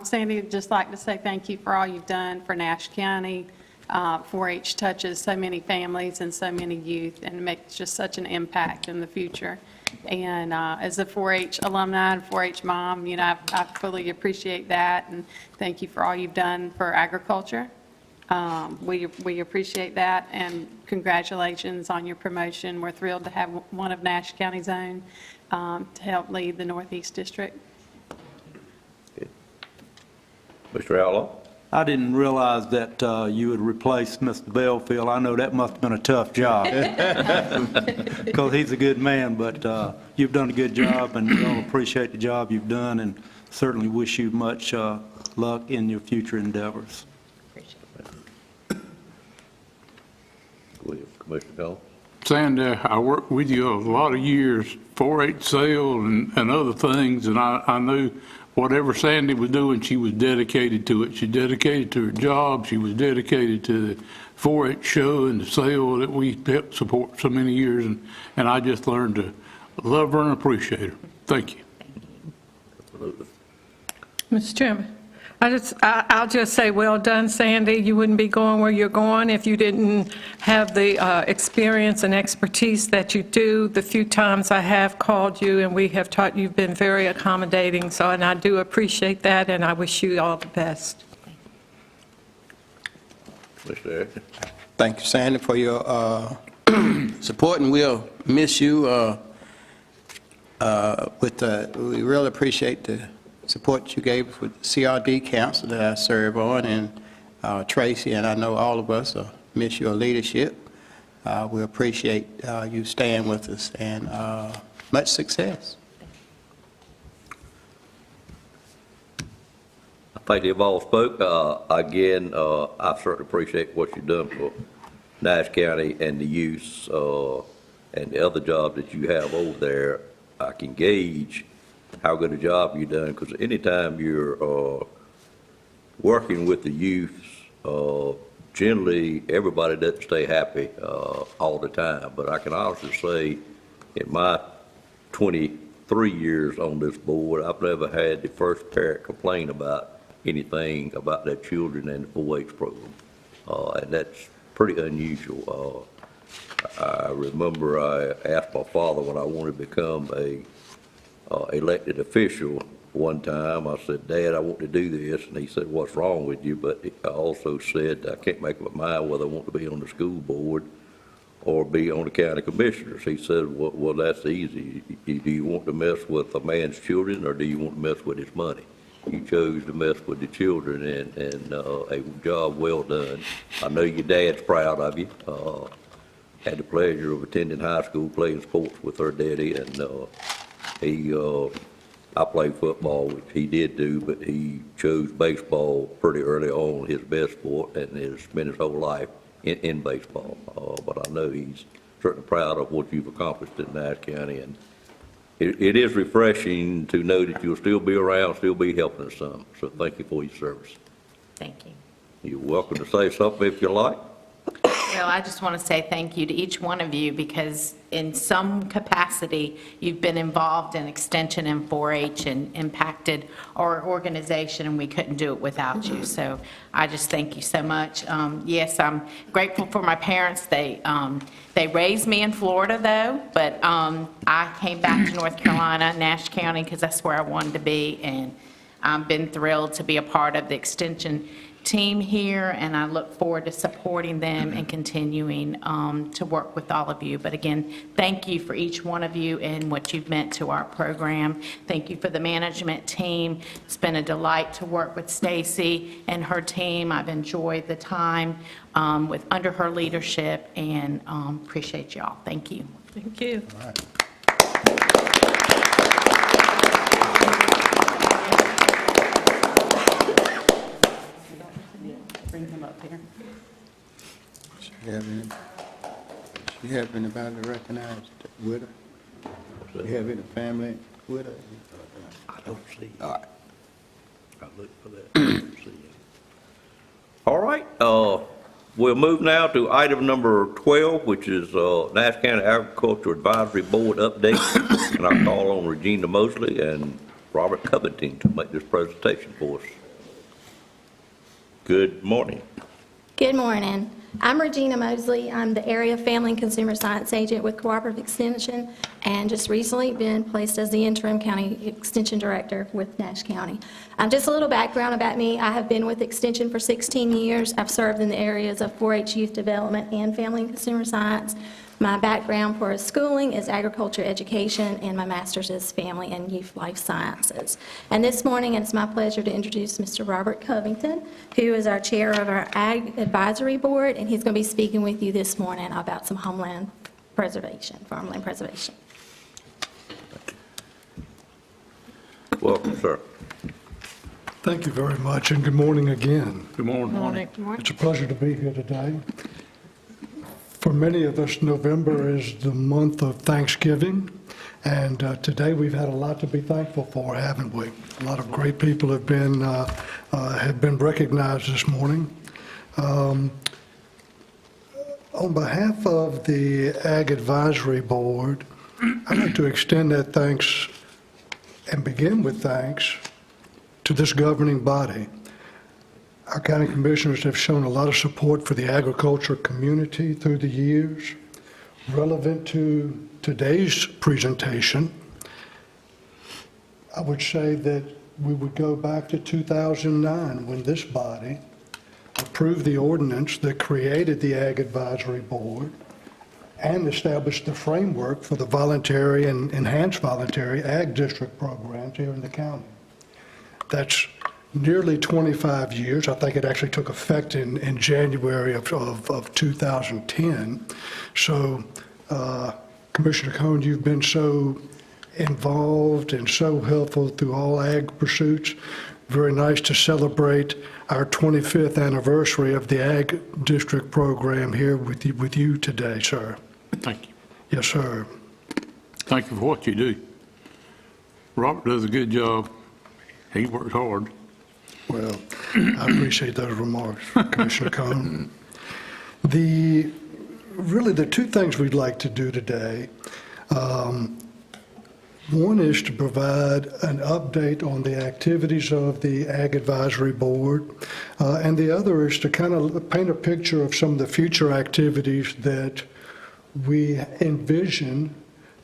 Sandy, I'd just like to say thank you for all you've done for Nash County. 4-H touches so many families and so many youth and makes just such an impact in the future. And as a 4-H alumni and 4-H mom, you know, I fully appreciate that, and thank you for all you've done for agriculture. We appreciate that, and congratulations on your promotion. We're thrilled to have one of Nash County's own to help lead the Northeast District. Mr. Outlaw? I didn't realize that you would replace Mr. Belfield. I know that must have been a tough job, because he's a good man, but you've done a good job, and we all appreciate the job you've done, and certainly wish you much luck in your future endeavors. Commissioner Collins? Sandy, I worked with you a lot of years, 4-H sales and other things, and I knew whatever Sandy was doing, she was dedicated to it. She dedicated to her job. She was dedicated to the 4-H show and the sale that we helped support so many years, and I just learned to love her and appreciate her. Thank you. Absolutely. Mr. Chairman, I'll just say, well done, Sandy. You wouldn't be going where you're going if you didn't have the experience and expertise that you do. The few times I have called you and we have taught, you've been very accommodating, so, and I do appreciate that, and I wish you all the best. Mr. Eric? Thank you, Sandy, for your support, and we'll miss you. We really appreciate the support you gave with the CRD Council that I serve on, and Tracy, and I know all of us miss your leadership. We appreciate you staying with us, and much success. I think they've all spoke. Again, I certainly appreciate what you've done for Nash County and the youth, and the other job that you have over there. I can gauge how good a job you've done, because anytime you're working with the youth, generally, everybody doesn't stay happy all the time. But I can honestly say, in my 23 years on this board, I've never had the first parent complain about anything about their children and the 4-H program. And that's pretty unusual. I remember I asked my father when I wanted to become a elected official one time. I said, "Dad, I want to do this." And he said, "What's wrong with you?" But I also said, "I can't make up my mind whether I want to be on the school board or be on the county commissioners." He said, well, that's easy. Do you want to mess with a man's children, or do you want to mess with his money? You chose to mess with the children, and a job well done. I know your dad's proud of you. Had the pleasure of attending high school, playing sports with her daddy, and I played football, which he did do, but he chose baseball pretty early on, his best sport, and has spent his whole life in baseball. But I know he's certainly proud of what you've accomplished in Nash County, and it is refreshing to know that you'll still be around, still be helping us some. So thank you for your service. Thank you. You're welcome to say something if you like. Well, I just want to say thank you to each one of you, because in some capacity, you've been involved in Extension and 4-H and impacted our organization, and we couldn't do it without you. So I just thank you so much. Yes, I'm grateful for my parents. They raised me in Florida, though, but I came back to North Carolina, Nash County, because that's where I wanted to be, and I've been thrilled to be a part of the Extension team here, and I look forward to supporting them and continuing to work with all of you. But again, thank you for each one of you and what you've meant to our program. Thank you for the management team. It's been a delight to work with Stacy and her team. I've enjoyed the time under her leadership, and appreciate y'all. Thank you. Thank you. All right. Bring him up here. You have anybody to recognize with her? Do you have any family with her? I don't see you. All right. I look for that. I don't see you. All right, we'll move now to item number 12, which is Nash County Agriculture Advisory Board update. And I call on Regina Mosley and Robert Covington to make this presentation for us. Good morning. Good morning. I'm Regina Mosley. I'm the Area Family and Consumer Science Agent with Cooperative Extension, and just recently been placed as the Interim County Extension Director with Nash County. Just a little background about me. I have been with Extension for 16 years. I've served in the areas of 4-H youth development and family and consumer science. My background for schooling is agriculture education, and my master's is family and youth life sciences. And this morning, it's my pleasure to introduce Mr. Robert Covington, who is our chair of our Ag Advisory Board, and he's going to be speaking with you this morning about some homeland preservation, farmland preservation. Welcome, sir. Thank you very much, and good morning again. Good morning. It's a pleasure to be here today. For many of us, November is the month of Thanksgiving, and today we've had a lot to be thankful for, haven't we? A lot of great people have been recognized this morning. On behalf of the Ag Advisory Board, I'd like to extend that thanks and begin with thanks to this governing body. Our county commissioners have shown a lot of support for the agriculture community through the years. Relevant to today's presentation, I would say that we would go back to 2009 when this body approved the ordinance that created the Ag Advisory Board and established the framework for the voluntary and enhanced voluntary ag district programs here in the county. That's nearly 25 years. I think it actually took effect in January of 2010. So, Commissioner Cohn, you've been so involved and so helpful through all ag pursuits. Very nice to celebrate our 25th anniversary of the Ag District program here with you today, sir. Thank you. Yes, sir. Thank you for what you do. Robert does a good job. He works hard. Well, I appreciate those remarks, Commissioner Cohn. Really, the two things we'd like to do today, one is to provide an update on the activities of the Ag Advisory Board, and the other is to kind of paint a picture of some of the future activities that we envision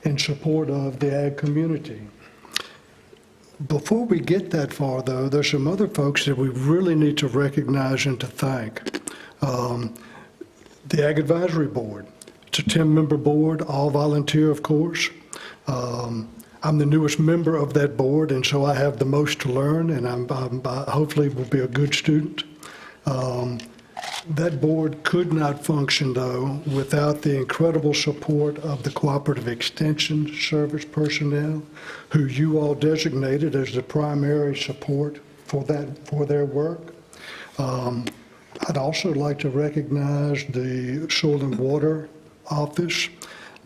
in support of the ag community. Before we get that far, though, there's some other folks that we really need to recognize and to thank. The Ag Advisory Board. It's a 10-member board, all volunteer, of course. I'm the newest member of that board, and so I have the most to learn, and I hopefully will be a good student. That board could not function, though, without the incredible support of the Cooperative Extension Service personnel, who you all designated as the primary support for their work. I'd also like to recognize the Soil and Water Office.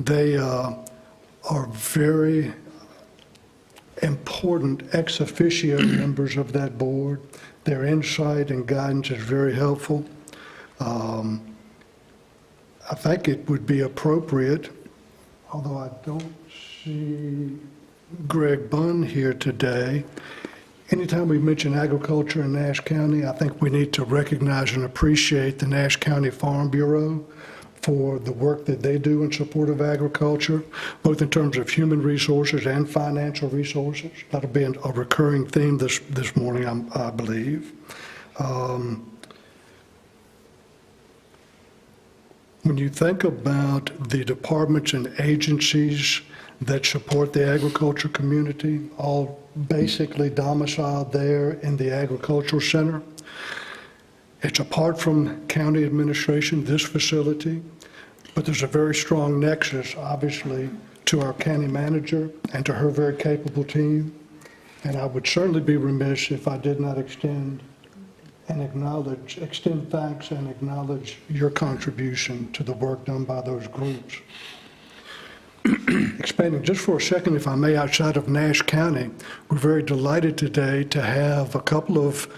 They are very important ex officio members of that board. Their insight and guidance is very helpful. I think it would be appropriate, although I don't see Greg Bunn here today. Anytime we mention agriculture in Nash County, I think we need to recognize and appreciate the Nash County Farm Bureau for the work that they do in support of agriculture, both in terms of human resources and financial resources. That'll be a recurring theme this morning, I believe. When you think about the departments and agencies that support the agriculture community, all basically domiciled there in the Agricultural Center, it's apart from county administration, this facility, but there's a very strong nexus, obviously, to our county manager and to her very capable team. And I would certainly be remiss if I did not extend thanks and acknowledge your contribution to the work done by those groups. Expanding just for a second, if I may, outside of Nash County, we're very delighted today to have a couple of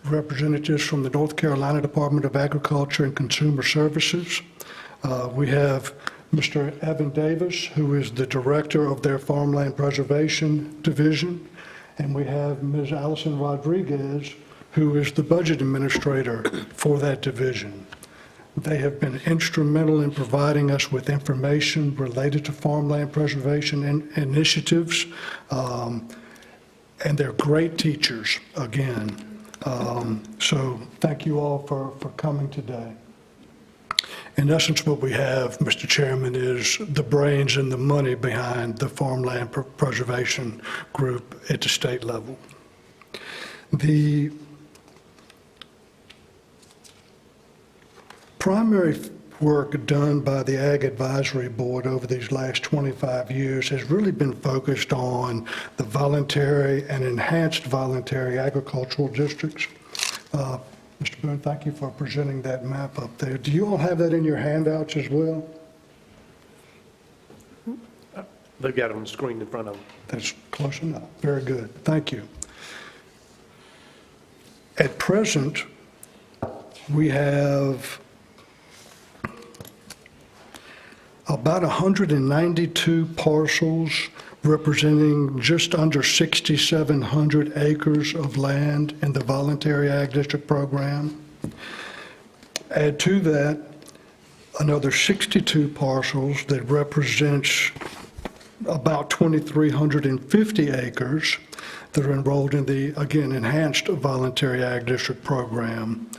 representatives from the North Carolina Department of Agriculture and Consumer Services. We have Mr. Evan Davis, who is the director of their Farmland Preservation Division, and we have Ms. Allison Rodriguez, who is the budget administrator for that division. They have been instrumental in providing us with information related to farmland preservation initiatives, and they're great teachers, again. So thank you all for coming today. In essence, what we have, Mr. Chairman, is the brains and the money behind the Farmland Preservation Group at the state level. The primary work done by the Ag Advisory Board over these last 25 years has really been focused on the voluntary and enhanced voluntary agricultural districts. Mr. Boone, thank you for presenting that map up there. Do you all have that in your handouts as well? They've got it on the screen in front of them. That's close enough. Very good. Thank you. At present, we have about 192 parcels representing just under 6,700 acres of land in the Voluntary Ag District program. Add to that another 62 parcels that represents about 2,350 acres that are enrolled in the, again, enhanced Voluntary Ag District program.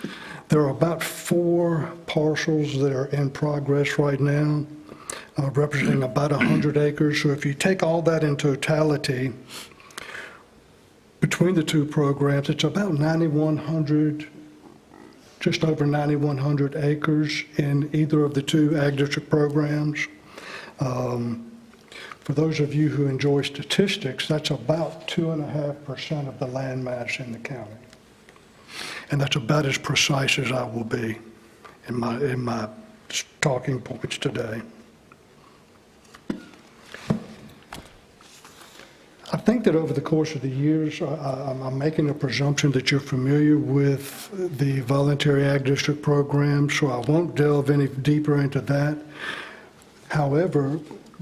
There are about 4 parcels that are in progress right now, representing about 100 acres. So if you take all that in totality, between the two programs, it's about 9,100, just over 9,100 acres in either of the two ag district programs. For those of you who enjoy statistics, that's about 2.5% of the land mass in the county. And that's about as precise as I will be in my talking points today. I think that over the course of the years, I'm making a presumption that you're familiar with the voluntary ag district program, so I won't delve any deeper into that. However,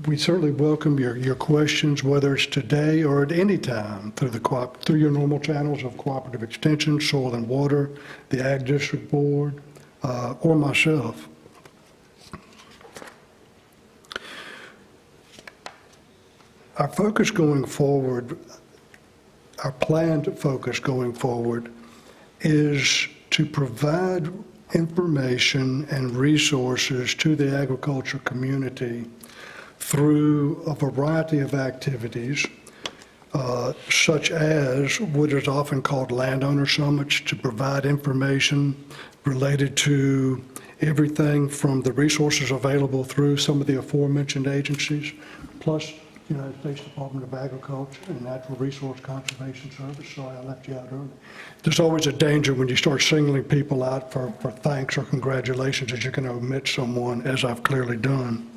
we certainly welcome your questions, whether it's today or at any time, through your normal channels of Cooperative Extension, Soil and Water, the Ag District Board, or myself. Our focus going forward, our planned focus going forward, is to provide information and resources to the agriculture community through a variety of activities, such as what is often called landowner summits, to provide information related to everything from the resources available through some of the aforementioned agencies, plus United States Department of Agriculture and Natural Resource Conservation Service. Sorry, I left you out early. There's always a danger when you start singling people out for thanks or congratulations that you can omit someone, as I've clearly done.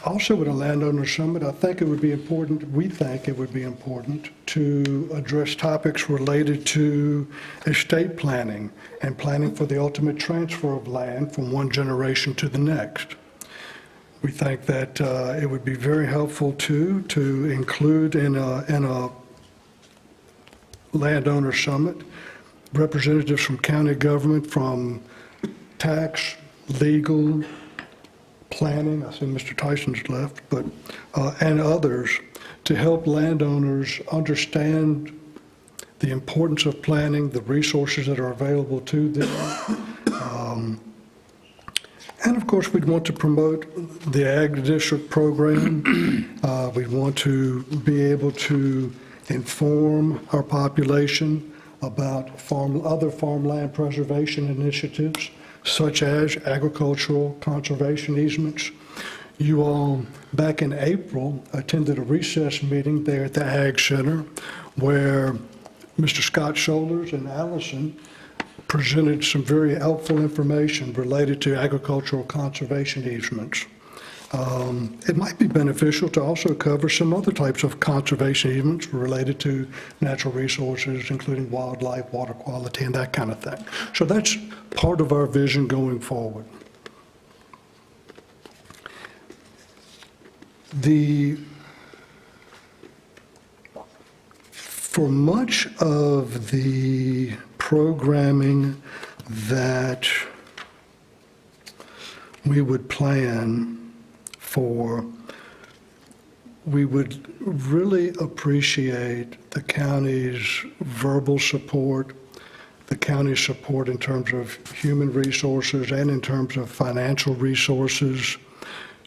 Also, with a landowner summit, I think it would be important, we think it would be important to address topics related to estate planning and planning for the ultimate transfer of land from one generation to the next. We think that it would be very helpful to include in a landowner summit representatives from county government, from tax, legal, planning, I see Mr. Tyson's left, but, and others, to help landowners understand the importance of planning, the resources that are available to them. And of course, we'd want to promote the Ag District program. We'd want to be able to inform our population about other farmland preservation initiatives, such as agricultural conservation easements. You all, back in April, attended a recess meeting there at the Ag Center where Mr. Scott Scholars and Allison presented some very helpful information related to agricultural conservation easements. It might be beneficial to also cover some other types of conservation easements related to natural resources, including wildlife, water quality, and that kind of thing. So that's part of our vision going forward. For much of the programming that we would plan for, we would really appreciate the county's verbal support, the county's support in terms of human resources and in terms of financial resources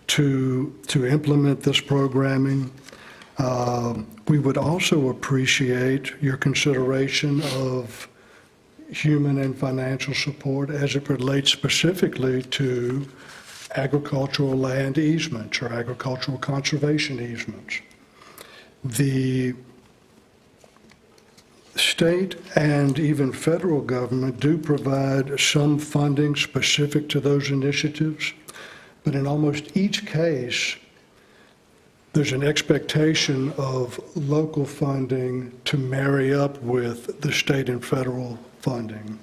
to implement this programming. We would also appreciate your consideration of human and financial support as it relates specifically to agricultural land easements or agricultural conservation easements. The state and even federal government do provide some funding specific to those initiatives, but in almost each case, there's an expectation of local funding to marry up with the state and federal funding.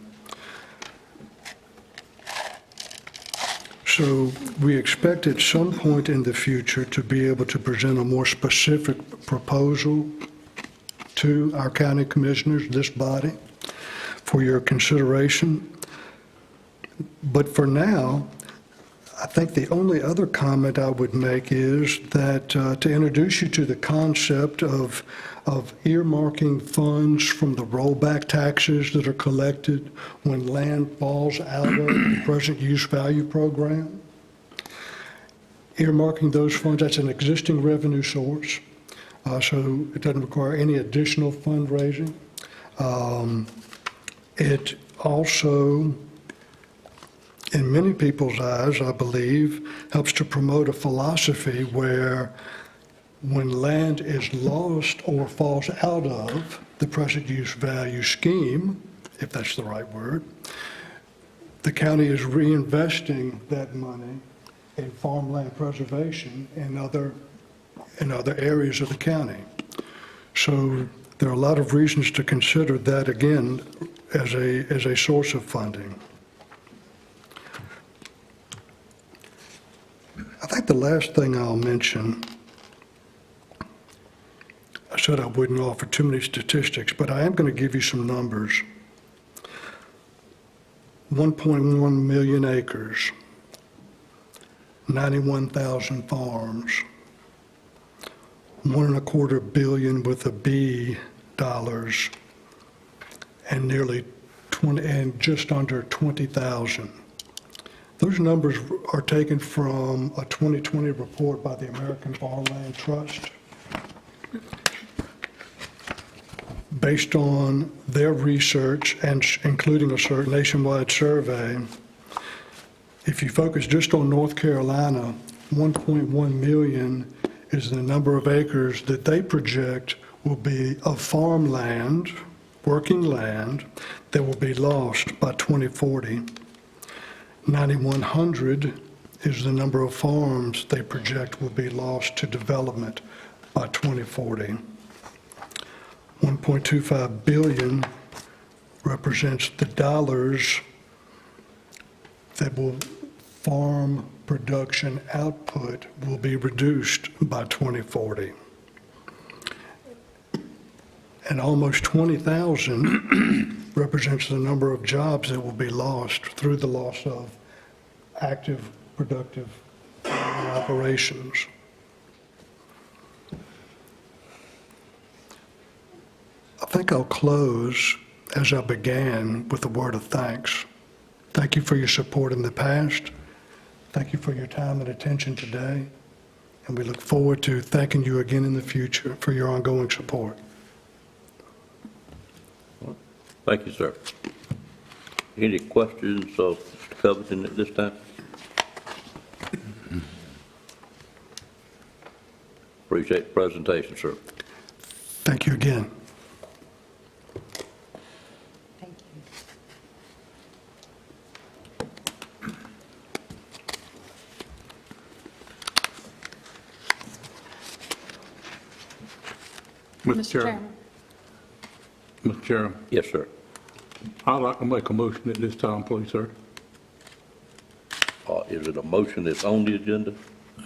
So we expect at some point in the future to be able to present a more specific proposal to our county commissioners, this body, for your consideration. But for now, I think the only other comment I would make is that to introduce you to the concept of earmarking funds from the rollback taxes that are collected when land falls out of the present use value program. Earmarking those funds, that's an existing revenue source. so it doesn't require any additional fundraising. It also, in many people's eyes, I believe, helps to promote a philosophy where when land is lost or falls out of the present use value scheme, if that's the right word, the county is reinvesting that money in farmland preservation and other areas of the county. So there are a lot of reasons to consider that, again, as a source of funding. I think the last thing I'll mention, I said I wouldn't offer too many statistics, but I am going to give you some numbers. 1.1 million acres, 91,000 farms, $1.25 billion with a B dollars, and just under 20,000. Those numbers are taken from a 2020 report by the American Farmland Trust. Based on their research and including a nationwide survey, if you focus just on North Carolina, 1.1 million is the number of acres that they project will be of farmland, working land, that will be lost by 2040. 9,100 is the number of farms they project will be lost to development by 2040. 1.25 billion represents the dollars that will farm production output will be reduced by 2040. And almost 20,000 represents the number of jobs that will be lost through the loss of active, productive operations. I think I'll close as I began with a word of thanks. Thank you for your support in the past. Thank you for your time and attention today. And we look forward to thanking you again in the future for your ongoing support. Thank you, sir. Any questions of Mr. Covington at this time? Appreciate the presentation, sir. Thank you again. Mr. Chairman. Mr. Chairman. Yes, sir. I'd like to make a motion at this time, please, sir. Is it a motion that's on the agenda?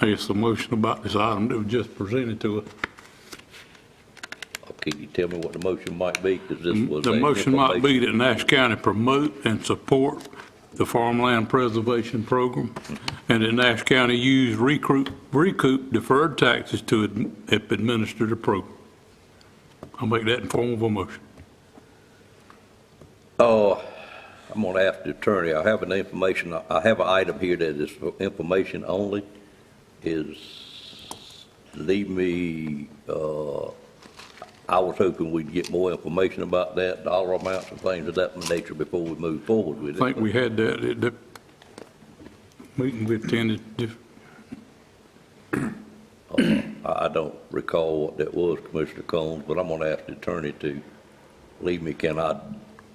It's a motion about this item that was just presented to us. Can you tell me what the motion might be? Because this was The motion might be that Nash County promote and support the farmland preservation program, and that Nash County use recoup deferred taxes to administer the program. I'll make that in form of a motion. I'm going to ask the attorney. I have an item here that is for information only. I was hoping we'd get more information about that, dollar amounts and things of that nature before we move forward with it. I think we had that at the meeting we attended. I don't recall what that was, Commissioner Combs, but I'm going to ask the attorney to leave me. Can I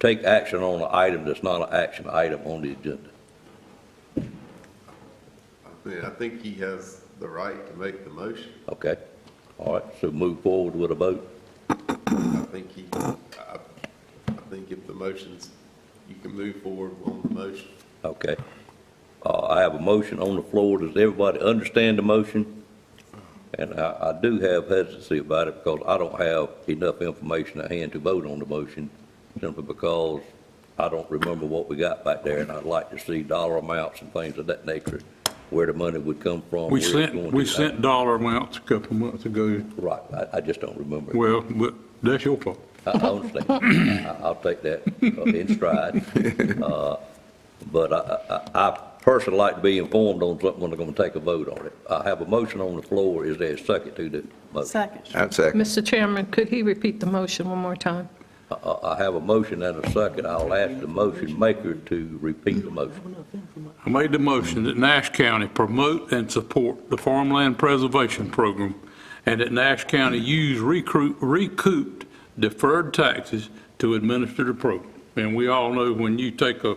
take action on an item that's not an action item on the agenda? I think he has the right to make the motion. Okay. All right, so move forward with a vote. I think if the motion's, you can move forward on the motion. Okay. I have a motion on the floor. Does everybody understand the motion? And I do have hesitancy about it because I don't have enough information at hand to vote on the motion, simply because I don't remember what we got back there, and I'd like to see dollar amounts and things of that nature, where the money would come from. We sent dollar amounts a couple months ago. Right, I just don't remember. Well, but that's your fault. I understand. I'll take that in stride. But person like to be informed on something when they're going to take a vote on it. I have a motion on the floor. Is there a second to the motion? Second. I'd second. Mr. Chairman, could he repeat the motion one more time? I have a motion and a second. I'll ask the motion maker to repeat the motion. I made the motion that Nash County promote and support the farmland preservation program, and that Nash County use recouped deferred taxes to administer the program. And we all know when you take a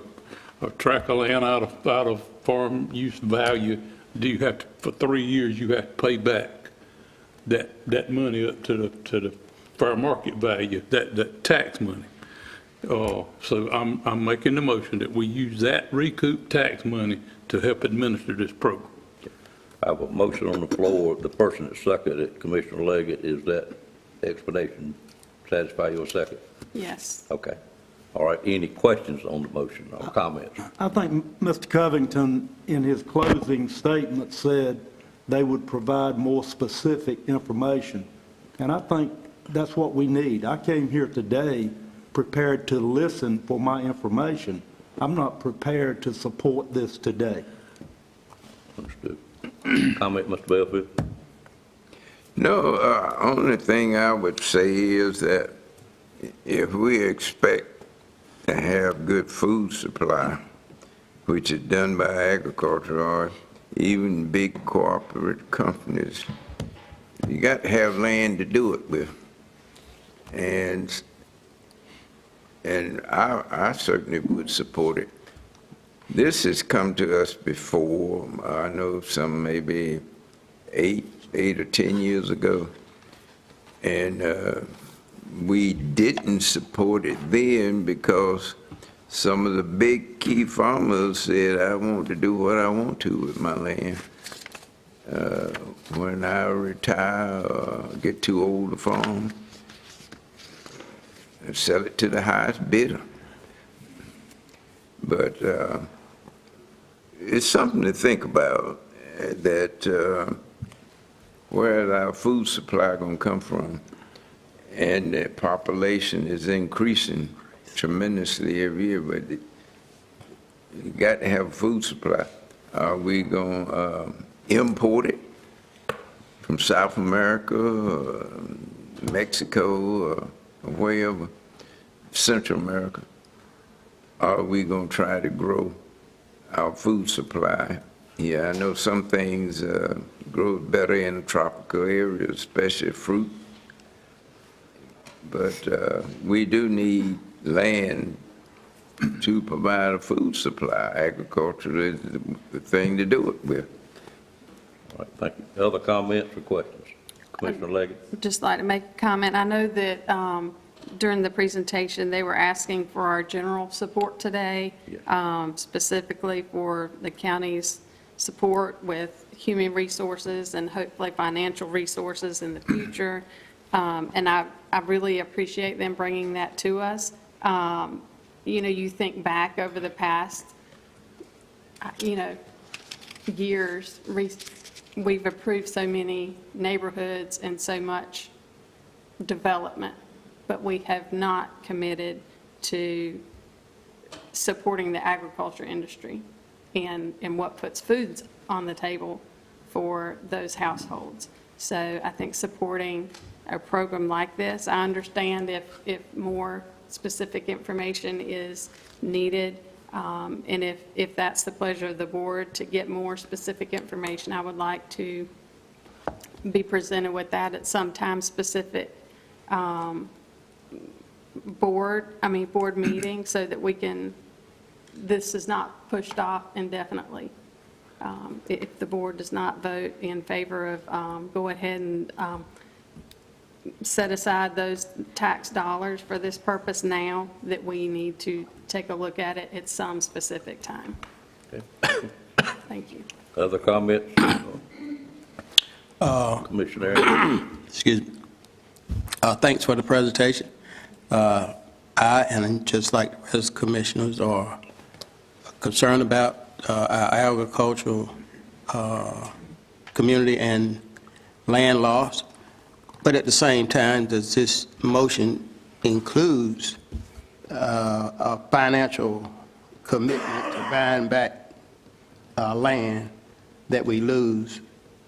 tract of land out of farm use value, you have to, for 3 years, you have to pay back that money up to the fair market value, that tax money. So I'm making the motion that we use that recouped tax money to help administer this program. I have a motion on the floor. The person that seconded it, Commissioner Leggett, is that explanation satisfy your second? Yes. Okay. All right. Any questions on the motion or comments? I think Mr. Covington, in his closing statement, said they would provide more specific information. And I think that's what we need. I came here today prepared to listen for my information. I'm not prepared to support this today. Understood. Comment, Mr. Belfield? No, only thing I would say is that if we expect to have good food supply, which is done by agriculture or even big cooperative companies, you got to have land to do it with. And I certainly would support it. This has come to us before. I know some maybe 8 or 10 years ago. And we didn't support it then because some of the big key farmers said, I want to do what I want to with my land. When I retire or get too old to farm, sell it to the highest bidder. But it's something to think about, that where our food supply going to come from, and the population is increasing tremendously every year, but you got to have a food supply. Are we going to import it from South America, or Mexico, or wherever, Central America? Are we going to try to grow our food supply? Yeah, I know some things grow better in tropical areas, especially fruit. But we do need land to provide a food supply. Agriculture is the thing to do it with. All right, thank you. Other comments or questions? Commissioner Leggett? I'd just like to make a comment. I know that during the presentation, they were asking for our general support today, specifically for the county's support with human resources and hopefully financial resources in the future. And I really appreciate them bringing that to us. You know, you think back over the past, years, we've approved so many neighborhoods and so much development, but we have not committed to supporting the agriculture industry and what puts foods on the table for those households. So I think supporting a program like this, I understand if more specific information is needed, and if that's the pleasure of the board to get more specific information, I would like to be presented with that at some time specific board meeting, so that we can, this is not pushed off indefinitely. If the board does not vote in favor of go ahead and set aside those tax dollars for this purpose now, that we need to take a look at it at some specific time. Okay. Thank you. Other comments? Commissioner. Excuse me. Thanks for the presentation. I, and just like the rest of the commissioners, are concerned about our agricultural community and land loss. But at the same time, does this motion includes a financial commitment to buying back land that we lose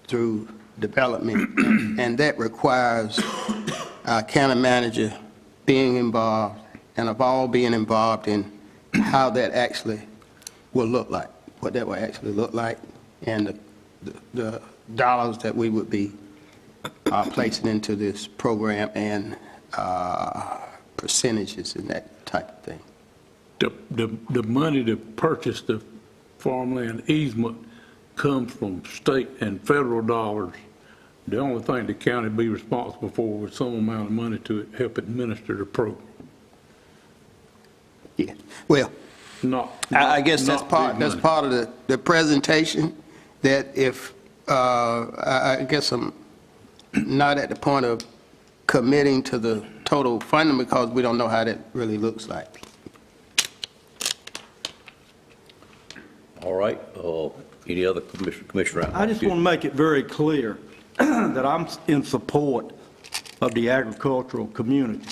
through development, and that requires our county manager being involved, and of all being involved in how that actually will look like, what that will actually look like, and the dollars that we would be placing into this program, and percentages and that type of thing. The money to purchase the farmland easement comes from state and federal dollars. The only thing the county be responsible for was some amount of money to help administer the program. Yeah, well, I guess that's part of the presentation, that if, I guess I'm not at the point of committing to the total funding because we don't know how that really looks like. All right, any other commissioner? I just want to make it very clear that I'm in support of the agricultural community.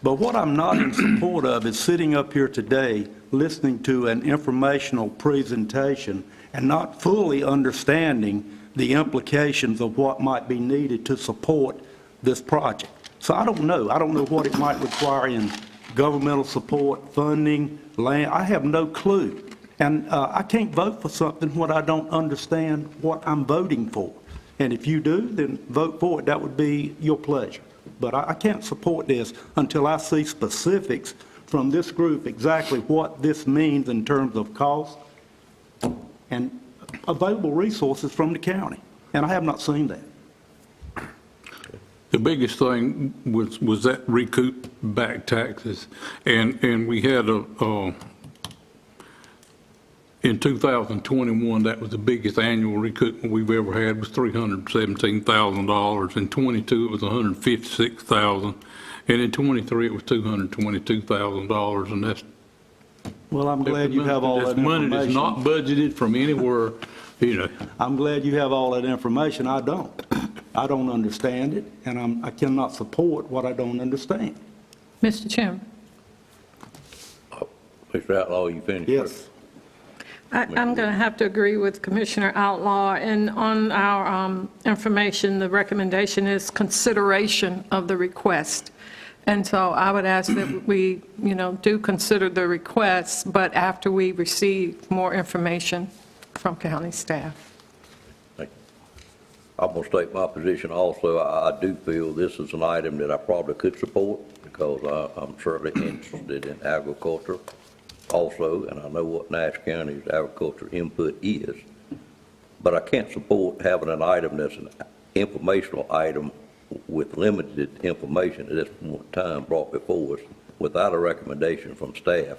But what I'm not in support of is sitting up here today, listening to an informational presentation and not fully understanding the implications of what might be needed to support this project. So I don't know. I don't know what it might require in governmental support, funding, land. I have no clue. And I can't vote for something when I don't understand what I'm voting for. And if you do, then vote for it. That would be your pleasure. But I can't support this until I see specifics from this group, exactly what this means in terms of cost and available resources from the county. And I have not seen that. The biggest thing was that recoup back taxes. And we had in 2021, that was the biggest annual recoupment we've ever had, was $317,000. In 22, it was $156,000. And in 23, it was $222,000. And that's, well, I'm glad you have all that information. Money that's not budgeted from anywhere, you know. I'm glad you have all that information. I don't. I don't understand it, and I cannot support what I don't understand. Mr. Chairman. Mr. Outlaw, you finished? Yes. I'm going to have to agree with Commissioner Outlaw, and on our information, the recommendation is consideration of the request. And so I would ask that we, do consider the request, but after we receive more information from county staff. I'm going to state my position also. I do feel this is an item that I probably could support because I'm certainly interested in agriculture also, and I know what Nash County's agriculture input is. But I can't support having an item that's an informational item with limited information at this point in time brought before us without a recommendation from staff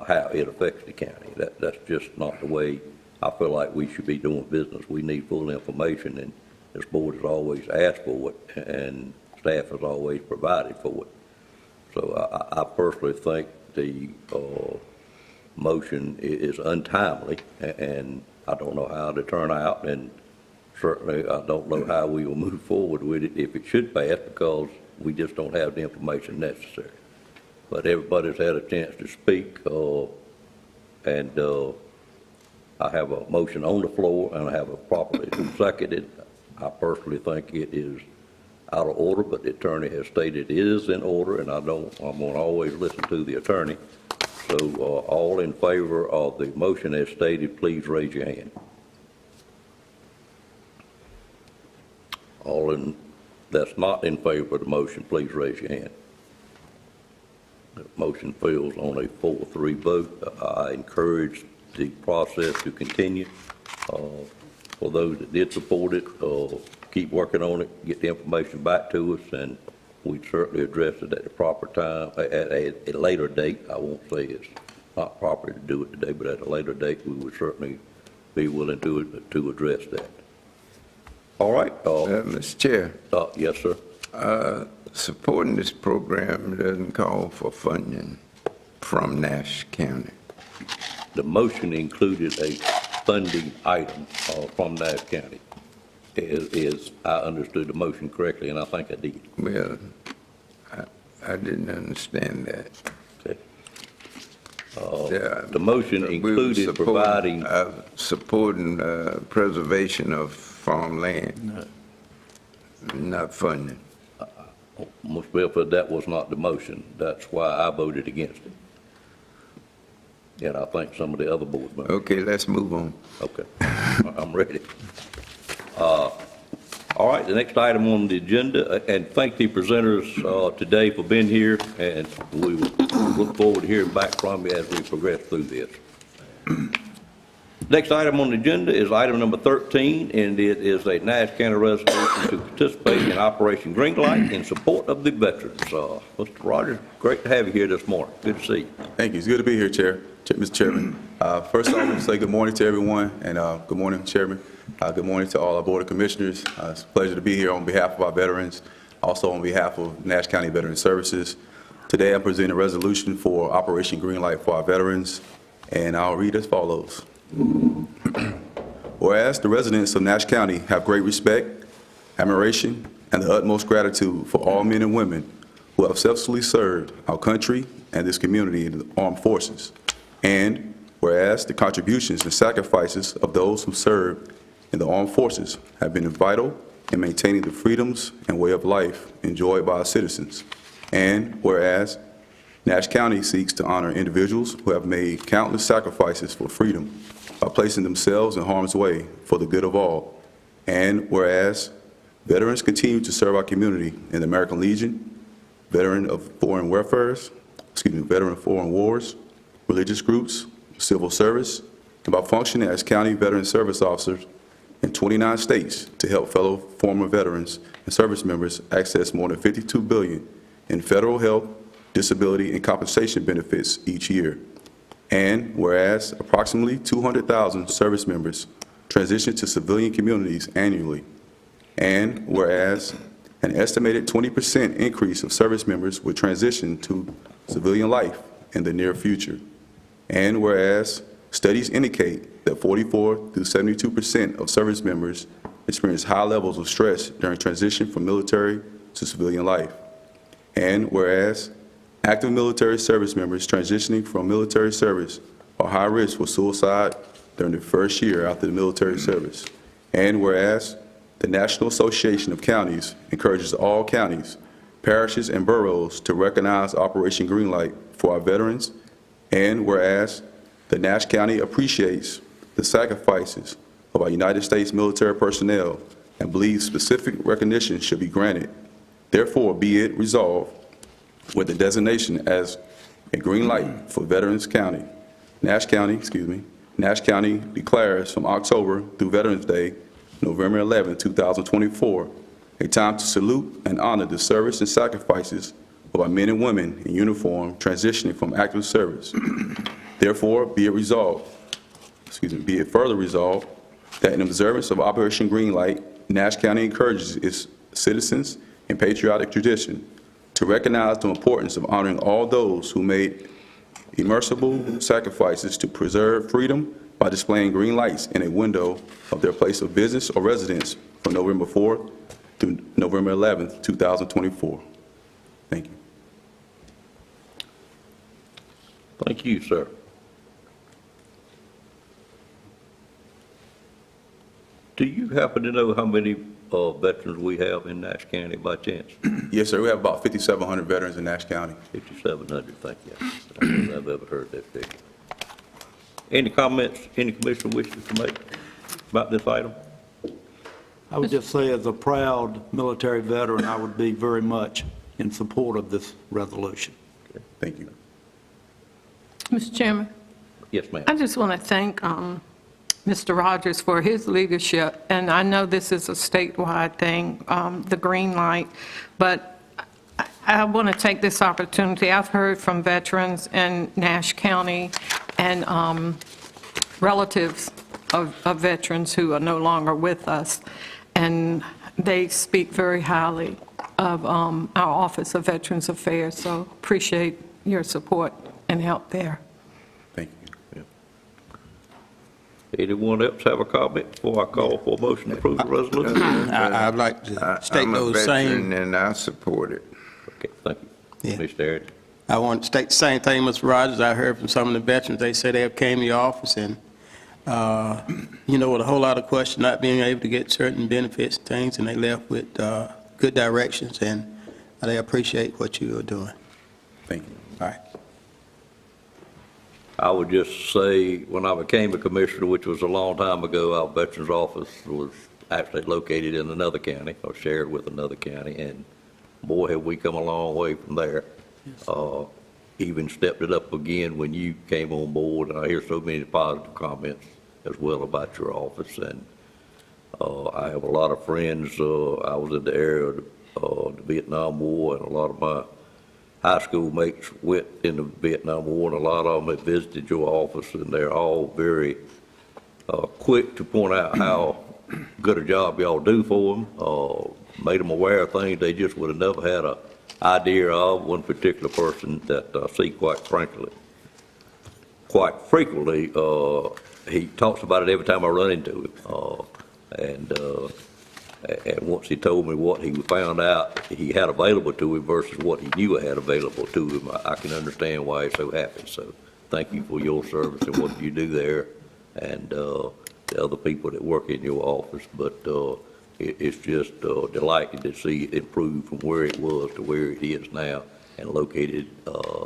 how it affects the county. That's just not the way I feel like we should be doing business. We need full information, and this board has always asked for it, and staff has always provided for it. So I personally think the motion is untimely, and I don't know how to turn out, and certainly I don't know how we will move forward with it if it should pass, because we just don't have the information necessary. But everybody's had a chance to speak, and I have a motion on the floor, and I have a properly seconded. I personally think it is out of order, but the attorney has stated it is in order, and I'm going to always listen to the attorney. So all in favor of the motion as stated, please raise your hand. All that's not in favor of the motion, please raise your hand. The motion fails on a 4-3 vote. I encourage the process to continue. For those that did support it, keep working on it, get the information back to us, and we'd certainly address it at the proper time, at a later date. I won't say it's not proper to do it today, but at a later date, we would certainly be willing to address that. All right. Mr. Chair. Yes, sir. Supporting this program doesn't call for funding from Nash County. The motion included a funding item from Nash County. Is I understood the motion correctly, and I think I did. Well, I didn't understand that. Okay. The motion We were included providing, supporting preservation of farmland, not funding. Ms. Belford, that was not the motion. That's why I voted against it. And I think some of the other board members. Okay, let's move on. Okay, I'm ready. All right, the next item on the agenda, and thank the presenters today for being here, and we will look forward to hearing back from you as we progress through this. Next item on the agenda is item number 13, and it is a Nash County resolution to participate in Operation Greenlight in support of the veterans. Mr. Rogers, great to have you here this morning. Good to see you. Thank you. It's good to be here, Mr. Chairman. First off, I want to say good morning to everyone, and good morning, Chairman. Good morning to all our Board of Commissioners. It's a pleasure to be here on behalf of our veterans, also on behalf of Nash County Veteran Services. Today, I'm presenting a resolution for Operation Greenlight for our veterans, and I'll read as follows. Whereas the residents of Nash County have great respect, admiration, and the utmost gratitude for all men and women who have selflessly served our country and this community in the armed forces. And whereas the contributions and sacrifices of those who served in the armed forces have been vital in maintaining the freedoms and way of life enjoyed by our citizens. And whereas Nash County seeks to honor individuals who have made countless sacrifices for freedom by placing themselves in harm's way for the good of all. And whereas veterans continue to serve our community in the American Legion, veteran foreign wars, religious groups, civil service, and by functioning as county veteran service officers in 29 states to help fellow former veterans and service members access more than $52 billion in federal health, disability, and compensation benefits each year. And whereas approximately 200,000 service members transition to civilian communities annually. And whereas an estimated 20% increase of service members will transition to civilian life in the near future. And whereas studies indicate that 44 to 72% of service members experience high levels of stress during transition from military to civilian life. And whereas active military service members transitioning from military service are high risk for suicide during the first year after the military service. And whereas the National Association of Counties encourages all counties, parishes, and boroughs to recognize Operation Greenlight for our veterans. And whereas the Nash County appreciates the sacrifices of our United States military personnel and believes specific recognition should be granted. Therefore, be it resolved with the designation as a green light for Veterans County. Nash County declares from October through Veterans Day, November 11, 2024, a time to salute and honor the service and sacrifices of our men and women in uniform transitioning from active service. Therefore, be it further resolved that in observance of Operation Greenlight, Nash County encourages its citizens in patriotic tradition to recognize the importance of honoring all those who made immersible sacrifices to preserve freedom by displaying green lights in a window of their place of business or residence from November 4th through November 11th, 2024. Thank you. Thank you, sir. Do you happen to know how many veterans we have in Nash County by chance? Yes, sir. We have about 5,700 veterans in Nash County. 5,700, thank you. I don't know if I've ever heard that figure. Any comments any commissioner wishes to make about this item? I would just say, as a proud military veteran, I would be very much in support of this resolution. Okay. Thank you. Mr. Chairman? Yes, ma'am. I just want to thank Mr. Rogers for his leadership, and I know this is a statewide thing, the green light, but I want to take this opportunity. I've heard from veterans in Nash County and relatives of veterans who are no longer with us, and they speak very highly of our Office of Veterans Affairs, so appreciate your support and help there. Thank you. Anyone else have a comment before I call for a motion to approve the resolution? I'd like to state those same. I'm a veteran and I support it. Okay, thank you. Yeah. Mr. Harris. I want to state the same thing, Mr. Rogers. I heard from some of the veterans, they say they have came to your office and, with a whole lot of questions, not being able to get certain benefits and things, and they left with good directions, and they appreciate what you are doing. Thank you. All right. I would just say, when I became a commissioner, which was a long time ago, our Veterans Office was actually located in another county, or shared with another county, and boy, have we come a long way from there. Even stepped it up again when you came on board, and I hear so many positive comments as well about your office, and I have a lot of friends. I was in the area of the Vietnam War, and a lot of my high school mates went in the Vietnam War, and a lot of them have visited your office, and they're all very quick to point out how good a job y'all do for them. Made them aware of things they just would have never had an idea of. One particular person that I see quite frequently, he talks about it every time I run into him. And once he told me what he found out he had available to him versus what he knew I had available to him, I can understand why he's so happy. So thank you for your service and what you do there, and the other people that work in your office. But it's just delighted to see it improve from where it was to where it is now, and located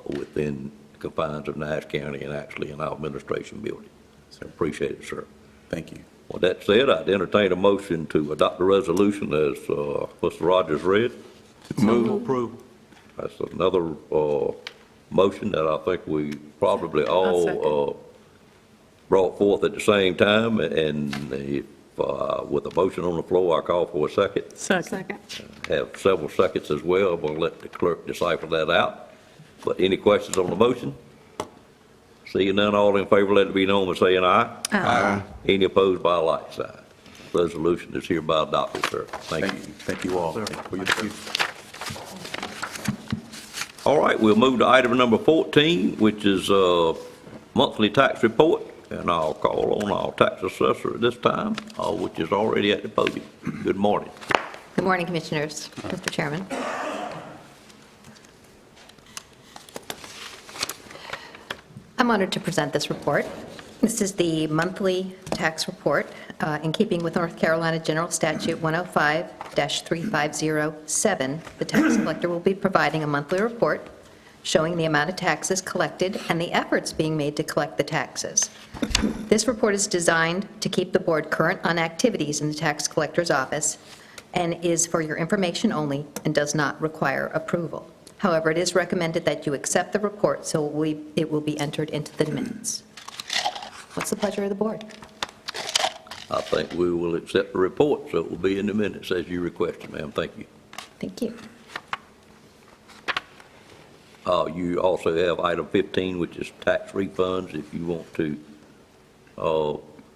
within the confines of Nash County and actually in our administration building. So appreciate it, sir. Thank you. With that said, I'd entertain a motion to adopt the resolution as Mr. Rogers read. Move approval. That's another motion that I think we probably all brought forth at the same time, and if, with a motion on the floor, I call for a second. Second. Have several seconds as well. I'm going to let the clerk decipher that out. But any questions on the motion? Seeing none, all in favor, let it be known by saying aye. Aye. Any opposed by a like sign. Resolution is hereby adopted, sir. Thank you. Thank you all for your service. All right, we'll move to item number 14, which is monthly tax report, and I'll call on our tax assessor at this time, which is already at the podium. Good morning. Good morning, Commissioners. Mr. Chairman. I'm honored to present this report. This is the monthly tax report in keeping with North Carolina General Statute 105-3507. The tax collector will be providing a monthly report showing the amount of taxes collected and the efforts being made to collect the taxes. This report is designed to keep the board current on activities in the tax collector's office and is for your information only and does not require approval. However, it is recommended that you accept the report so it will be entered into the minutes. What's the pleasure of the board? I think we will accept the report, so it will be in the minutes as you requested, ma'am. Thank you. Thank you. You also have item 15, which is tax refunds. If you want to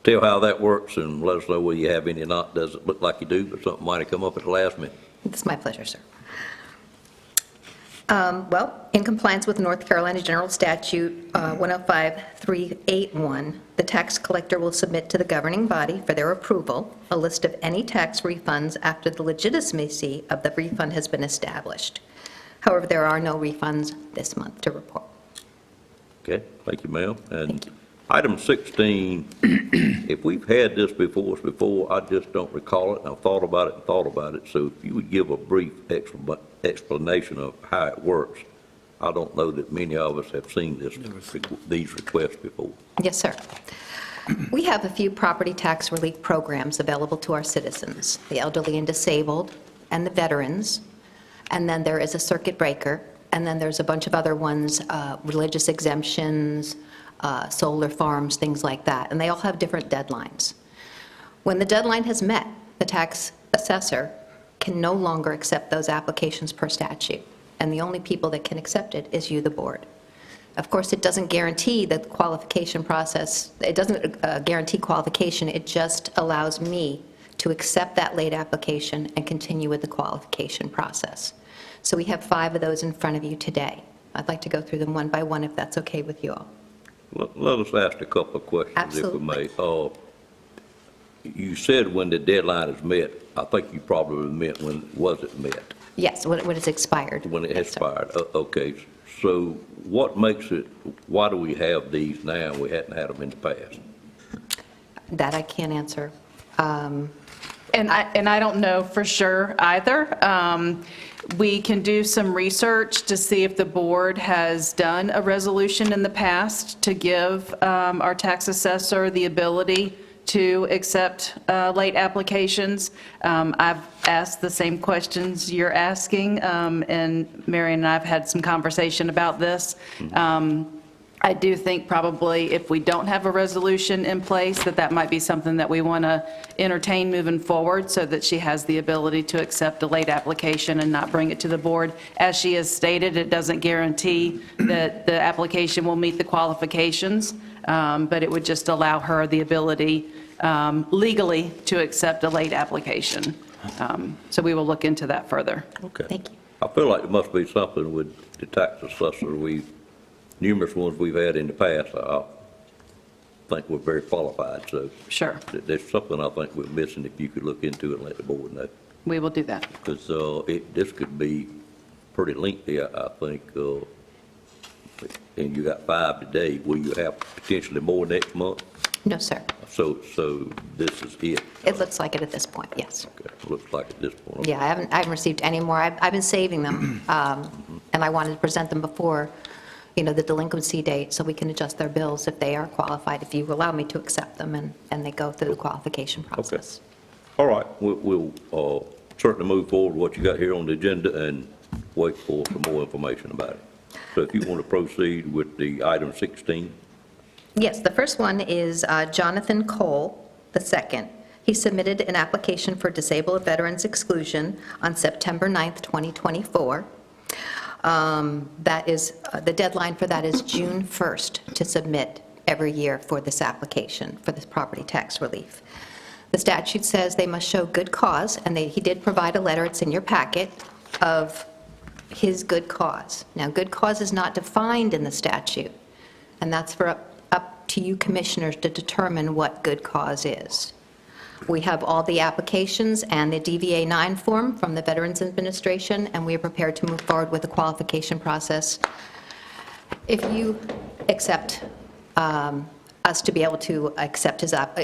tell how that works and let us know whether you have any or not. Doesn't look like you do, but something might have come up at the last minute. It's my pleasure, sir. Well, in compliance with North Carolina General Statute 105-381, the tax collector will submit to the governing body for their approval a list of any tax refunds after the legitimacy of the refund has been established. However, there are no refunds this month to report. Okay, thank you, ma'am. And item 16, if we've had this before, I just don't recall it, and I've thought about it and thought about it. So if you would give a brief explanation of how it works. I don't know that many of us have seen these requests before. Yes, sir. We have a few property tax relief programs available to our citizens, the elderly and disabled, and the veterans, and then there is a circuit breaker, and then there's a bunch of other ones, religious exemptions, solar farms, things like that, and they all have different deadlines. When the deadline has met, the tax assessor can no longer accept those applications per statute, and the only people that can accept it is you, the board. Of course, it doesn't guarantee the qualification process. It doesn't guarantee qualification. It just allows me to accept that late application and continue with the qualification process. So we have 5 of those in front of you today. I'd like to go through them one by one if that's okay with you all. Let us ask a couple of questions, Absolutely. if we may. You said when the deadline is met. I think you probably meant when was it met? Yes, when it's expired. When it Yes, sir. expired. Okay. So what makes it, why do we have these now and we hadn't had them in the past? That I can't answer. And I don't know for sure either. We can do some research to see if the board has done a resolution in the past to give our tax assessor the ability to accept late applications. I've asked the same questions you're asking, and Marion and I have had some conversation about this. I do think probably if we don't have a resolution in place, that might be something that we want to entertain moving forward so that she has the ability to accept a late application and not bring it to the board. As she has stated, it doesn't guarantee that the application will meet the qualifications, but it would just allow her the ability legally to accept a late application. So we will look into that further. Okay. Thank you. I feel like there must be something with the tax assessor. Numerous ones we've had in the past, I think we're very qualified, so. Sure. There's something I think we're missing, if you could look into it and let the board know. We will do that. Because this could be pretty lengthy, I think, and you got 5 today. Will you have potentially more next month? No, sir. So this is it? It looks like it at this point, yes. Okay, looks like at this point. Yeah, I haven't received any more. I've been saving them, and I wanted to present them before, the delinquency date, so we can adjust their bills if they are qualified, if you allow me to accept them and they go through the qualification process. All right, we'll certainly move forward with what you got here on the agenda and wait for some more information about it. So if you want to proceed with the item 16. Yes, the first one is Jonathan Cole, II. He submitted an application for disabled veterans exclusion on September 9th, 2024. That is, the deadline for that is June 1st to submit every year for this application, for this property tax relief. The statute says they must show good cause, and he did provide a letter, it's in your packet, of his good cause. Now, good cause is not defined in the statute, and that's for up to you commissioners to determine what good cause is. We have all the applications and the DVA-9 form from the Veterans Administration, and we are prepared to move forward with the qualification process. If you accept us to be able to accept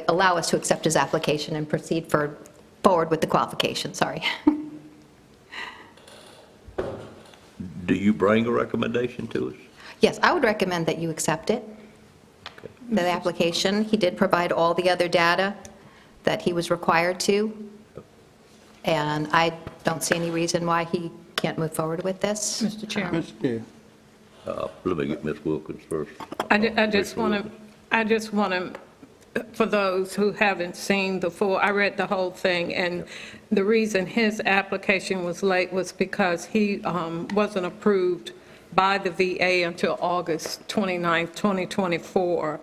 allow us to accept his application and proceed forward with the qualification, sorry. Do you bring a recommendation to us? Yes, I would recommend that you accept it, the application. He did provide all the other data that he was required to, and I don't see any reason why he can't move forward with this. Mr. Chairman. Let me get Ms. Wilkins first. I just want to, for those who haven't seen the full, I read the whole thing, and the reason his application was late was because he wasn't approved by the VA until August 29th, 2024.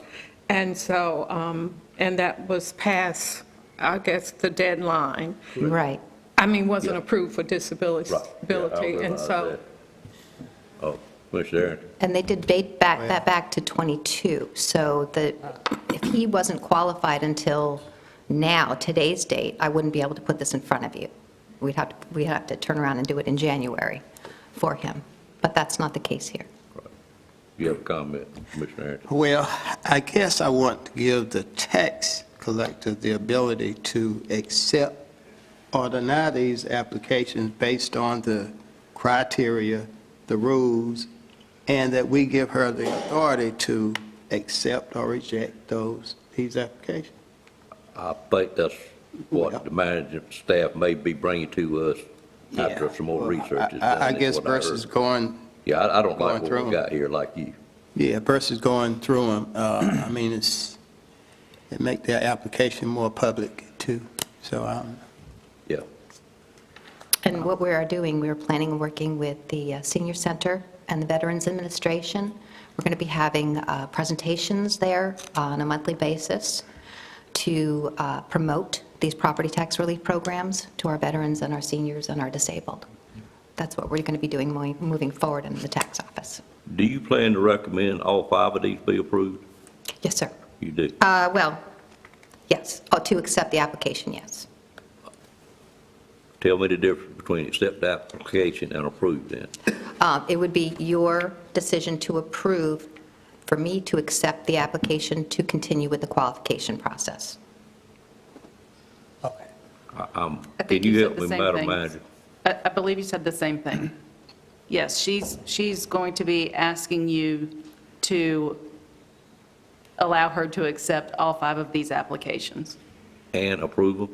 And so, and that was past, I guess, the deadline. Right. I mean, wasn't approved for disability, and so. Oh, Commissioner Aaron. And they did date that back to 22, so if he wasn't qualified until now, today's date, I wouldn't be able to put this in front of you. We'd have to turn around and do it in January for him, but that's not the case here. You have a comment, Commissioner Aaron? Well, I guess I want to give the tax collector the ability to accept or deny these applications based on the criteria, the rules, and that we give her the authority to accept or reject these applications. I think that's what the management staff may be bringing to us after some more research is done. I guess versus going. Yeah, I don't like what we got here like you. Yeah, versus going through them, I mean, it make their application more public too, so. Yeah. And what we are doing, we are planning on working with the Senior Center and the Veterans Administration. We're going to be having presentations there on a monthly basis to promote these property tax relief programs to our veterans and our seniors and our disabled. That's what we're going to be doing moving forward in the tax office. Do you plan to recommend all 5 of these be approved? Yes, sir. You do? Well, yes. Oh, to accept the application, yes. Tell me the difference between accept the application and approve then. It would be your decision to approve, for me to accept the application to continue with the qualification process. I Can think you you help said the me, same Madam thing. Manager? I believe you said the same thing. Yes, she's going to be asking you to allow her to accept all 5 of these applications. And approval?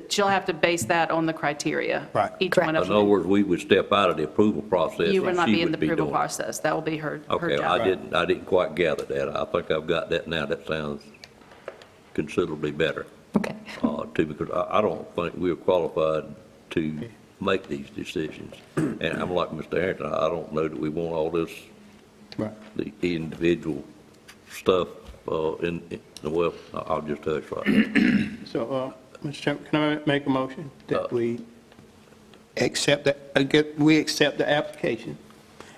She'll have to base that on the criteria. Right. Each one of In other them. words, we would step out of the approval process. You will and not she be in would the approval doing it. process. That will be her Okay, job. I didn't quite gather that. I think I've got that now. That sounds considerably better. Okay. To because I don't think we're qualified to make these decisions. And I'm like Mr. Harrington, I don't know that we want all this, the individual stuff well, I'll just touch right there. So, Mr. Chairman, can I make a motion that we accept the application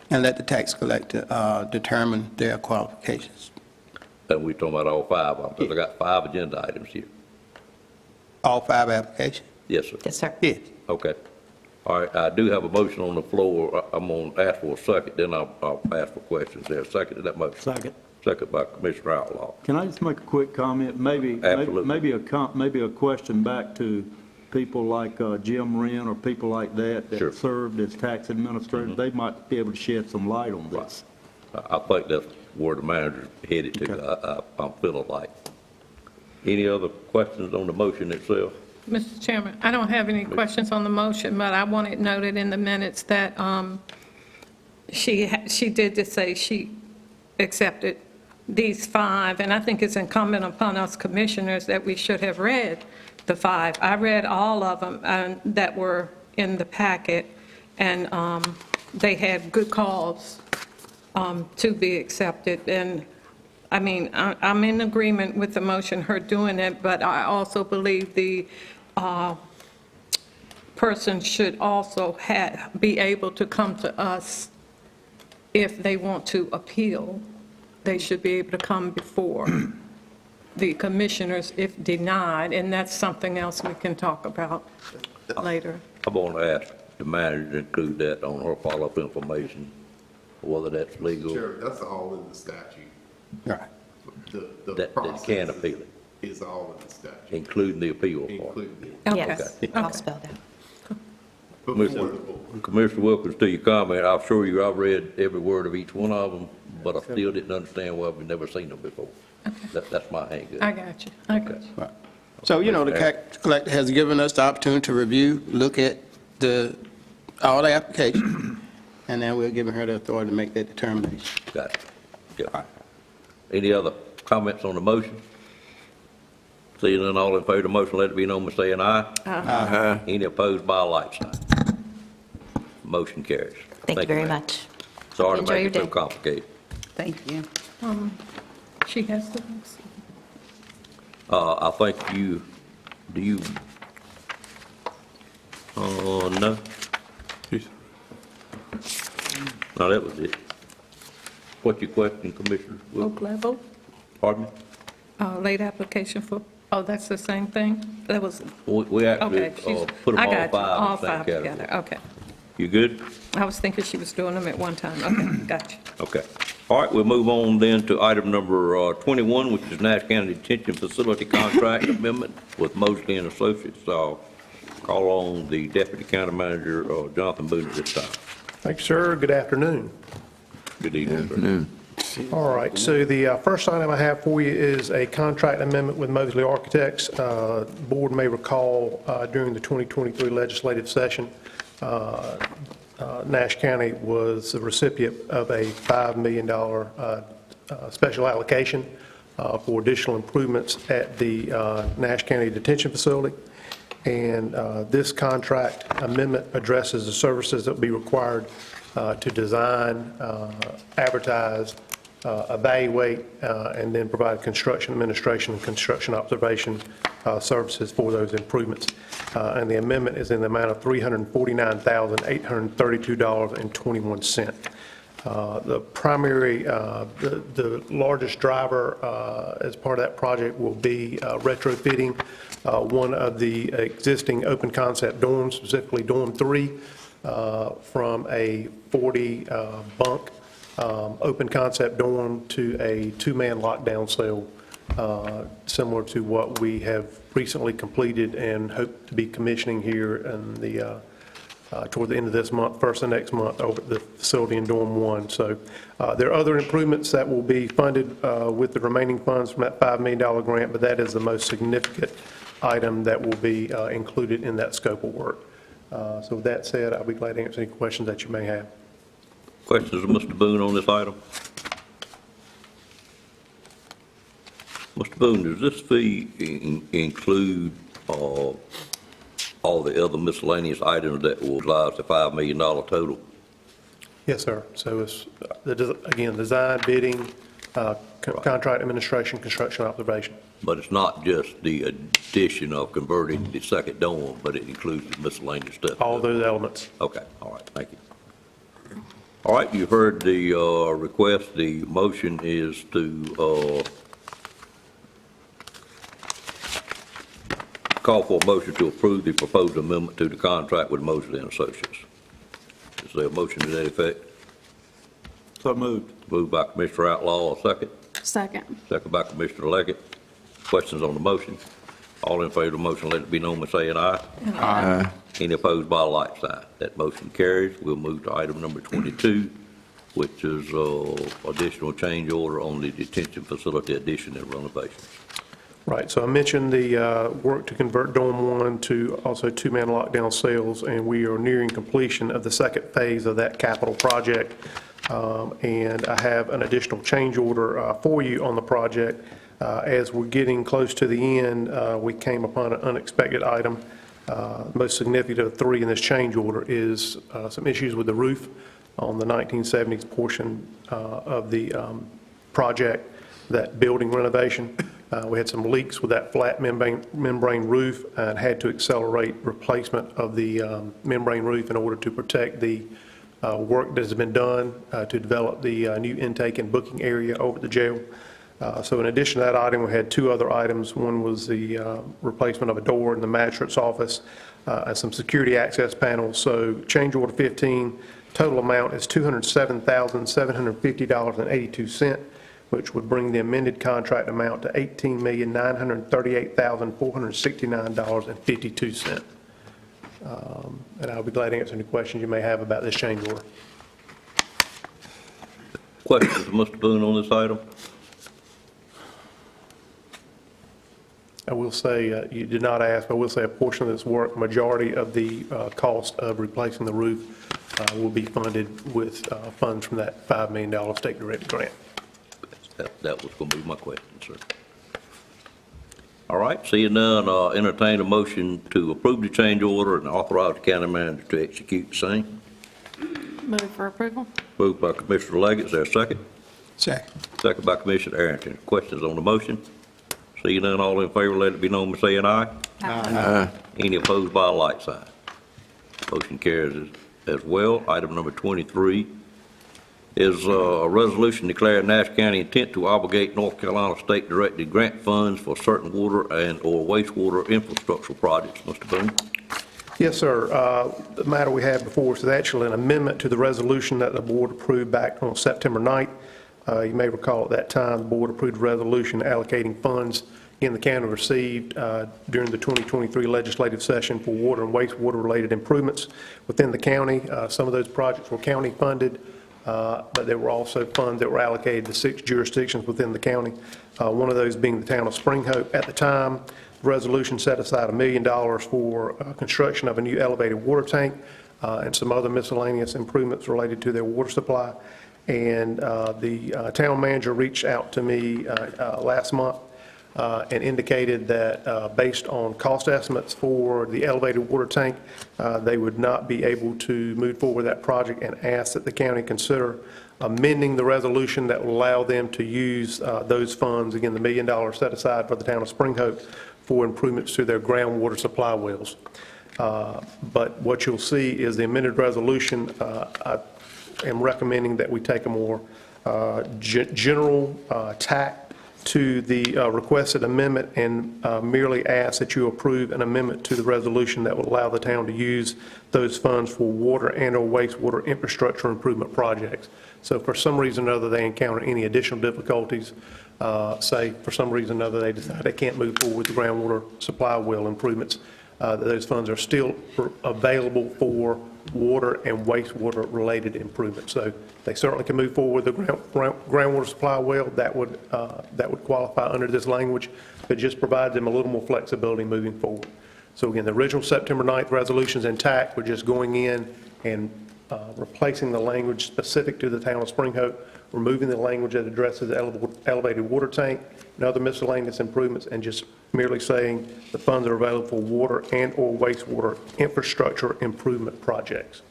and let the tax collector determine their qualifications? And we're talking about all 5 of them, because I got 5 agenda items here. All 5 applications? Yes, sir. Yes, sir. Yes. Okay. All right, I do have a motion on the floor. I'm going to ask for a second, then I'll ask for questions there. Second to that motion? Second. Second by Commissioner Outlaw. Can I just make a quick comment? Absolutely. Maybe a question back to people like Jim Wren or people like that Sure. served as tax administrators. They might be able to shed some light on this. I think that's where the manager's headed to, I'm feeling like. Any other questions on the motion itself? Mr. Chairman, I don't have any questions on the motion, but I want it noted in the minutes that she did just say she accepted these 5, and I think it's incumbent upon us commissioners that we should have read the 5. I read all of them that were in the packet, and they had good cause to be accepted. And I mean, I'm in agreement with the motion, her doing it, but I also believe the person should also be able to come to us if they want to appeal. They should be able to come before the commissioners if denied, and that's something else we can talk about later. I'm going to ask the manager to include that on her follow-up information, whether that's legal. Sure, that's all in the statute. Right. The That process can appeal it, is all in the statute. including the appeal part. Including Yes, Okay. all spelled out. Commissioner Wilkins, to your comment, I'm sure I've read every word of each one of them, but I still didn't understand why we've never seen them before. That's my hang up. I got you. I got you. Right. So, the tax collector has given us the opportunity to review, look at all the applications, and then we're giving her the authority to make that determination. Got it. Yeah. Any other comments on the motion? Seeing none, all in favor of the motion, let it be known by saying aye. Aye. Any opposed by a like sign? Motion carries. Thank you very ma'am. much. Sorry to Enjoy make your it so day. complicated. Thank you. She has the, I think no. No, that was it. What's your question, Commissioner? Oak level, Pardon me? late application for, that's the same thing? That was, We actually okay. she's- put them I all got you. 5 All in the same 5 category. together, okay. You good? I was thinking she was doing them at one time. Okay, got you. Okay. All right, we'll move on then to item number 21, which is Nash County Detention Facility Contract Amendment with Mosley and Associates. Call on the Deputy County Manager, Jonathan Boone, at this time. Thank you, sir. Good afternoon. Good evening, sir. All right, so the first item I have for you is a contract amendment with Mosley Architects. Board may recall during the 2023 legislative session, Nash County was the recipient of a $5 million special allocation for additional improvements at the Nash County Detention Facility. And this contract amendment addresses the services that will be required to design, advertise, evaluate, and then provide construction administration and construction observation services for those improvements. And the amendment is in the amount of $349,832.21. The primary, the largest driver as part of that project will be retrofitting one of the existing open concept dorms, specifically Dorm 3, from a 40 bunk open concept dorm to a 2-man lockdown cell, similar to what we have recently completed and hope to be commissioning here in the toward the end of this month, first of next month, over at the facility in Dorm 1. So there are other improvements that will be funded with the remaining funds from that $5 million grant, but that is the most significant item that will be included in that scope of work. So with that said, I'll be glad to answer any questions that you may have. Questions of Mr. Boone on this item? Mr. Boone, does this fee include all the other miscellaneous items that will rise to $5 million total? Yes, sir. So it's, again, design, bidding, contract administration, construction observation. But it's not just the addition of converting the second dome, but it includes the miscellaneous stuff? All those elements. Okay, all right, thank you. All right, you've heard the request. The motion is to call for a motion to approve the proposed amendment to the contract with Mosley and Associates. Is there a motion to that effect? So moved. Moved by Commissioner Outlaw, a second. Second. Second by Commissioner Leggett. Questions on the motion? All in favor of the motion, let it be known by saying aye. Aye. Any opposed by a like sign? That motion carries. We'll move to item number 22, which is additional change order on the detention facility addition and renovations. Right, so I mentioned the work to convert Dorm 1 to also 2-man lockdown cells, and we are nearing completion of the second phase of that capital project. And I have an additional change order for you on the project. As we're getting close to the end, we came upon an unexpected item. Most significant of the three in this change order is some issues with the roof on the 1970s portion of the project, that building renovation. We had some leaks with that flat membrane roof and had to accelerate replacement of the membrane roof in order to protect the work that has been done to develop the new intake and booking area over at the jail. So in addition to that item, we had two other items. One was the replacement of a door in the magistrate's office and some security access panels. So change order 15, total amount is $207,750.82, which would bring the amended contract amount to $18,938,469.52. And I'll be glad to answer any questions you may have about this change order. Questions of Mr. Boone on this item? I will say, you did not ask, but I will say a portion of this work, majority of the cost of replacing the roof will be funded with funds from that $5 million state-directed grant. That was going to be my question, sir. All right, seeing none, entertain a motion to approve the change order and authorize the county manager to execute the same. Move for approval. Moved by Commissioner Leggett. Is there a second? Second. Second by Commissioner Arrington. Questions on the motion? Seeing none, all in favor, let it be known by saying aye. Aye. Any opposed by a like sign? Motion carries as well. Item number 23 is a resolution declaring Nash County intent to obligate North Carolina state-directed grant funds for certain water and/or wastewater infrastructure projects. Mr. Boone? Yes, sir. The matter we have before us is actually an amendment to the resolution that the board approved back on September 9th. You may recall at that time, the board approved a resolution allocating funds in the county received during the 2023 legislative session for water and wastewater-related improvements within the county. Some of those projects were county-funded, but there were also funds that were allocated to 6 jurisdictions within the county, one of those being the town of Spring Hope. At the time, the resolution set aside $1 million for construction of a new elevated water tank and some other miscellaneous improvements related to their water supply. And the town manager reached out to me last month and indicated that based on cost estimates for the elevated water tank, they would not be able to move forward with that project, and asked that the county consider amending the resolution that will allow them to use those funds, again, the $1 million set aside for the town of Spring Hope, for improvements to their groundwater supply wells. But what you'll see is the amended resolution. am recommending that we take a more general tack to the requested amendment and merely ask that you approve an amendment to the resolution that will allow the town to use those funds for water and/or wastewater infrastructure improvement projects. So for some reason or other they encounter any additional difficulties, say for some reason or other they decide they can't move forward with the groundwater supply well improvements, that those funds are still available for water and wastewater related improvements. So they certainly can move forward with the groundwater supply well. That would qualify under this language, but just provide them a little more flexibility moving forward. So again, the original September 9th resolution is intact. We're just going in and replacing the language specific to the town of Spring Hope, removing the language that addresses the elevated water tank and other miscellaneous improvements, and just merely saying the funds are available for water and/or wastewater infrastructure improvement projects.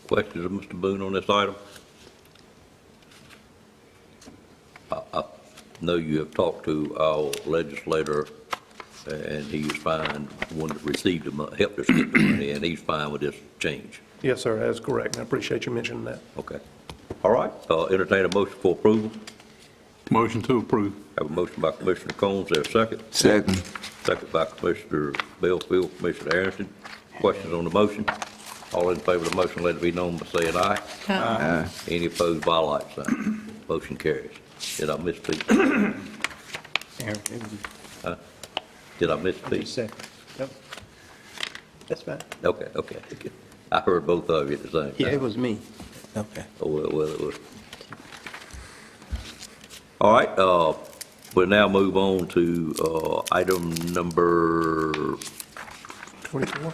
Questions of Mr. Boone on this item? I know you have talked to our legislator, and he is fine, one that received the money, helped us get the money, and he's fine with this change. Yes, sir, that's correct. I appreciate you mentioning that. Okay. All right, entertain a motion for approval. Motion to approve. Have a motion by Commissioner Combs, there a second? Second. Second by Commissioner Belfield, Commissioner Anderson. Questions on the motion? All in favor of the motion, let it be known by saying aye. Aye. Any opposed by like sign. Motion carries. Did I misspeak? Huh? Did I misspeak? Second. Yep. That's fine. Okay. I heard both of you at the same time. Yeah, it was me. Okay. Oh, well, it was. All right, we'll now move on to item number, 24?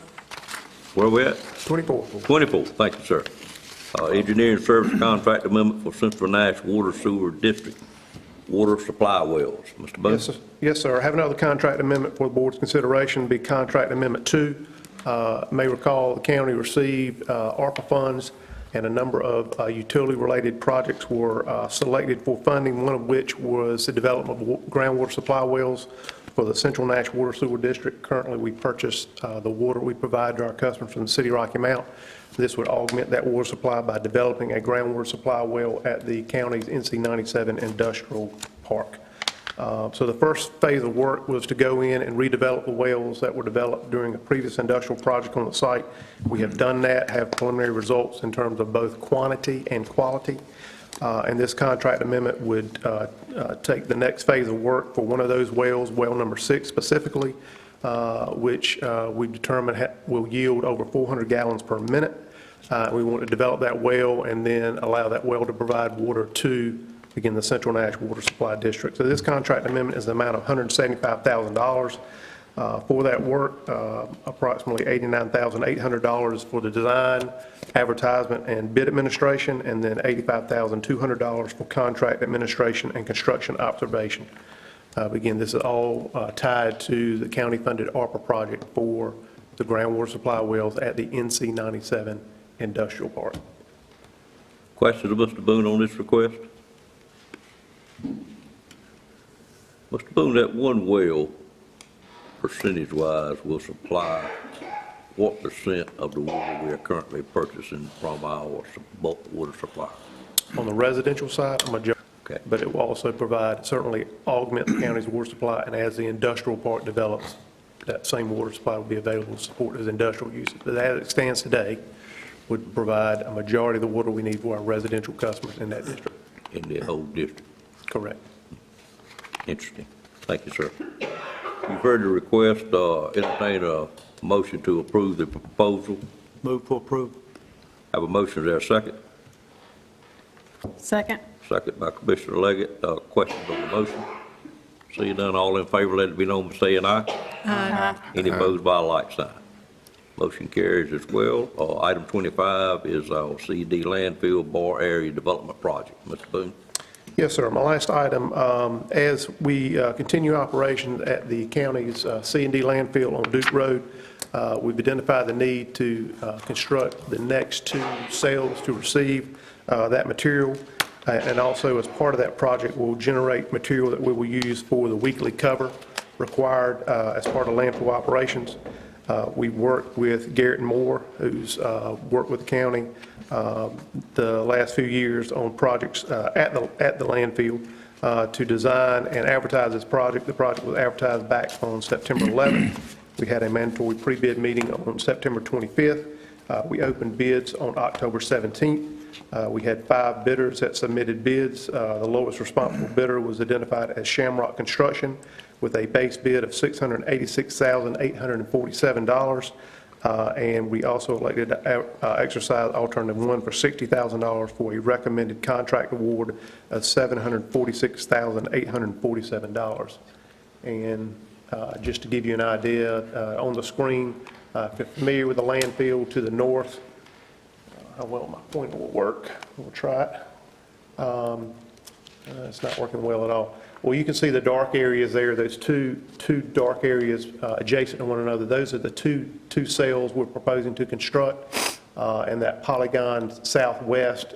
where are we at? 24. 24, thank you, sir. Engineering service contract amendment for Central Nash Water Sewer District water supply wells. Mr. Boone? Yes, sir. Yes, sir. I have another contract amendment for the board's consideration, be contract amendment 2. May recall the county received ARPA funds, and a number of utility-related projects were selected for funding, one of which was the development of groundwater supply wells for the Central Nash Water Sewer District. Currently, we purchase the water we provide to our customers from the city of Rocky Mount. This would augment that water supply by developing a groundwater supply well at the county's NC 97 Industrial Park. So the first phase of work was to go in and redevelop the wells that were developed during a previous industrial project on the site. We have done that, have preliminary results in terms of both quantity and quality. And this contract amendment would take the next phase of work for one of those wells, well number 6 specifically, which we determined will yield over 400 gallons per minute. We want to develop that well and then allow that well to provide water to, again, the Central Nash Water Supply District. So this contract amendment is the amount of $175,000 for that work, approximately $89,800 for the design, advertisement, and bid administration, and then $85,200 for contract administration and construction observation. Again, this is all tied to the county-funded ARPA project for the groundwater supply wells at the NC 97 Industrial Park. Questions of Mr. Boone on this request? Mr. Boone, that one well, percentage-wise, will supply what percent of the water we are currently purchasing from our bulk water supply? On the residential side, a majority. Okay. But it will also provide, certainly augment the county's water supply, and as the industrial park develops, that same water supply will be available to support those industrial uses. But as it stands today, would provide a majority of the water we need for our residential customers in that district. In the whole district? Correct. Interesting. Thank you, sir. You've heard the request, entertain a motion to approve the proposal. Move for approval. Have a motion, is there a second? Second. Second by Commissioner Leggett. Questions on the motion? Seeing none, all in favor, let it be known by saying aye. Aye. Any opposed by a like sign. Motion carries as well. Item 25 is our CD Landfill Bar Area Development Project. Mr. Boone? Yes, sir. My last item, as we continue operations at the county's C&D landfill on Duke Road, we've identified the need to construct the next 2 cells to receive that material. And also, as part of that project, we'll generate material that we will use for the weekly cover required as part of landfill operations. We've worked with Garrett and Moore, who's worked with the county the last few years on projects at the landfill to design and advertise this project. The project was advertised back on September 11th. We had a mandatory pre-bid meeting on September 25th. We opened bids on October 17th. We had 5 bidders that submitted bids. The lowest responsible bidder was identified as Shamrock Construction with a base bid of $686,847. And we also elected to exercise alternative 1 for $60,000 for a recommended contract award of $746,847. And just to give you an idea, on the screen, if you're familiar with the landfill to the north, how well my pointer will work. We'll try it. It's not working well at all. Well, you can see the dark areas there. There's two dark areas adjacent to one another. Those are the two cells we're proposing to construct. And that polygon southwest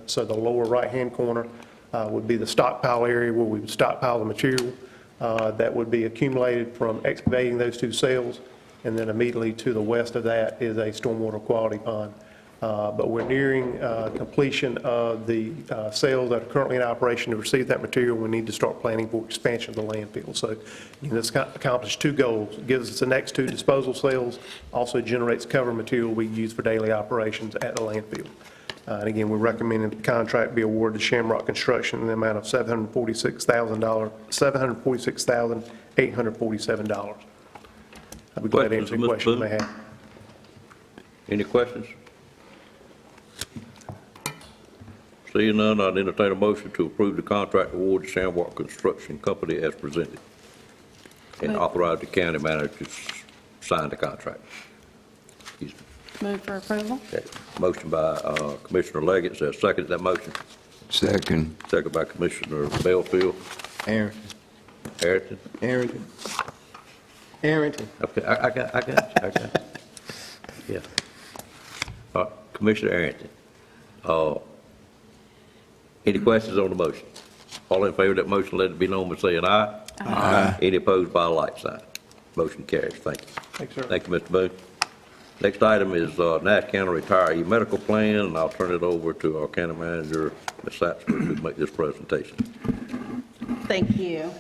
so the lower right-hand corner would be the stockpile area where we would stockpile the material that would be accumulated from excavating those 2 cells. And then immediately to the west of that is a stormwater quality pond. But we're nearing completion of the cells that are currently in operation to receive that material. We need to start planning for expansion of the landfill. So this accomplishes 2 goals. It gives us the next 2 disposal cells, also generates cover material we use for daily operations at the landfill. And again, we're recommending the contract be awarded to Shamrock Construction in the amount of $746,847. I'll be glad to answer any questions you may have. Any questions? Seeing none, I'd entertain a motion to approve the contract award to Shamrock Construction Company as presented and authorize the county manager to sign the contract. Excuse me. Move for approval. Okay. Motion by Commissioner Leggett. Is there a second to that motion? Second. Second by Commissioner Belfield. Arrington. Harrington. Arrington. Arrington. Okay, I got you. Yeah. Commissioner Arrington. Any questions on the motion? All in favor of that motion, let it be known by saying aye. Aye. Any opposed by a like sign. Motion carries. Thank you. Thanks, sir. Thank you, Mr. Boone. Next item is Nash County Retiree Medical Plan, and I'll turn it over to our county manager, Ms. Satchford, to make this presentation. Thank you.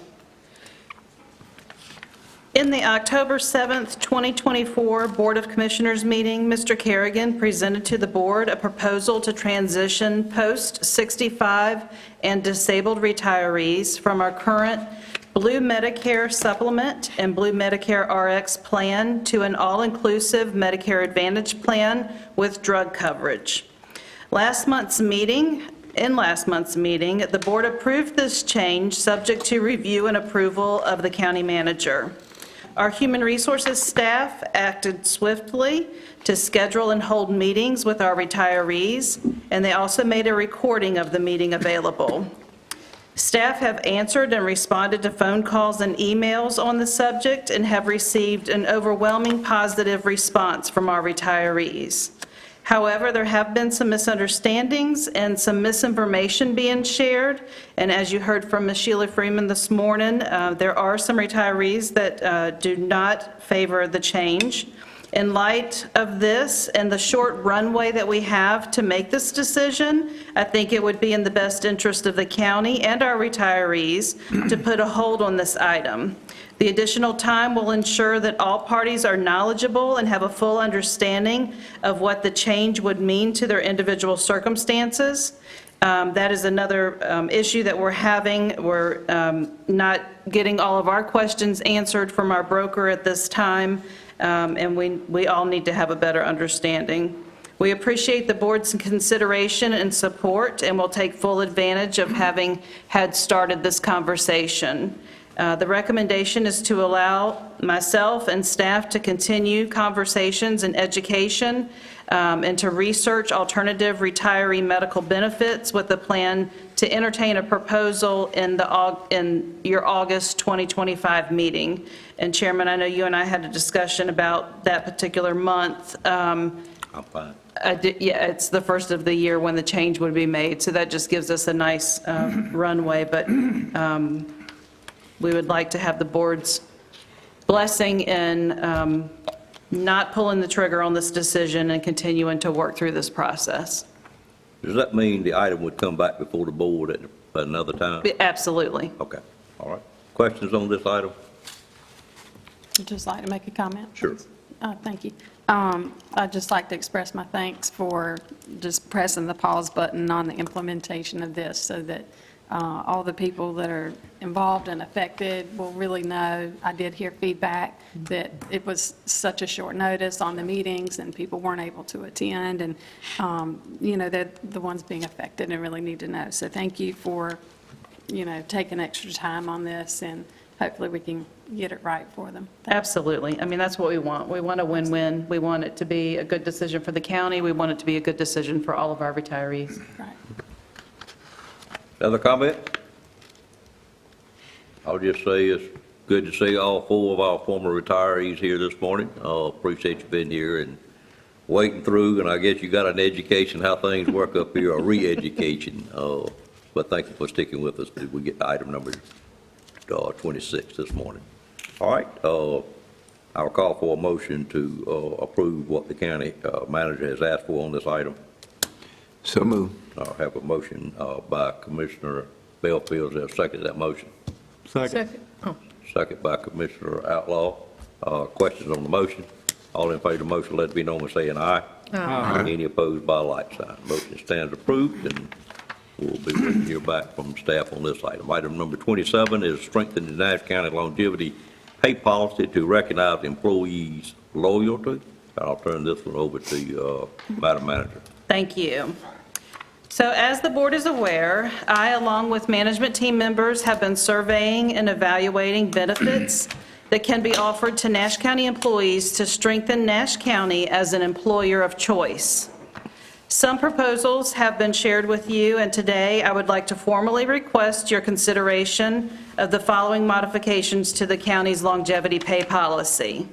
In the October 7th, 2024 Board of Commissioners meeting, Mr. Kerrigan presented to the board a proposal to transition post-65 and disabled retirees from our current Blue Medicare Supplement and Blue Medicare RX plan to an all-inclusive Medicare Advantage plan with drug coverage. In last month's meeting, the board approved this change subject to review and approval of the county manager. Our human resources staff acted swiftly to schedule and hold meetings with our retirees, and they also made a recording of the meeting available. Staff have answered and responded to phone calls and emails on the subject and have received an overwhelming positive response from our retirees. However, there have been some misunderstandings and some misinformation being shared, and as you heard from Ms. Sheila Freeman this morning, there are some retirees that do not favor the change. In light of this and the short runway that we have to make this decision, I think it would be in the best interest of the county and our retirees to put a hold on this item. The additional time will ensure that all parties are knowledgeable and have a full understanding of what the change would mean to their individual circumstances. That is another issue that we're having. We're not getting all of our questions answered from our broker at this time, and we all need to have a better understanding. We appreciate the board's consideration and support, and will take full advantage of having had started this conversation. The recommendation is to allow myself and staff to continue conversations and education and to research alternative retiree medical benefits with the plan to entertain a proposal in your August 2025 meeting. And Chairman, I know you and I had a discussion about that particular month. I'm fine. Yeah, it's the first of the year when the change would be made, so that just gives us a nice runway, but we would like to have the board's blessing in not pulling the trigger on this decision and continuing to work through this process. Does that mean the item would come back before the board at another time? Absolutely. Okay, all right. Questions on this item? I'd just like to make a comment. Sure. Thank you. I'd just like to express my thanks for just pressing the pause button on the implementation of this so that all the people that are involved and affected will really know. I did hear feedback that it was such a short notice on the meetings and people weren't able to attend, and, they're the ones being affected and really need to know. So thank you for, taking extra time on this, and hopefully we can get it right for them. Absolutely. I mean, that's what we want. We want a win-win. We want it to be a good decision for the county. We want it to be a good decision for all of our retirees. Right. Other comment? I'll just say it's good to see all 4 of our former retirees here this morning. Appreciate you being here and waiting through, and I guess you got an education how things work up here, a re-education. But thank you for sticking with us till we get to item number 26 this morning. All right, I'll call for a motion to approve what the county manager has asked for on this item. So moved. I'll have a motion by Commissioner Belfield. Is there a second to that motion? Second. Second by Commissioner Outlaw. Questions on the motion? All in favor of the motion, let it be known by saying aye. Aye. Any opposed by a like sign. Motion stands approved, and we'll be waiting to hear back from staff on this item. Item number 27 is strengthening the Nash County longevity pay policy to recognize employees' loyalty. I'll turn this one over to you, Madam Manager. Thank you. So as the board is aware, I, along with management team members, have been surveying and evaluating benefits that can be offered to Nash County employees to strengthen Nash County as an employer of choice. Some proposals have been shared with you, and today I would like to formally request your consideration of the following modifications to the county's longevity pay policy.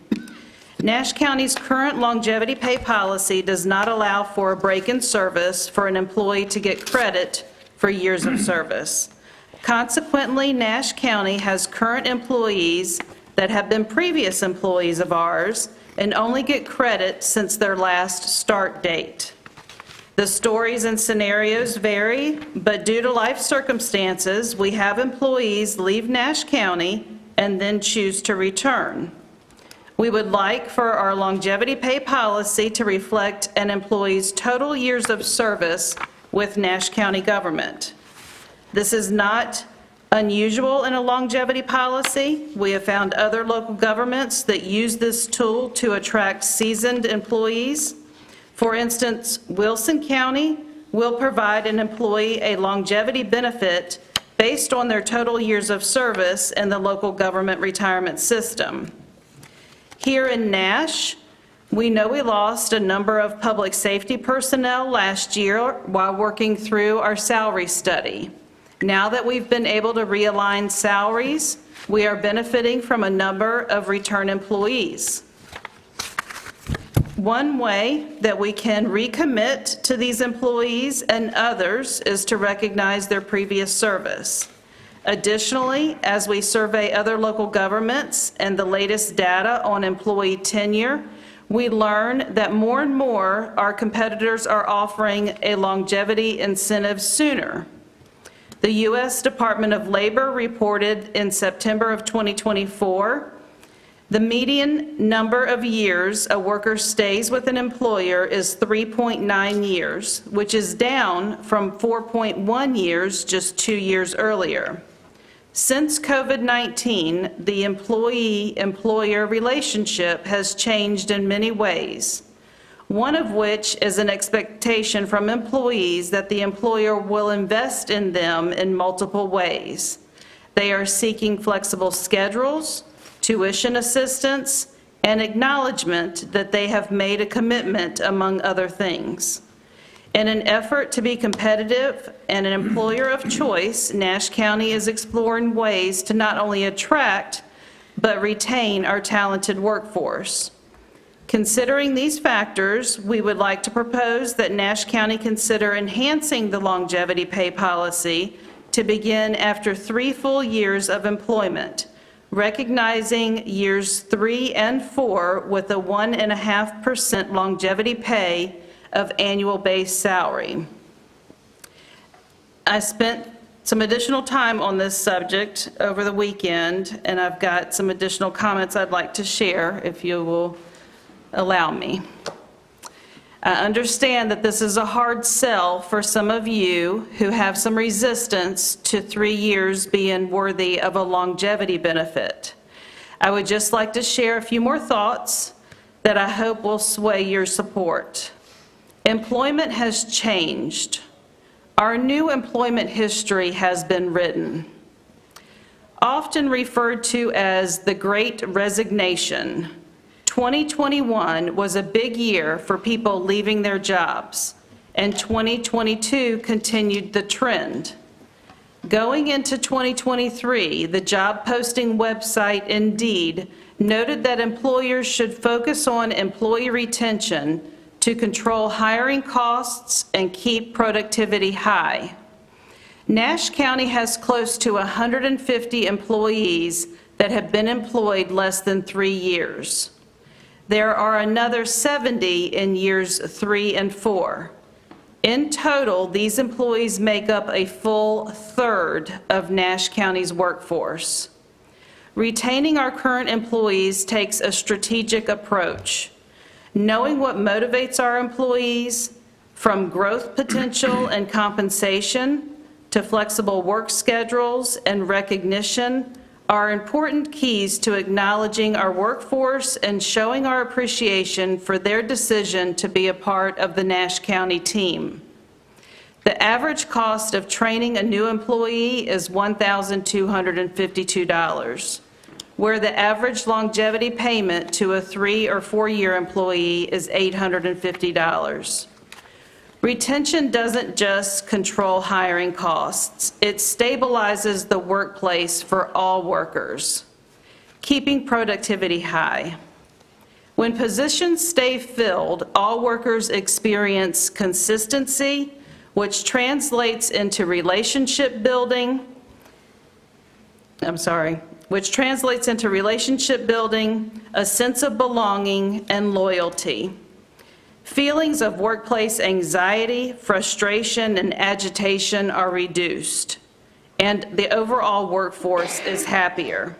Nash County's current longevity pay policy does not allow for a break in service for an employee to get credit for years of service. Consequently, Nash County has current employees that have been previous employees of ours and only get credit since their last start date. The stories and scenarios vary, but due to life circumstances, we have employees leave Nash County and then choose to return. We would like for our longevity pay policy to reflect an employee's total years of service with Nash County government. This is not unusual in a longevity policy. We have found other local governments that use this tool to attract seasoned employees. For instance, Wilson County will provide an employee a longevity benefit based on their total years of service in the local government retirement system. Here in Nash, we know we lost a number of public safety personnel last year while working through our salary study. Now that we've been able to realign salaries, we are benefiting from a number of return employees. One way that we can recommit to these employees and others is to recognize their previous service. Additionally, as we survey other local governments and the latest data on employee tenure, we learn that more and more our competitors are offering a longevity incentive sooner. The U.S. Department of Labor reported in September of 2024, the median number of years a worker stays with an employer is 3.9 years, which is down from 4.1 years just 2 years earlier. Since COVID-19, the employee-employer relationship has changed in many ways, one of which is an expectation from employees that the employer will invest in them in multiple ways. They are seeking flexible schedules, tuition assistance, and acknowledgement that they have made a commitment, among other things. In an effort to be competitive and an employer of choice, Nash County is exploring ways to not only attract, but retain our talented workforce. Considering these factors, we would like to propose that Nash County consider enhancing the longevity pay policy to begin after 3 full years of employment, recognizing years 3 and 4 with a 1.5% longevity pay of annual base salary. I spent some additional time on this subject over the weekend, and I've got some additional comments I'd like to share, if you will allow me. I understand that this is a hard sell for some of you who have some resistance to 3 years being worthy of a longevity benefit. I would just like to share a few more thoughts that I hope will sway your support. Employment has changed. Our new employment history has been written. Often referred to as the Great Resignation, 2021 was a big year for people leaving their jobs, and 2022 continued the trend. Going into 2023, the job posting website Indeed noted that employers should focus on employee retention to control hiring costs and keep productivity high. Nash County has close to 150 employees that have been employed less than 3 years. There are another 70 in years 3 and 4. In total, these employees make up a full third of Nash County's workforce. Retaining our current employees takes a strategic approach. Knowing what motivates our employees, from growth potential and compensation to flexible work schedules and recognition, are important keys to acknowledging our workforce and showing our appreciation for their decision to be a part of the Nash County team. The average cost of training a new employee is $1,252, where the average longevity payment to a 3 or 4 year employee is $850. Retention doesn't just control hiring costs, it stabilizes the workplace for all workers, keeping productivity high. When positions stay filled, all workers experience consistency, which translates into relationship building, a sense of belonging, and loyalty. Feelings of workplace anxiety, frustration, and agitation are reduced, and the overall workforce is happier.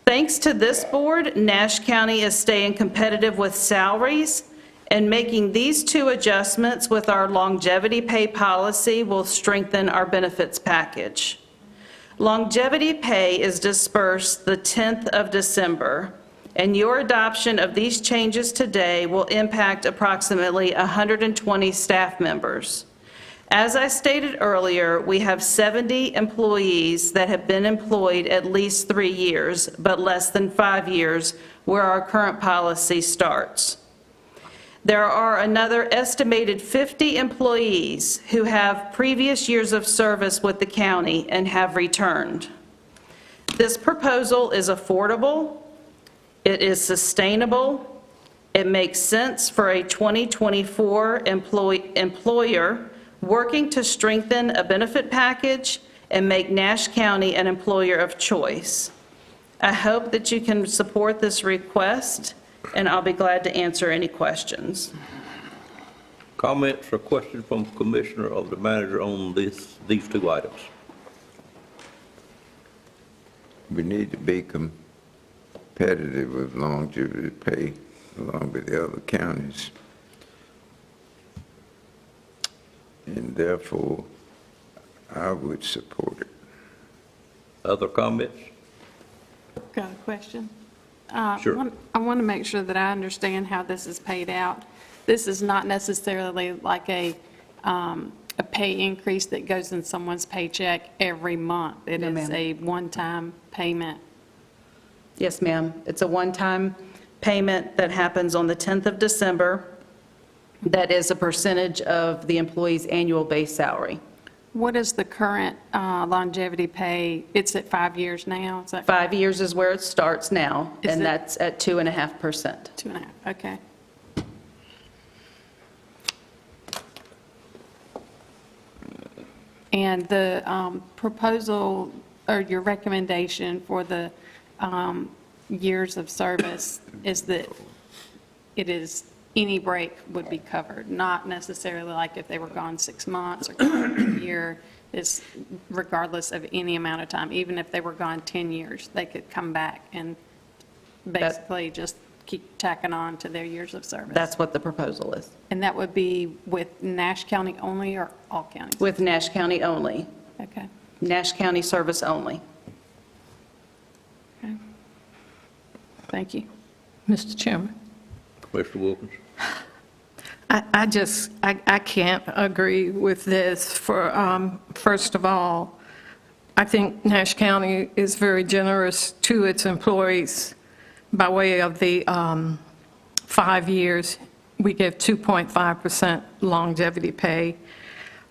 Thanks to this board, Nash County is staying competitive with salaries, and making these 2 adjustments with our longevity pay policy will strengthen our benefits package. Longevity pay is dispersed the 10th of December. And your adoption of these changes today will impact approximately 120 staff members. As I stated earlier, we have 70 employees that have been employed at least 3 years, but less than 5 years, where our current policy starts. There are another estimated 50 employees who have previous years of service with the county and have returned. This proposal is affordable. It is sustainable. It makes sense for a 2024 employer working to strengthen a benefit package and make Nash County an employer of choice. I hope that you can support this request, and I'll be glad to answer any questions. Comments or questions from Commissioner or the manager on these 2 items? We need to be competitive with longevity pay along with the other counties. And therefore, I would support it. Other comments? Got a question? Sure. I want to make sure that I understand how this is paid out. This is not necessarily like a pay increase that goes in someone's paycheck every month. It No, is ma'am. a one-time payment. Yes, ma'am. It's a one-time payment that happens on the 10th of December. That is a percentage of the employee's annual base salary. What is the current longevity pay? It's at 5 years now? Is that 5 years is where it starts now, Is and it- that's at 2.5%. 2.5, okay. And the proposal, or your recommendation for the years of service is that it is, any break would be covered, not necessarily like if they were gone 6 months or gone a year. Is regardless of any amount of time, even if they were gone 10 years, they could come back and basically just keep tacking on to their years of service. That's what the proposal is. And that would be with Nash County only or all counties? With Nash County only. Okay. Nash County service only. Okay. Thank you. Mr. Chairman. Commissioner Wilkins? I can't agree with this for, first of all, I think Nash County is very generous to its employees by way of the 5 years. We give 2.5% longevity pay,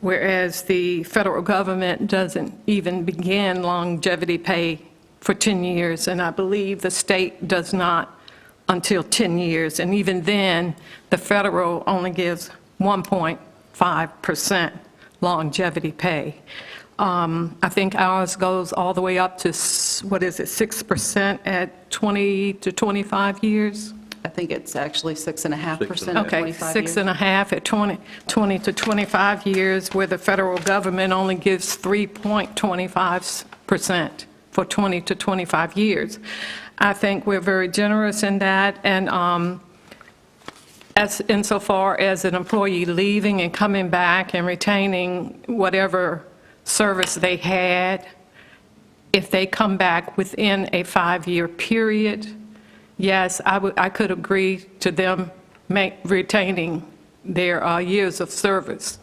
whereas the federal government doesn't even begin longevity pay for 10 years, and I believe the state does not until 10 years, and even then, the federal only gives 1.5% longevity pay. I think ours goes all the way up to, 6% at 20 to 25 years? I think it's actually 6.5%. Okay, 6.5 at 20 to 25 years, where the federal government only gives 3.25% for 20 to 25 years. I think we're very generous in that, and as insofar as an employee leaving and coming back and retaining whatever service they had, if they come back within a 5-year period, yes, I could agree to them retaining their years of service.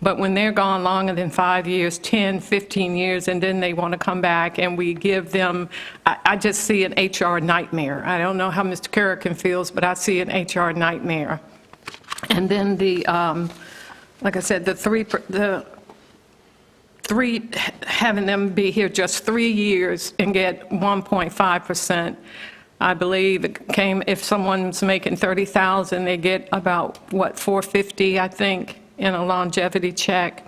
But when they're gone longer than 5 years, 10, 15 years, and then they want to come back and we give them, I just see an HR nightmare. I don't know how Mr. Kerrigan feels, but I see an HR nightmare. And then the, like I said, the three, having them be here just 3 years and get 1.5%. I believe it came, if someone's making $30,000, they get about, $450, I think, in a longevity check.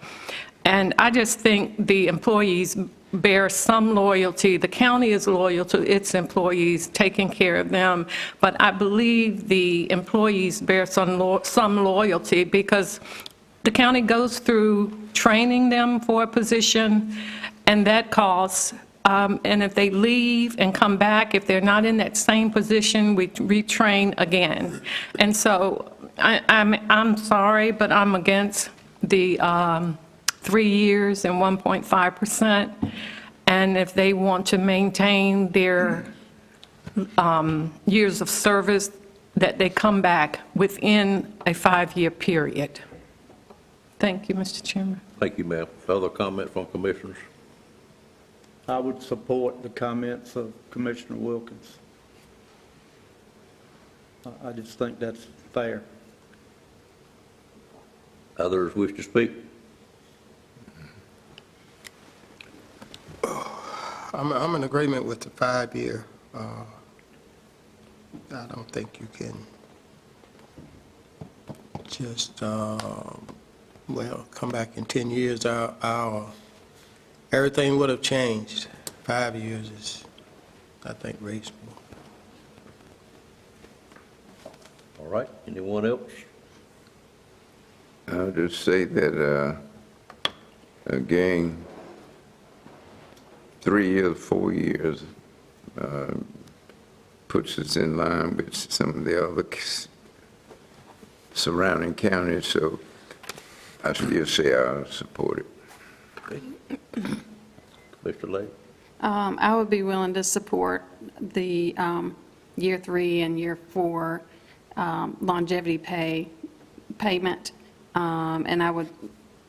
And I just think the employees bear some loyalty. The county is loyal to its employees, taking care of them. But I believe the employees bear some loyalty because the county goes through training them for a position, and that costs. And if they leave and come back, if they're not in that same position, we retrain again. And so I'm sorry, but I'm against the 3 years and 1.5%. And if they want to maintain their years of service, that they come back within a 5-year period. Thank you, Mr. Chairman. Thank you, ma'am. Other comments from commissioners? I would support the comments of Commissioner Wilkins. I just think that's fair. Others wish to speak? I'm in agreement with the 5-year. I don't think you can just, come back in 10 years. Everything would have changed. 5 years is, I think, reasonable. All right, anyone else? I'll just say that, again, 3 years, 4 years puts us in line with some of the other surrounding counties, so I still say I'll support it. Mr. Lake? I would be willing to support the year 3 and year 4 longevity payment, and I would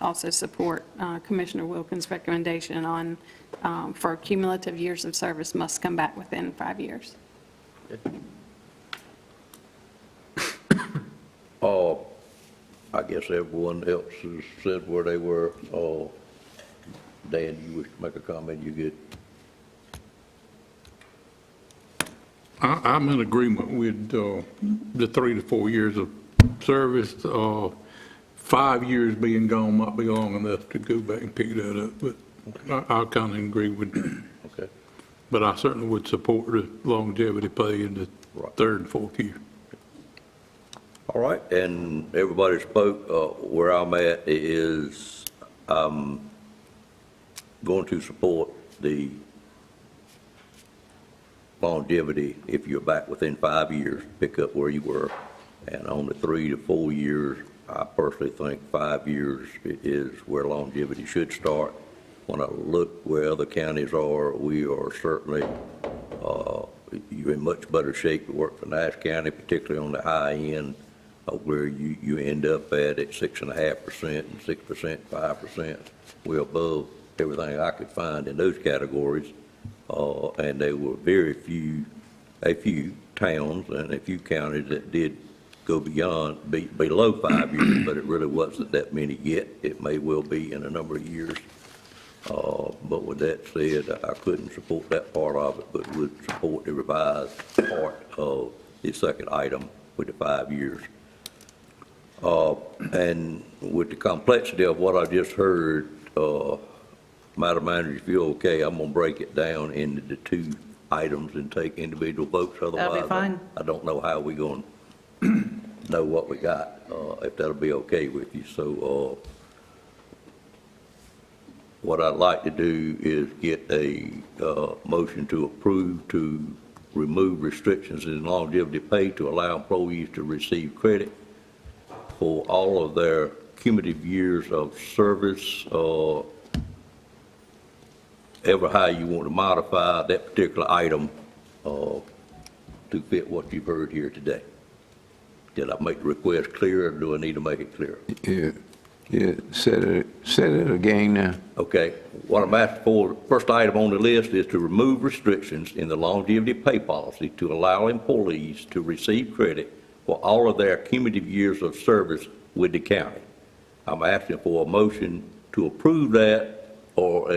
also support Commissioner Wilkins' recommendation on for cumulative years of service must come back within 5 years. I guess everyone else has said where they were. Dan, you wish to make a comment, you good? I'm in agreement with the 3 to 4 years of service. 5 years being gone might be long enough to go back and pick that up, but I kind of agree with that. Okay. But I certainly would support the longevity pay in the third and fourth year. All right, and everybody spoke. Where I'm at is I'm going to support the longevity if you're back within 5 years, pick up where you were. And on the 3 to 4 years, I personally think 5 years is where longevity should start. When I look where other counties are, we are certainly you're in much better shape to work for Nash County, particularly on the high end, where you end up at 6.5% and 6%, 5%. We're above everything I could find in those categories. And there were a few towns and a few counties that did go below 5 years, but it really wasn't that many yet. It may well be in a number of years. But with that said, I couldn't support that part of it, but would support the revised part of the second item with the 5 years. And with the complexity of what I just heard, Madam Manager, if you're okay, I'm going to break it down into the 2 items and take individual votes. Otherwise, That'll be fine. I don't know how we're going to know what we got, if that'll be okay with you. So what I'd like to do is get a motion to approve to remove restrictions in longevity pay to allow employees to receive credit for all of their cumulative years of service, ever how you want to modify that particular item to fit what you've heard here today. Did I make the request clear, or do I need to make it clearer? Yeah, said it again now. Okay, what I'm asking for, first item on the list is to remove restrictions in the longevity pay policy to allow employees to receive credit for all of their cumulative years of service with the county. I'm asking for a motion to approve that, or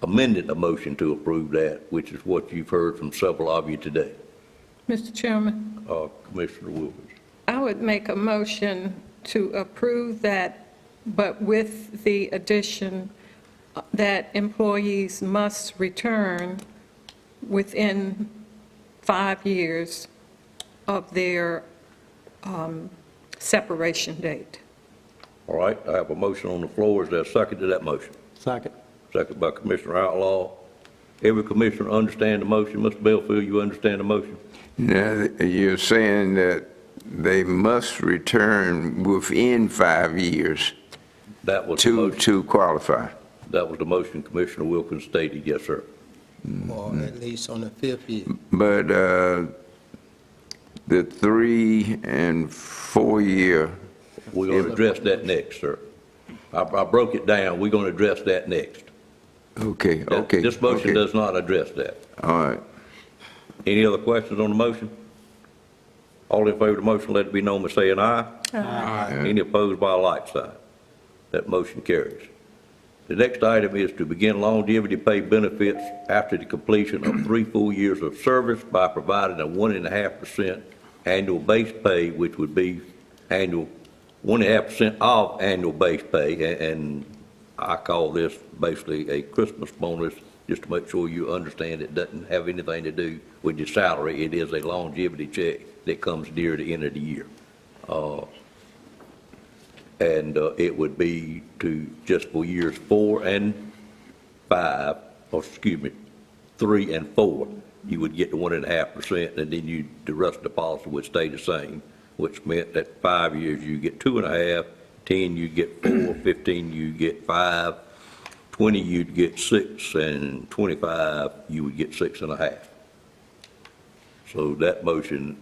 amended a motion to approve that, which is what you've heard from several of you today. Mr. Chairman, Commissioner Wilkins. I would make a motion to approve that, but with the addition that employees must return within 5 years of their separation date. All right, I have a motion on the floor. Is there a second to that motion? Second. Second by Commissioner Outlaw. Every commissioner understand the motion. Mr. Belfield, you understand the motion? Now, you're saying that they must return within 5 years That was to qualify. That was the motion Commissioner Wilkins stated, yes, sir. Or at least on the 5th year. But the 3 and 4 year. We're going to address that next, sir. I broke it down. We're going to address that next. Okay, okay. This motion okay. does not address that. All right. Any other questions on the motion? All in favor of the motion, let it be known by saying aye. Aye. Any opposed by a like sign? That motion carries. The next item is to begin longevity pay benefits after the completion of 3 full years of service by providing a 1.5% annual base pay, which would be 1.5% of annual base pay, and I call this basically a Christmas bonus, just to make sure you understand it doesn't have anything to do with your salary. It is a longevity check that comes near the end of the year. And it would be just for years 4 and 5, or excuse me, 3 and 4, you would get the 1.5%, and then the rest of the policy would stay the same, which meant that 5 years you get 2.5, 10 you get 4, 15 you get 5, 20 you'd get 6, and 25 you would get 6.5. So that motion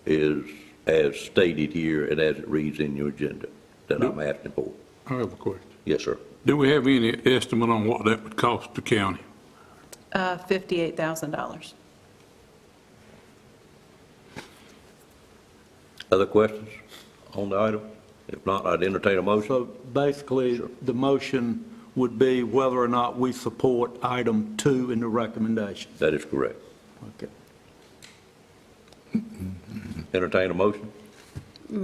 is as stated here and as it reads in your agenda that I'm asking for. I have a question. Yes, sir. Do we have any estimate on what that would cost the county? $58,000. Other questions on the item? If not, I'd entertain a motion. So basically, the motion would be whether or not we support item 2 in the recommendation. That is correct. Okay. Entertain a motion.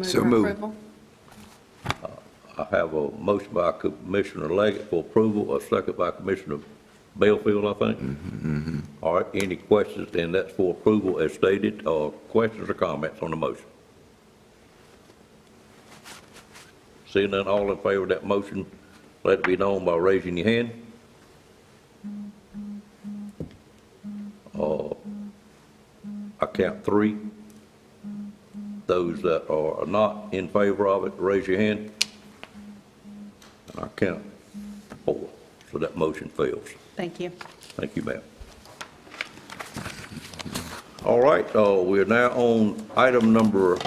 So move. I have a motion by Commissioner Leggett for approval, a second by Commissioner Belfield, I think. All right, any questions? And that's for approval as stated. Questions or comments on the motion? Seeing none, all in favor of that motion, let it be known by raising your hand. I count 3. Those that are not in favor of it, raise your hand. And I count 4. So that motion fails. Thank you. Thank you, ma'am. All right, we're now on item number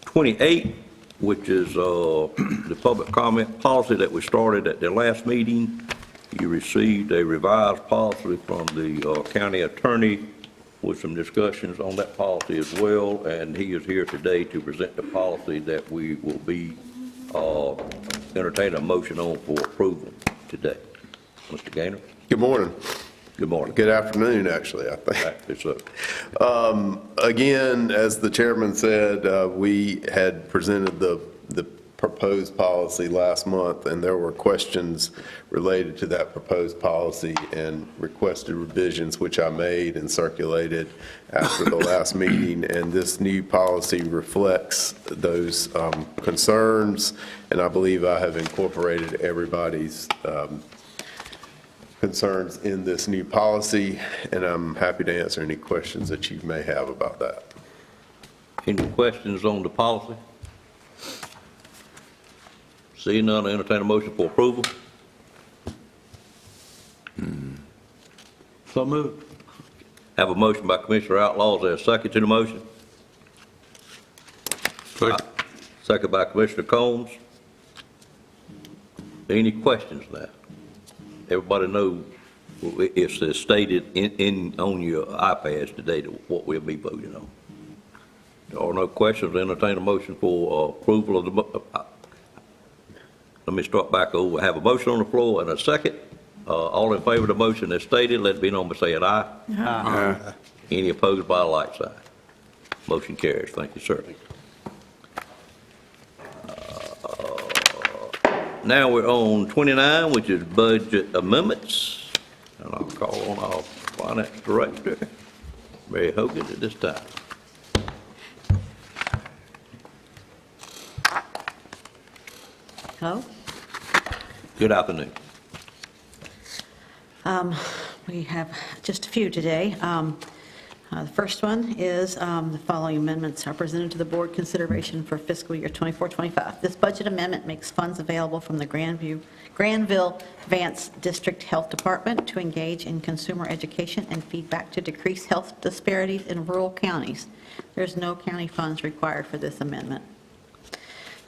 28, which is the public comment policy that we started at the last meeting. You received a revised policy from the county attorney with some discussions on that policy as well, and he is here today to present the policy that we will be entertaining a motion on for approval today. Mr. Gaynor? Good morning. Good morning. Good afternoon, actually, I think. It's up. Again, as the chairman said, we had presented the proposed policy last month, and there were questions related to that proposed policy and requested revisions, which I made and circulated after the last meeting. And this new policy reflects those concerns, and I believe I have incorporated everybody's concerns in this new policy, and I'm happy to answer any questions that you may have about that. Any questions on the policy? Seeing none, I entertain a motion for approval. So moved. Have a motion by Commissioner Outlaw. Is there a second to the motion? Second by Commissioner Combs. Any questions now? Everybody know it's stated on your iPads today what we'll be voting on. There are no questions. Entertain a motion for approval of the. Let me start back over. Have a motion on the floor and a second. All in favor of the motion as stated, let it be known by saying aye. Aye. Any opposed by a light sign. Motion carries. Thank you, sir. Now we're on 29, which is budget amendments. And I'll call on our finance director, Mary Hogan, at this time. Hello. Good afternoon. We have just a few today. The first one is the following amendments are presented to the board consideration for fiscal year 24-25. This budget amendment makes funds available from the Granville Vance District Health Department to engage in consumer education and feedback to decrease health disparities in rural counties. There's no county funds required for this amendment.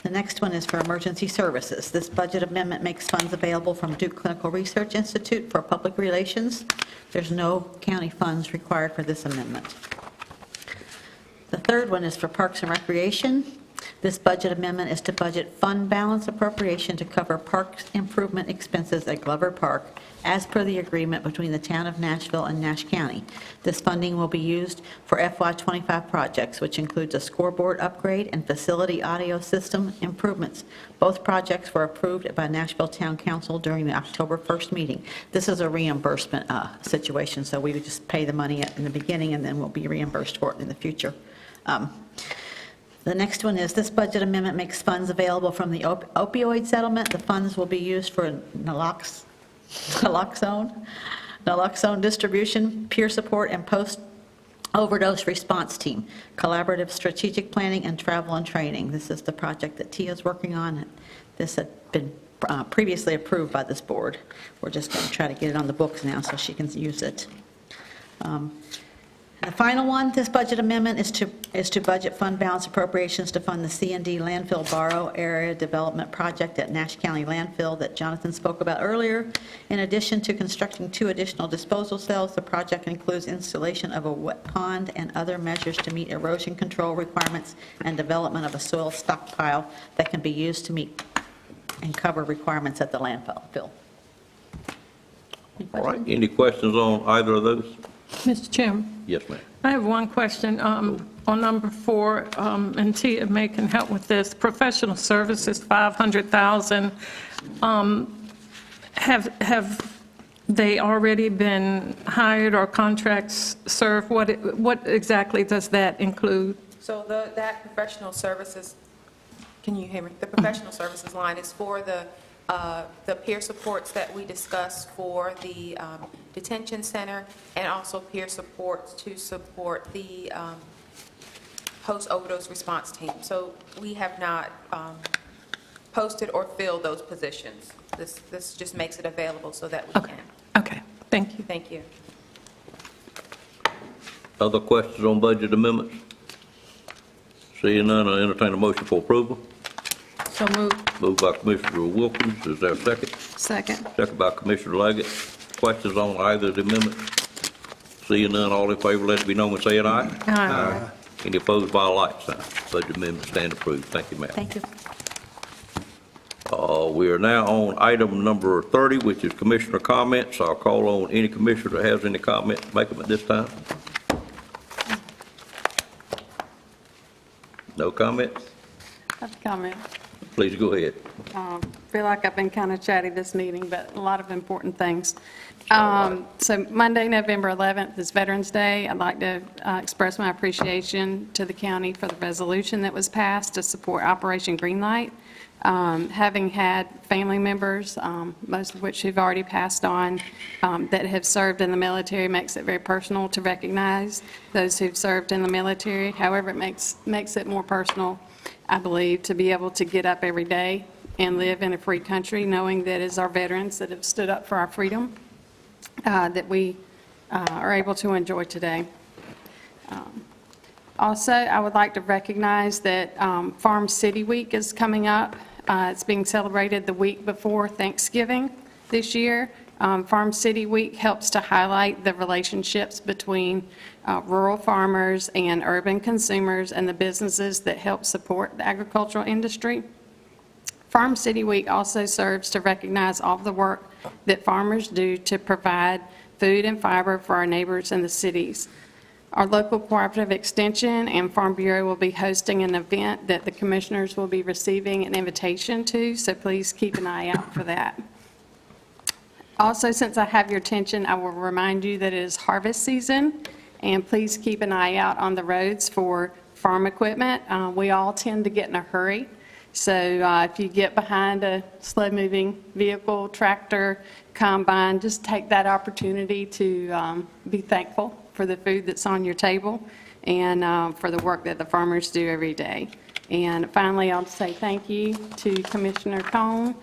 The next one is for emergency services. This budget amendment makes funds available from Duke Clinical Research Institute for public relations. There's no county funds required for this amendment. The third one is for Parks and Recreation. This budget amendment is to budget fund balance appropriation to cover parks improvement expenses at Glover Park as per the agreement between the town of Nashville and Nash County. This funding will be used for FY25 projects, which includes a scoreboard upgrade and facility audio system improvements. Both projects were approved by Nashville Town Council during the October 1st meeting. This is a reimbursement situation, so we would just pay the money in the beginning and then we'll be reimbursed for it in the future. The next one is this budget amendment makes funds available from the opioid settlement. The funds will be used for naloxone distribution, peer support, and post-overdose response team, collaborative strategic planning, and travel and training. This is the project that Tia is working on. This had been previously approved by this board. We're just going to try to get it on the books now so she can use it. The final one, this budget amendment is to budget fund balance appropriations to fund the C&D Landfill Borrow Area Development Project at Nash County Landfill that Jonathan spoke about earlier. In addition to constructing 2 additional disposal cells, the project includes installation of a wet pond and other measures to meet erosion control requirements and development of a soil stockpile that can be used to meet and cover requirements at the landfill. All right, any questions on either of those? Mr. Chairman. Yes, ma'am. I have one question on number 4, and Tia May can help with this. Professional services, $500,000. they already been hired or contracts served? What exactly does that include? So that professional services, can you hear me? The professional services line is for the peer supports that we discussed for the detention center, and also peer supports to support the post-overdose response team. So we have not posted or filled those positions. This just makes it available so that we can. Okay, thank you. Thank you. Other questions on budget amendments? Seeing none, I entertain a motion for approval. So moved. Moved by Commissioner Wilkins. Is there a second? Second. Second by Commissioner Leggett. Questions on either of the amendments? Seeing none, all in favor, let it be known by saying aye. Aye. Any opposed by a like sign? Budget amendment stand approved. Thank you, ma'am. Thank you. We are now on item number 30, which is commissioner comments. I'll call on any commissioner that has any comments, make them at this time. No comments? I have a comment. Please go ahead. Feel like I've been kind of chatty this meeting, but a lot of important things. So Monday, November 11th is Veterans Day. I'd like to express my appreciation to the county for the resolution that was passed to support Operation Greenlight. Having had family members, most of which who've already passed on, that have served in the military, makes it very personal to recognize those who've served in the military. However, it makes it more personal, I believe, to be able to get up every day and live in a free country, knowing that it's our veterans that have stood up for our freedom that we are able to enjoy today. Also, I would like to recognize that Farm City Week is coming up. It's being celebrated the week before Thanksgiving this year. Farm City Week helps to highlight the relationships between rural farmers and urban consumers and the businesses that help support the agricultural industry. Farm City Week also serves to recognize all of the work that farmers do to provide food and fiber for our neighbors in the cities. Our local cooperative extension and Farm Bureau will be hosting an event that the commissioners will be receiving an invitation to, so please keep an eye out for that. Also, since I have your attention, I will remind you that it is harvest season, and please keep an eye out on the roads for farm equipment. We all tend to get in a hurry, so if you get behind a slow-moving vehicle, tractor, combine, just take that opportunity to be thankful for the food that's on your table and for the work that the farmers do every day. And finally, I'll say thank you to Commissioner Cone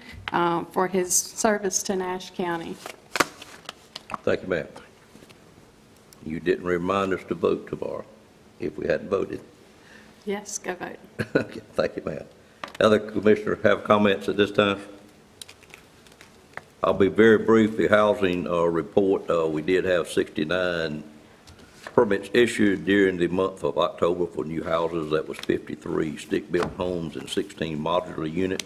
for his service to Nash County. Thank you, ma'am. You didn't remind us to vote tomorrow if we hadn't voted. Yes, go vote. Okay, thank you, ma'am. Other commissioners have comments at this time? I'll be very brief. The housing report, we did have 69 permits issued during the month of October for new houses. That was 53 stick-built homes and 16 modular units.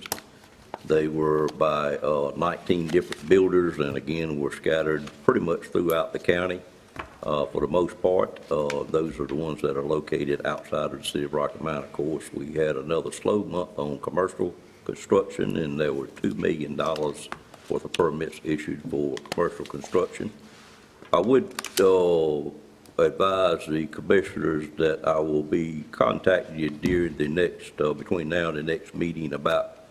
They were by 19 different builders, and again, were scattered pretty much throughout the county for the most part. Those are the ones that are located outside of the city of Rocky Mount. Of course, we had another slow month on commercial construction, and there were $2 million worth of permits issued for commercial construction. I would advise the commissioners that I will be contacting you during the next, between now and the next meeting about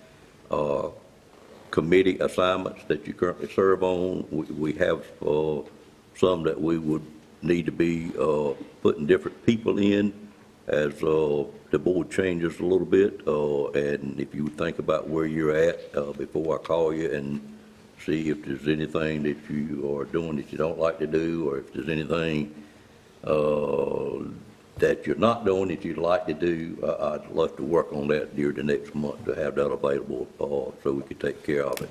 committee assignments that you currently serve on. We have some that we would need to be putting different people in as the board changes a little bit. And if you would think about where you're at before I call you and see if there's anything that you are doing that you don't like to do, or if there's anything that you're not doing that you'd like to do, I'd love to work on that during the next month to have that available so we could take care of it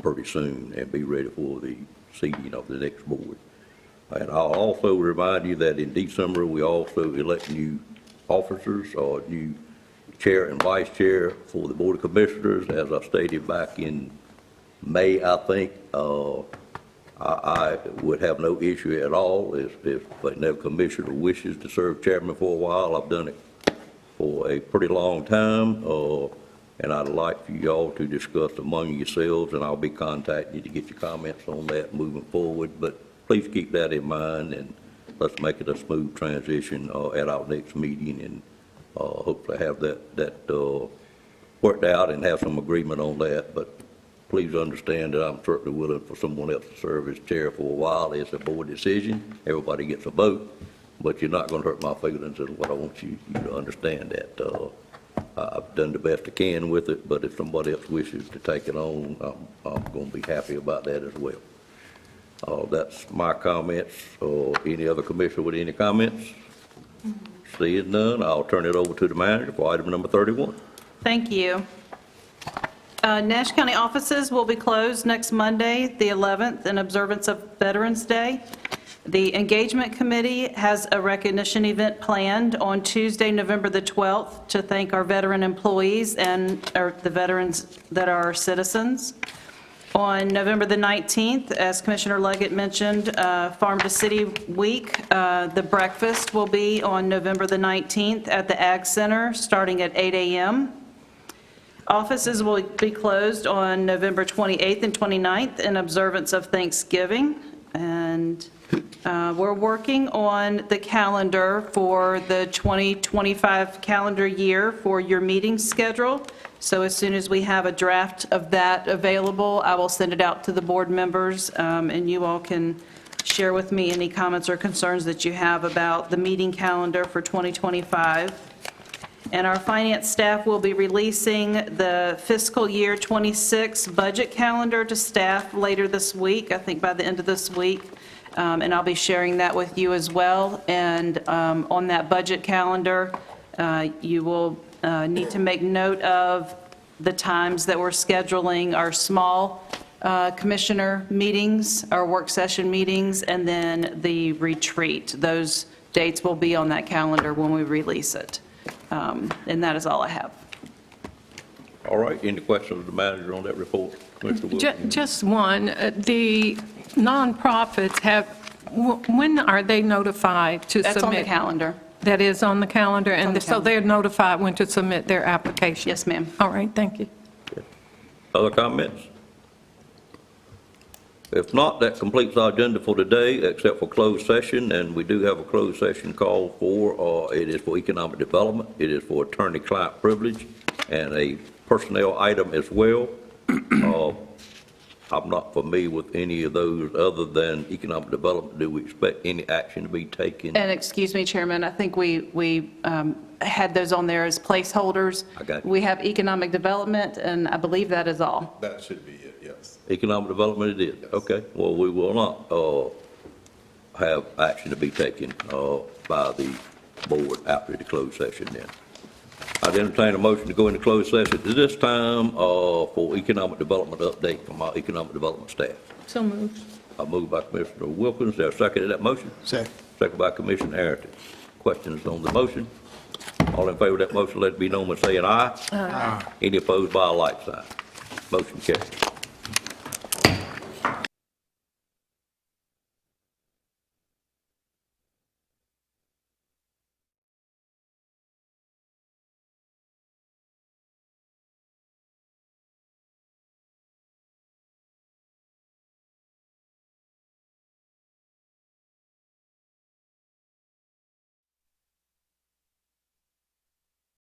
pretty soon and be ready for the seating of the next board. And I'll also remind you that in December, we also elect new officers or new chair and vice chair for the Board of Commissioners. As I stated back in May, I think, I would have no issue at all if another commissioner wishes to serve chairman for a while. I've done it for a pretty long time, and I'd like for y'all to discuss among yourselves, and I'll be contacting you to get your comments on that moving forward, but please keep that in mind, and let's make it a smooth transition at our next meeting, and hopefully have that worked out and have some agreement on that. But please understand that I'm certainly willing for someone else to serve as chair for a while. It's a board decision. Everybody gets a vote, but you're not going to hurt my feelings, is what I want you to understand. That I've done the best I can with it, but if somebody else wishes to take it on, I'm going to be happy about that as well. That's my comments. Any other commissioner with any comments? Seeing none, I'll turn it over to the manager for item number 31. Thank you. Nash County offices will be closed next Monday, the 11th, in observance of Veterans Day. The Engagement Committee has a recognition event planned on Tuesday, November the 12th, to thank our veteran employees and the veterans that are our citizens. On November the 19th, as Commissioner Leggett mentioned, Farm to City Week, the breakfast will be on November the 19th at the Ag Center, starting at 8 a.m. Offices will be closed on November 28th and 29th in observance of Thanksgiving. And we're working on the calendar for the 2025 calendar year for your meeting schedule. So as soon as we have a draft of that available, I will send it out to the board members, and you all can share with me any comments or concerns that you have about the meeting calendar for 2025. And our finance staff will be releasing the fiscal year 26 budget calendar to staff later this week, I think by the end of this week. And I'll be sharing that with you as well. And on that budget calendar, you will need to make note of the times that we're scheduling our small commissioner meetings, our work session meetings, and then the retreat. Those dates will be on that calendar when we release it. And that is all I have. All right, any questions of the manager on that report? Mr. Wilson? Just one. The nonprofits have, when are they notified to submit? That's on the calendar. That is on the calendar, and so they're notified when to submit their application? Yes, ma'am. All right, thank you. Other comments? If not, that completes our agenda for today, except for closed session, and we do have a closed session called for. It is for economic development, it is for attorney-client privilege, and a personnel item as well. I'm not familiar with any of those other than economic development. Do we expect any action to be taken? And excuse me, Chairman, I think we had those on there as placeholders. I got you. We have economic development, and I believe that is all. That should be it, yes. Economic development it is? Yes. Okay, well, we will not have action to be taken by the board after the closed session then. I'd entertain a motion to go into closed session at this time for economic development update from our economic development staff. So moved. I move by Commissioner Wilkins. Is there a second to that motion? Second. Second by Commissioner Harrington. Questions on the motion? All in favor of that motion, let it be known by saying aye. Aye. Any opposed by a like sign? Motion carries.